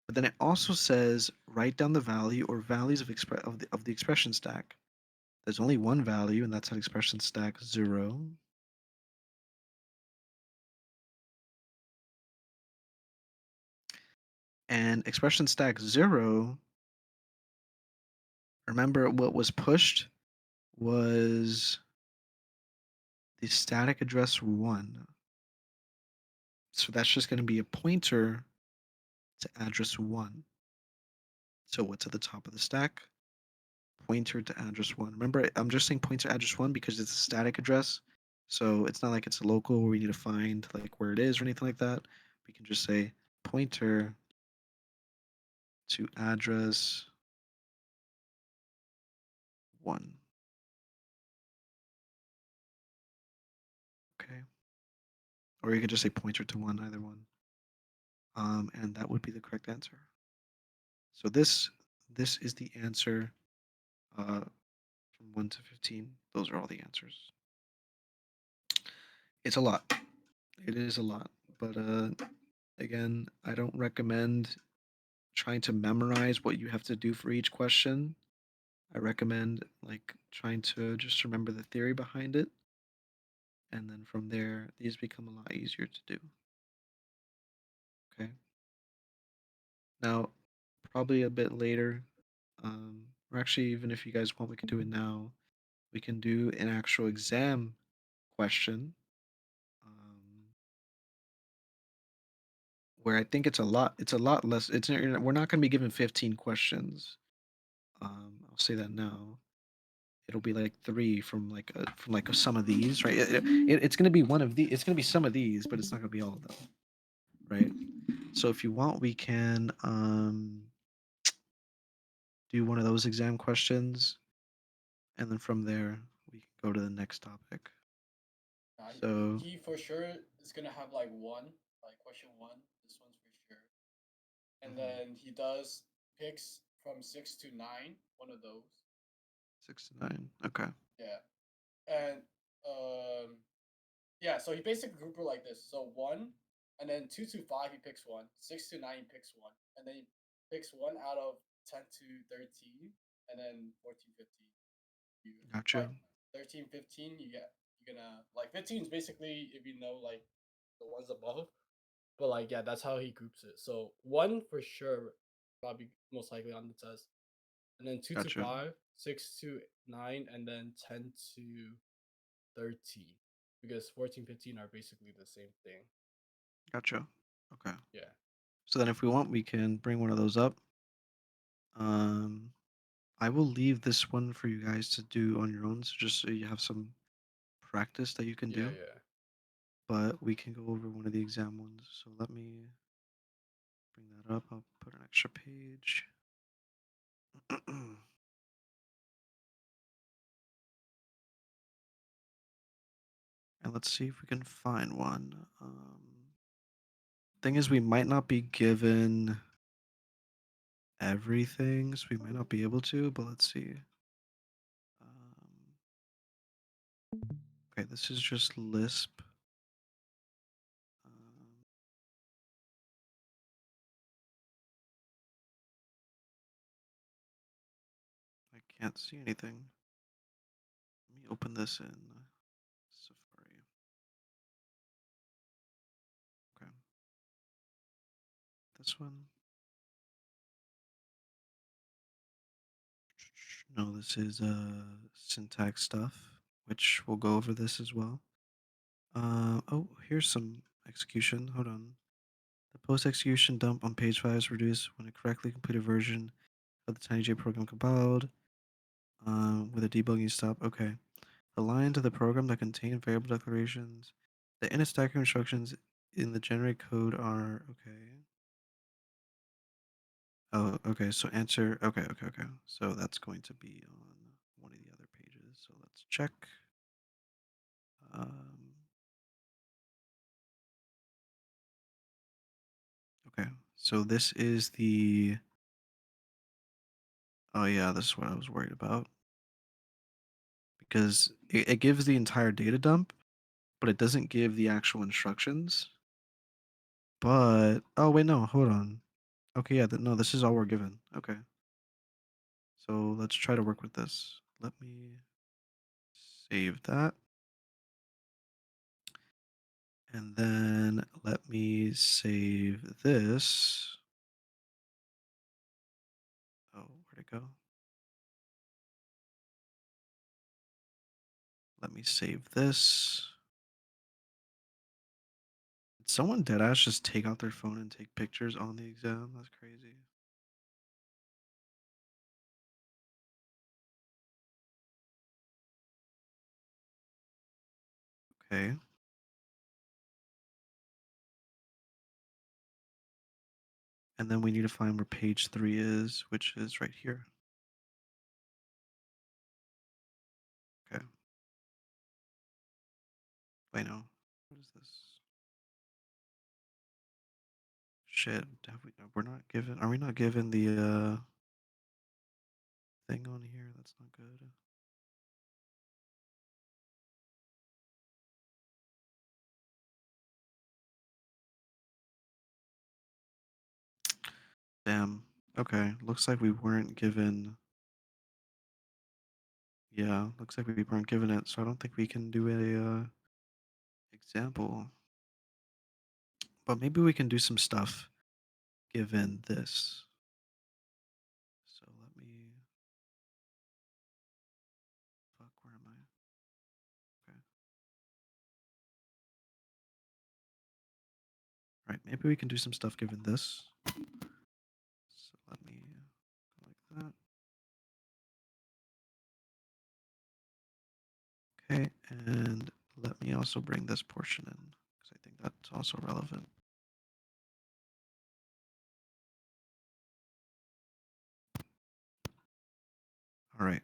But then it also says write down the value or values of the expression stack. There's only one value, and that's at expression stack 0. And expression stack 0 remember what was pushed was the static address 1. So that's just going to be a pointer to address 1. So what's at the top of the stack? Pointer to address 1. Remember, I'm just saying pointer to address 1 because it's a static address. So it's not like it's a local where we need to find like where it is or anything like that. We can just say pointer to address 1. Okay. Or you could just say pointer to 1, either one. And that would be the correct answer. So this is the answer from 1 to 15. Those are all the answers. It's a lot. It is a lot. But again, I don't recommend trying to memorize what you have to do for each question. I recommend like trying to just remember the theory behind it. And then from there, these become a lot easier to do. Okay. Now, probably a bit later, or actually, even if you guys want, we can do it now. We can do an actual exam question, where I think it's a lot less. We're not going to be given 15 questions. I'll say that now. It'll be like 3 from like some of these, right? It's going to be one of the. It's going to be some of these, but it's not going to be all of them, right? So if you want, we can do one of those exam questions, and then from there we can go to the next topic. Uh, So he for sure is gonna have like one, like question one. This one's for sure. And Mhm. then he does picks from 6 to 9, one of those. 6 to 9. Okay. Yeah. And yeah, so he basically group it like this. So one, and then 2 to 5 he picks one, 6 to 9 he picks one, and then he picks one out of 10 to 13, and then 14, 15. You Gotcha. like 13, 15, you're gonna like 15 is basically if you know like the ones above. But like yeah, that's how he groups it. So one for sure, probably most likely on the test. And then two to Gotcha. five, 6 to 9, and then 10 to 13. Because 14, 15 are basically the same thing. Gotcha. Okay. Yeah. So then if we want, we can bring one of those up. Um, I will leave this one for you guys to do on your own, so just so you have some practice that you can Yeah, do. yeah. But we can go over one of the exam ones. So let me bring that up. I'll put an extra page. And let's see if we can find one. Thing is, we might not be given everything, so we might not be able to, but let's see. Okay, this is just Lisp. Um, I can't see anything. Let me open this in Safari. Okay. This one. No, this is syntax stuff, which we'll go over this as well. Oh, here's some execution. Hold on. The post execution dump on page 5 is reduced when a correctly completed version of the TinyJ program compiled with a debugging stop. Okay. The lines of the program that contain variable declarations, the init stacking instructions in the generate code are okay. Oh, okay. So answer. Okay, okay, okay. So that's going to be on one of the other pages. So let's check. Um, okay. So this is the. Oh yeah, this is what I was worried about because it gives the entire data dump, but it doesn't give the actual instructions. But oh wait, no, hold on. Okay, yeah, no, this is all we're given. Okay. So let's try to work with this. Let me save that. And then let me save this. Oh, where'd it go? Let me save this. Did someone deadass just take out their phone and take pictures on the exam? That's crazy. Okay. And then we need to find where page 3 is, which is right here. Okay. Wait, no. What is this? Shit. We're not given. Are we not given the thing on here? That's not good. Damn. Okay. Looks like we weren't given. Yeah, looks like we weren't given it, so I don't think we can do a example. But maybe we can do some stuff given this. So let me. Fuck, where am I? Okay. Right, maybe we can do some stuff given this. So let me go like that. Okay, and let me also bring this portion in because I think that's also relevant. All right.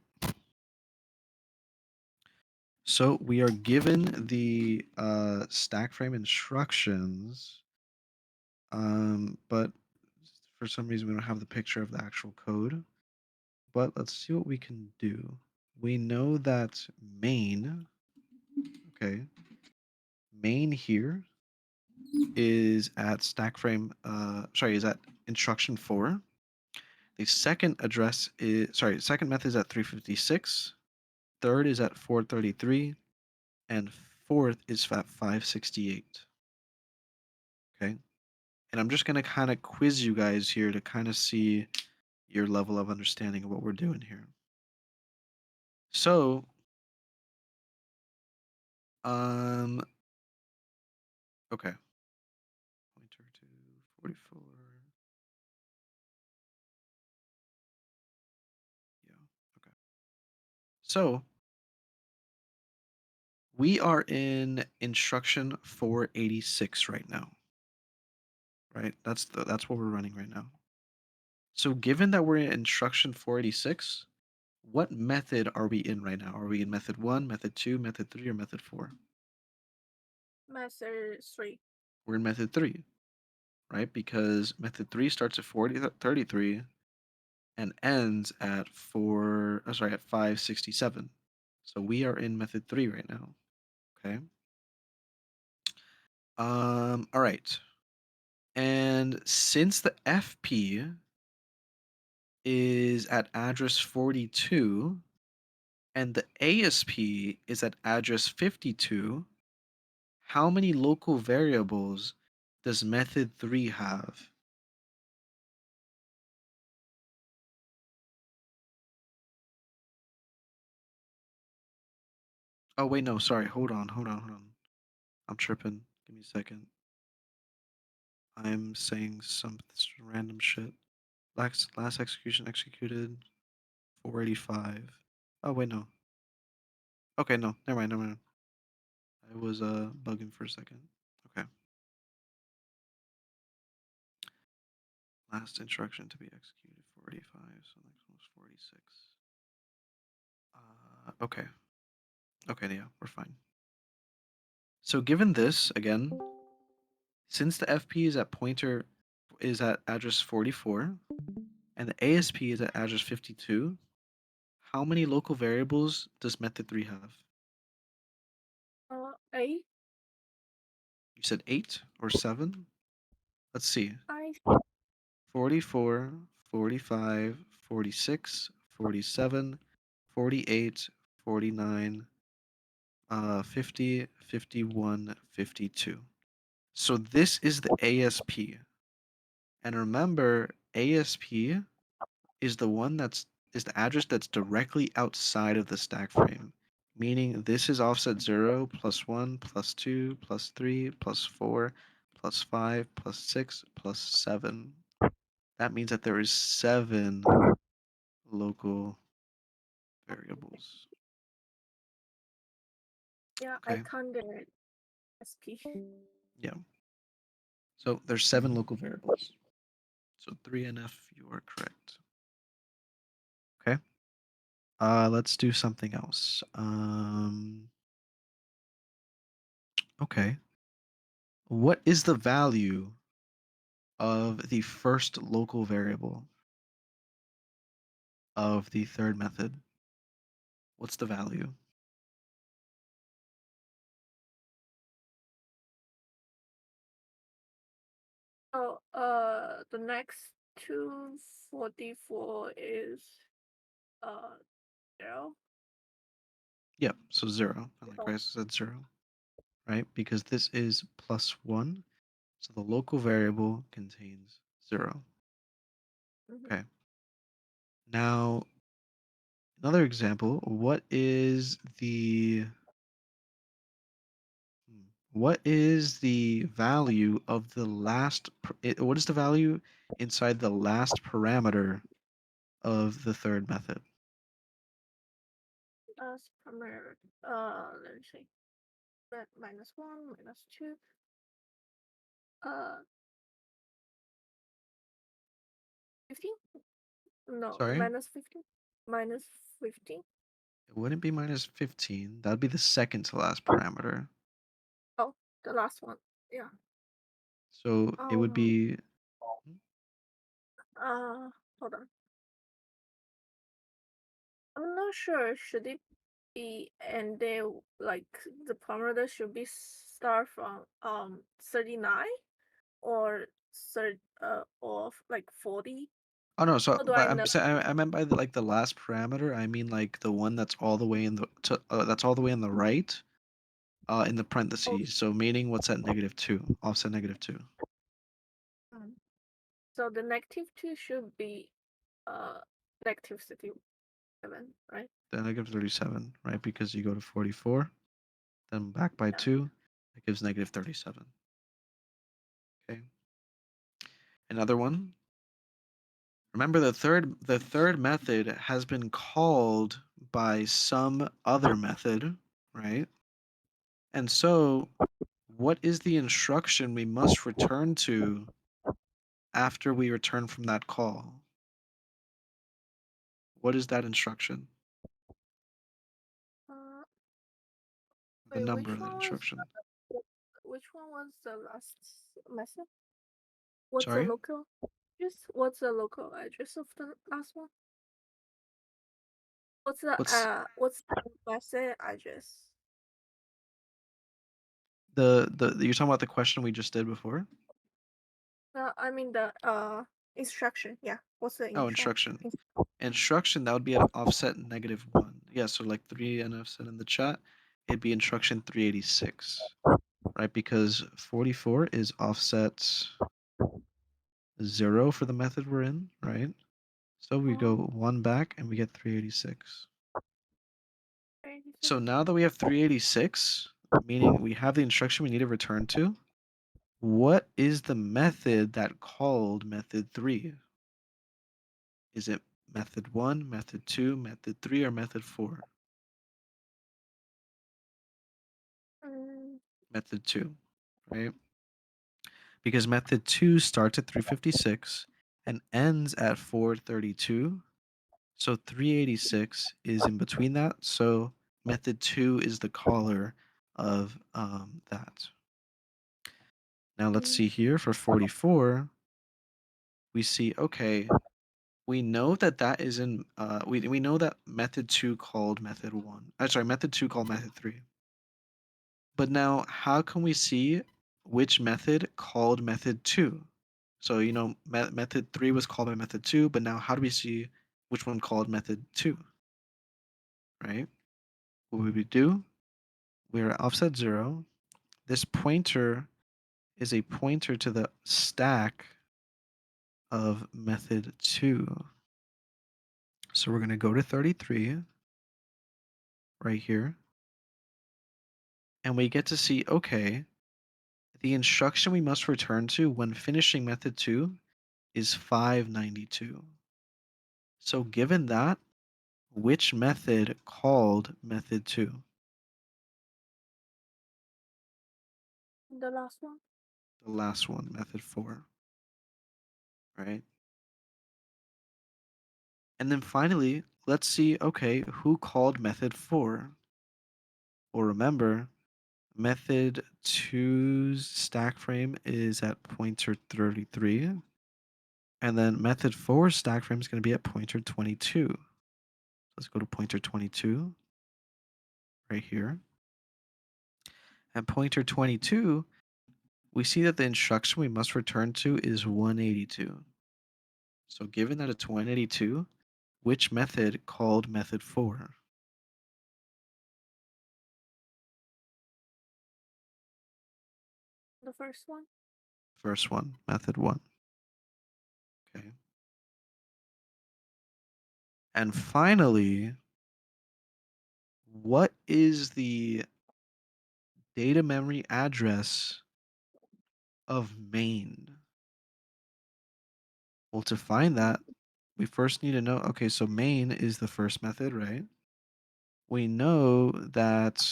So we are given the stack frame instructions, but for some reason we don't have the picture of the actual code. But let's see what we can do. We know that main, okay, main here is at stack frame, is at instruction 4. The second address is, second method is at 356. Third is at 433. And fourth is at 568. Okay. And I'm just going to kind of quiz you guys here to kind of see your level of understanding of what we're doing here. So, okay. Pointer to 44. Yeah, okay. So, we are in instruction 486 right now. Right? That's what we're running right now. So, given that we're in instruction 486, what method are we in right now? Are we in method 1, method 2, method 3, or method 4? Method 3. We're in method 3, right? Because method 3 starts at 33 and ends at at 567. So we are in method 3 right now. Okay. All right. And since the FP is at address 42 and the ASP is at address 52, how many local variables does method 3 have? Oh, wait, no, sorry. Hold on. I'm tripping. Give me a second. I'm saying some random shit. Last execution executed 485. Oh, wait, no. Okay, no. Never mind, never mind. I was bugging for a second. Okay. Last instruction to be executed 485, so next one was 46. Okay. Okay, yeah, we're fine. So given this, again, since the FP is at address 44 and the ASP is at address 52, how many local variables does method 3 have? 8. You said 8 or 7? Let's see. I 44, 45, 46, 47, 48, 49, 50, 51, 52. So this is the ASP. And remember, ASP is the one is the address that's directly outside of the stack frame, meaning this is offset 0, plus 1, plus 2, plus 3, plus 4, plus 5, plus 6, plus 7. That means that there is 7 local variables. Yeah, I Okay. counted SP. Yeah. So there's 7 local variables. So 3 and F, you are correct. Okay. Let's do something else. Okay. What is the value of the first local variable of the third method? What's the value? Oh, the next 244 is 0. Yep, so 0. And like Oh, Bryce said, 0, right? Because this is plus 1, so the local variable contains 0. mhm. Okay. Now, another example, what is the value of the last what is the value inside the last parameter of the third method? That's primary. Let me see. Minus 1, minus 2. Uh, 15? No, Sorry? minus 15. Minus 15. It wouldn't be minus 15. That would be the second to last parameter. Oh, the last one. Yeah. So it would be Uh, hold on. I'm not sure. Should it be and they like the parameter should be start from 39 or of like 40? oh no, so How do I but know? I meant by like the last parameter, I mean like the one that's all the way in that's all the way on the right, in the Oh, parentheses. So meaning what's at -2, offset -2. mm. So the negative 2 should be negative 37, right? Then -37, right? Because you go to 44, then back by Yeah. 2, that gives -37. Okay. Another one. Remember the third method has been called by some other method, right? And so what is the instruction we must return to after we return from that call? What is that instruction? Uh, The wait, number of that instruction. which one was the last method? What's the Sorry? local address? What's the local address of the last one? What's What's the method address? the you're talking about the question we just did before? I mean the instruction. Yeah. What's the Oh, instruction. instruction? Instruction, that would be at offset -1. Yeah, so like 3 and I've said in the chat, it'd be instruction 386, right? Because 44 is offset 0 for the method we're in, right? So we go 1 back and we get 386. So now that we have 386, meaning we have the instruction we need to return to, what is the method that called method 3? Is it method 1, method 2, method 3, or method 4? Mm, Method 2, right? Because method 2 starts at 356 and ends at 432. So 386 is in between that. So method 2 is the caller of that. Now let's see here for 44. We see, okay, we know that that is in, we know that method 2 called method 1. Sorry, method 2 called method 3. But now how can we see which method called method 2? So, you know, method 3 was called by method 2, but now how do we see which one called method 2, right? What would we do? We're at offset 0. This pointer is a pointer to the stack of method 2. So we're going to go to 33 right here. and we get to see, okay, the instruction we must return to when finishing method 2 is 592. So given that, which method called method 2? The last one. The last one, method 4, right? And then finally, let's see, okay, who called method 4? Well, remember, method 2's stack frame is at pointer 33, and then method 4's stack frame is going to be at pointer 22. Let's go to pointer 22 right here. At pointer 22, we see that the instruction we must return to is 182. So given that it's 182, which method called method 4? The first one. First one, method 1. Okay. And finally, what is the data memory address of main? Well, to find that, we first need to know, okay, so main is the first method, right? We know that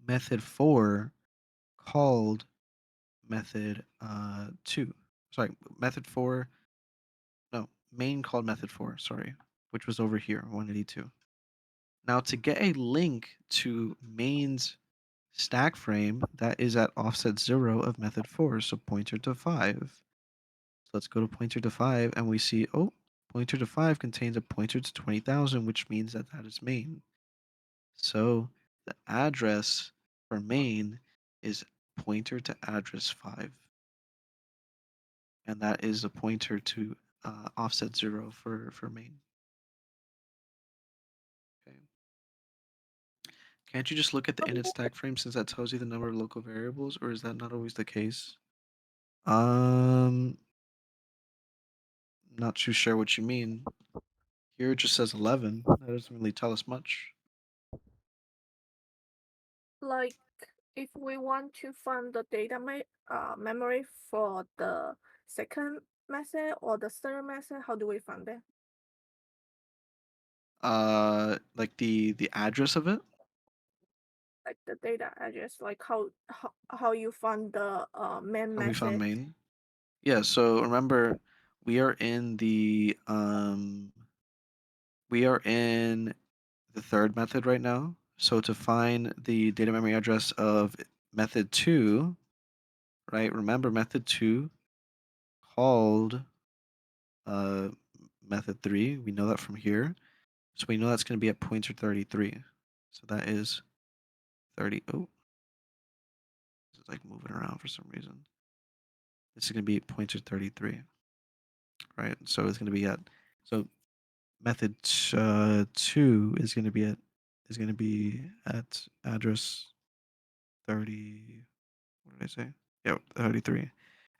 method 4 called method 2. Sorry, method 4, no, main called method 4, sorry, which was over here, 182. Now, to get a link to main's stack frame, that is at offset 0 of method 4, so pointer to 5. So let's go to pointer to 5, and we see, oh, pointer to 5 contains a pointer to 20,000, which means that that is main. So the address for main is pointer to address 5. And that is a pointer to offset 0 for main. Okay. Can't you just look at the init stack frame since that tells you the number of local variables, or is that not always the case? Not too sure what you mean. Here it just says 11. That doesn't really tell us much. Like if we want to find the memory for the second method or the third method, how do we find that? Like the address of it. Like the data address, like how you find the main How we found method. main. Yeah. So remember, we are in the we are in the third method right now. So to find the data memory address of method 2, right? Remember method 2 called uh method 3. We know that from here. So we know that's going to be at pointer 33. So that is 30. Oh, this is like moving around for some reason. This is going to be pointer 33, right? So it's going to be at, so method 2 is going to be at address 30. What did I say? Yeah, 33.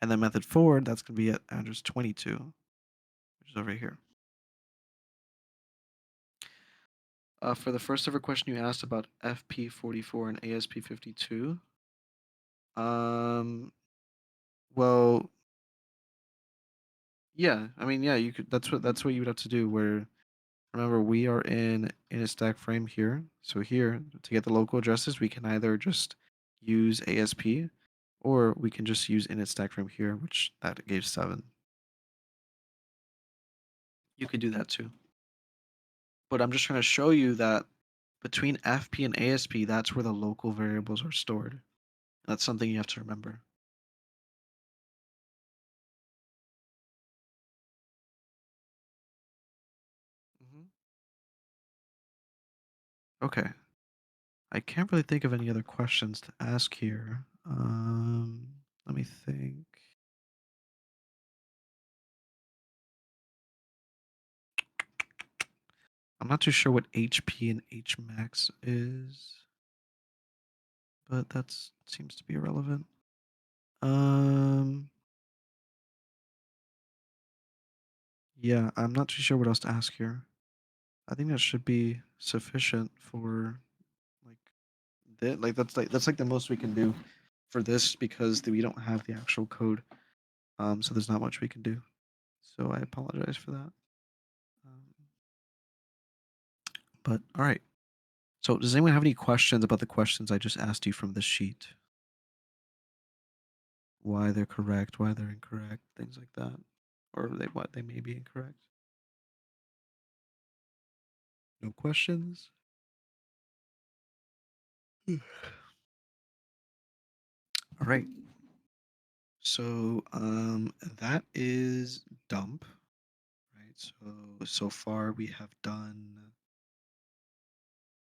And then method 4, that's going to be at address 22, which is over here. For the first ever question you asked about FP44 and ASP52, well, yeah, I mean, yeah, you could. That's what you would have to do. Where remember we are in a stack frame here. So here to get the local addresses, we can either just use ASP, or we can just use init stack frame here, which that gave 7. You could do that too. But I'm just trying to show you that between FP and ASP, that's where the local variables are stored. That's something you have to remember. Mhm. Okay. I can't really think of any other questions to ask here. Let me think. I'm not too sure what HP and HMax is, but that seems to be irrelevant. Um, yeah, I'm not too sure what else to ask here. I think that should be sufficient for like with it. Like that's like the most we can do for this because we don't have the actual code. So there's not much we can do. So I apologize for that. But all right. So does anyone have any questions about the questions I just asked you from the sheet? Why they're correct, why they're incorrect, things like that, or what they may be incorrect. No questions. All right. So that is dump, right? So far we have done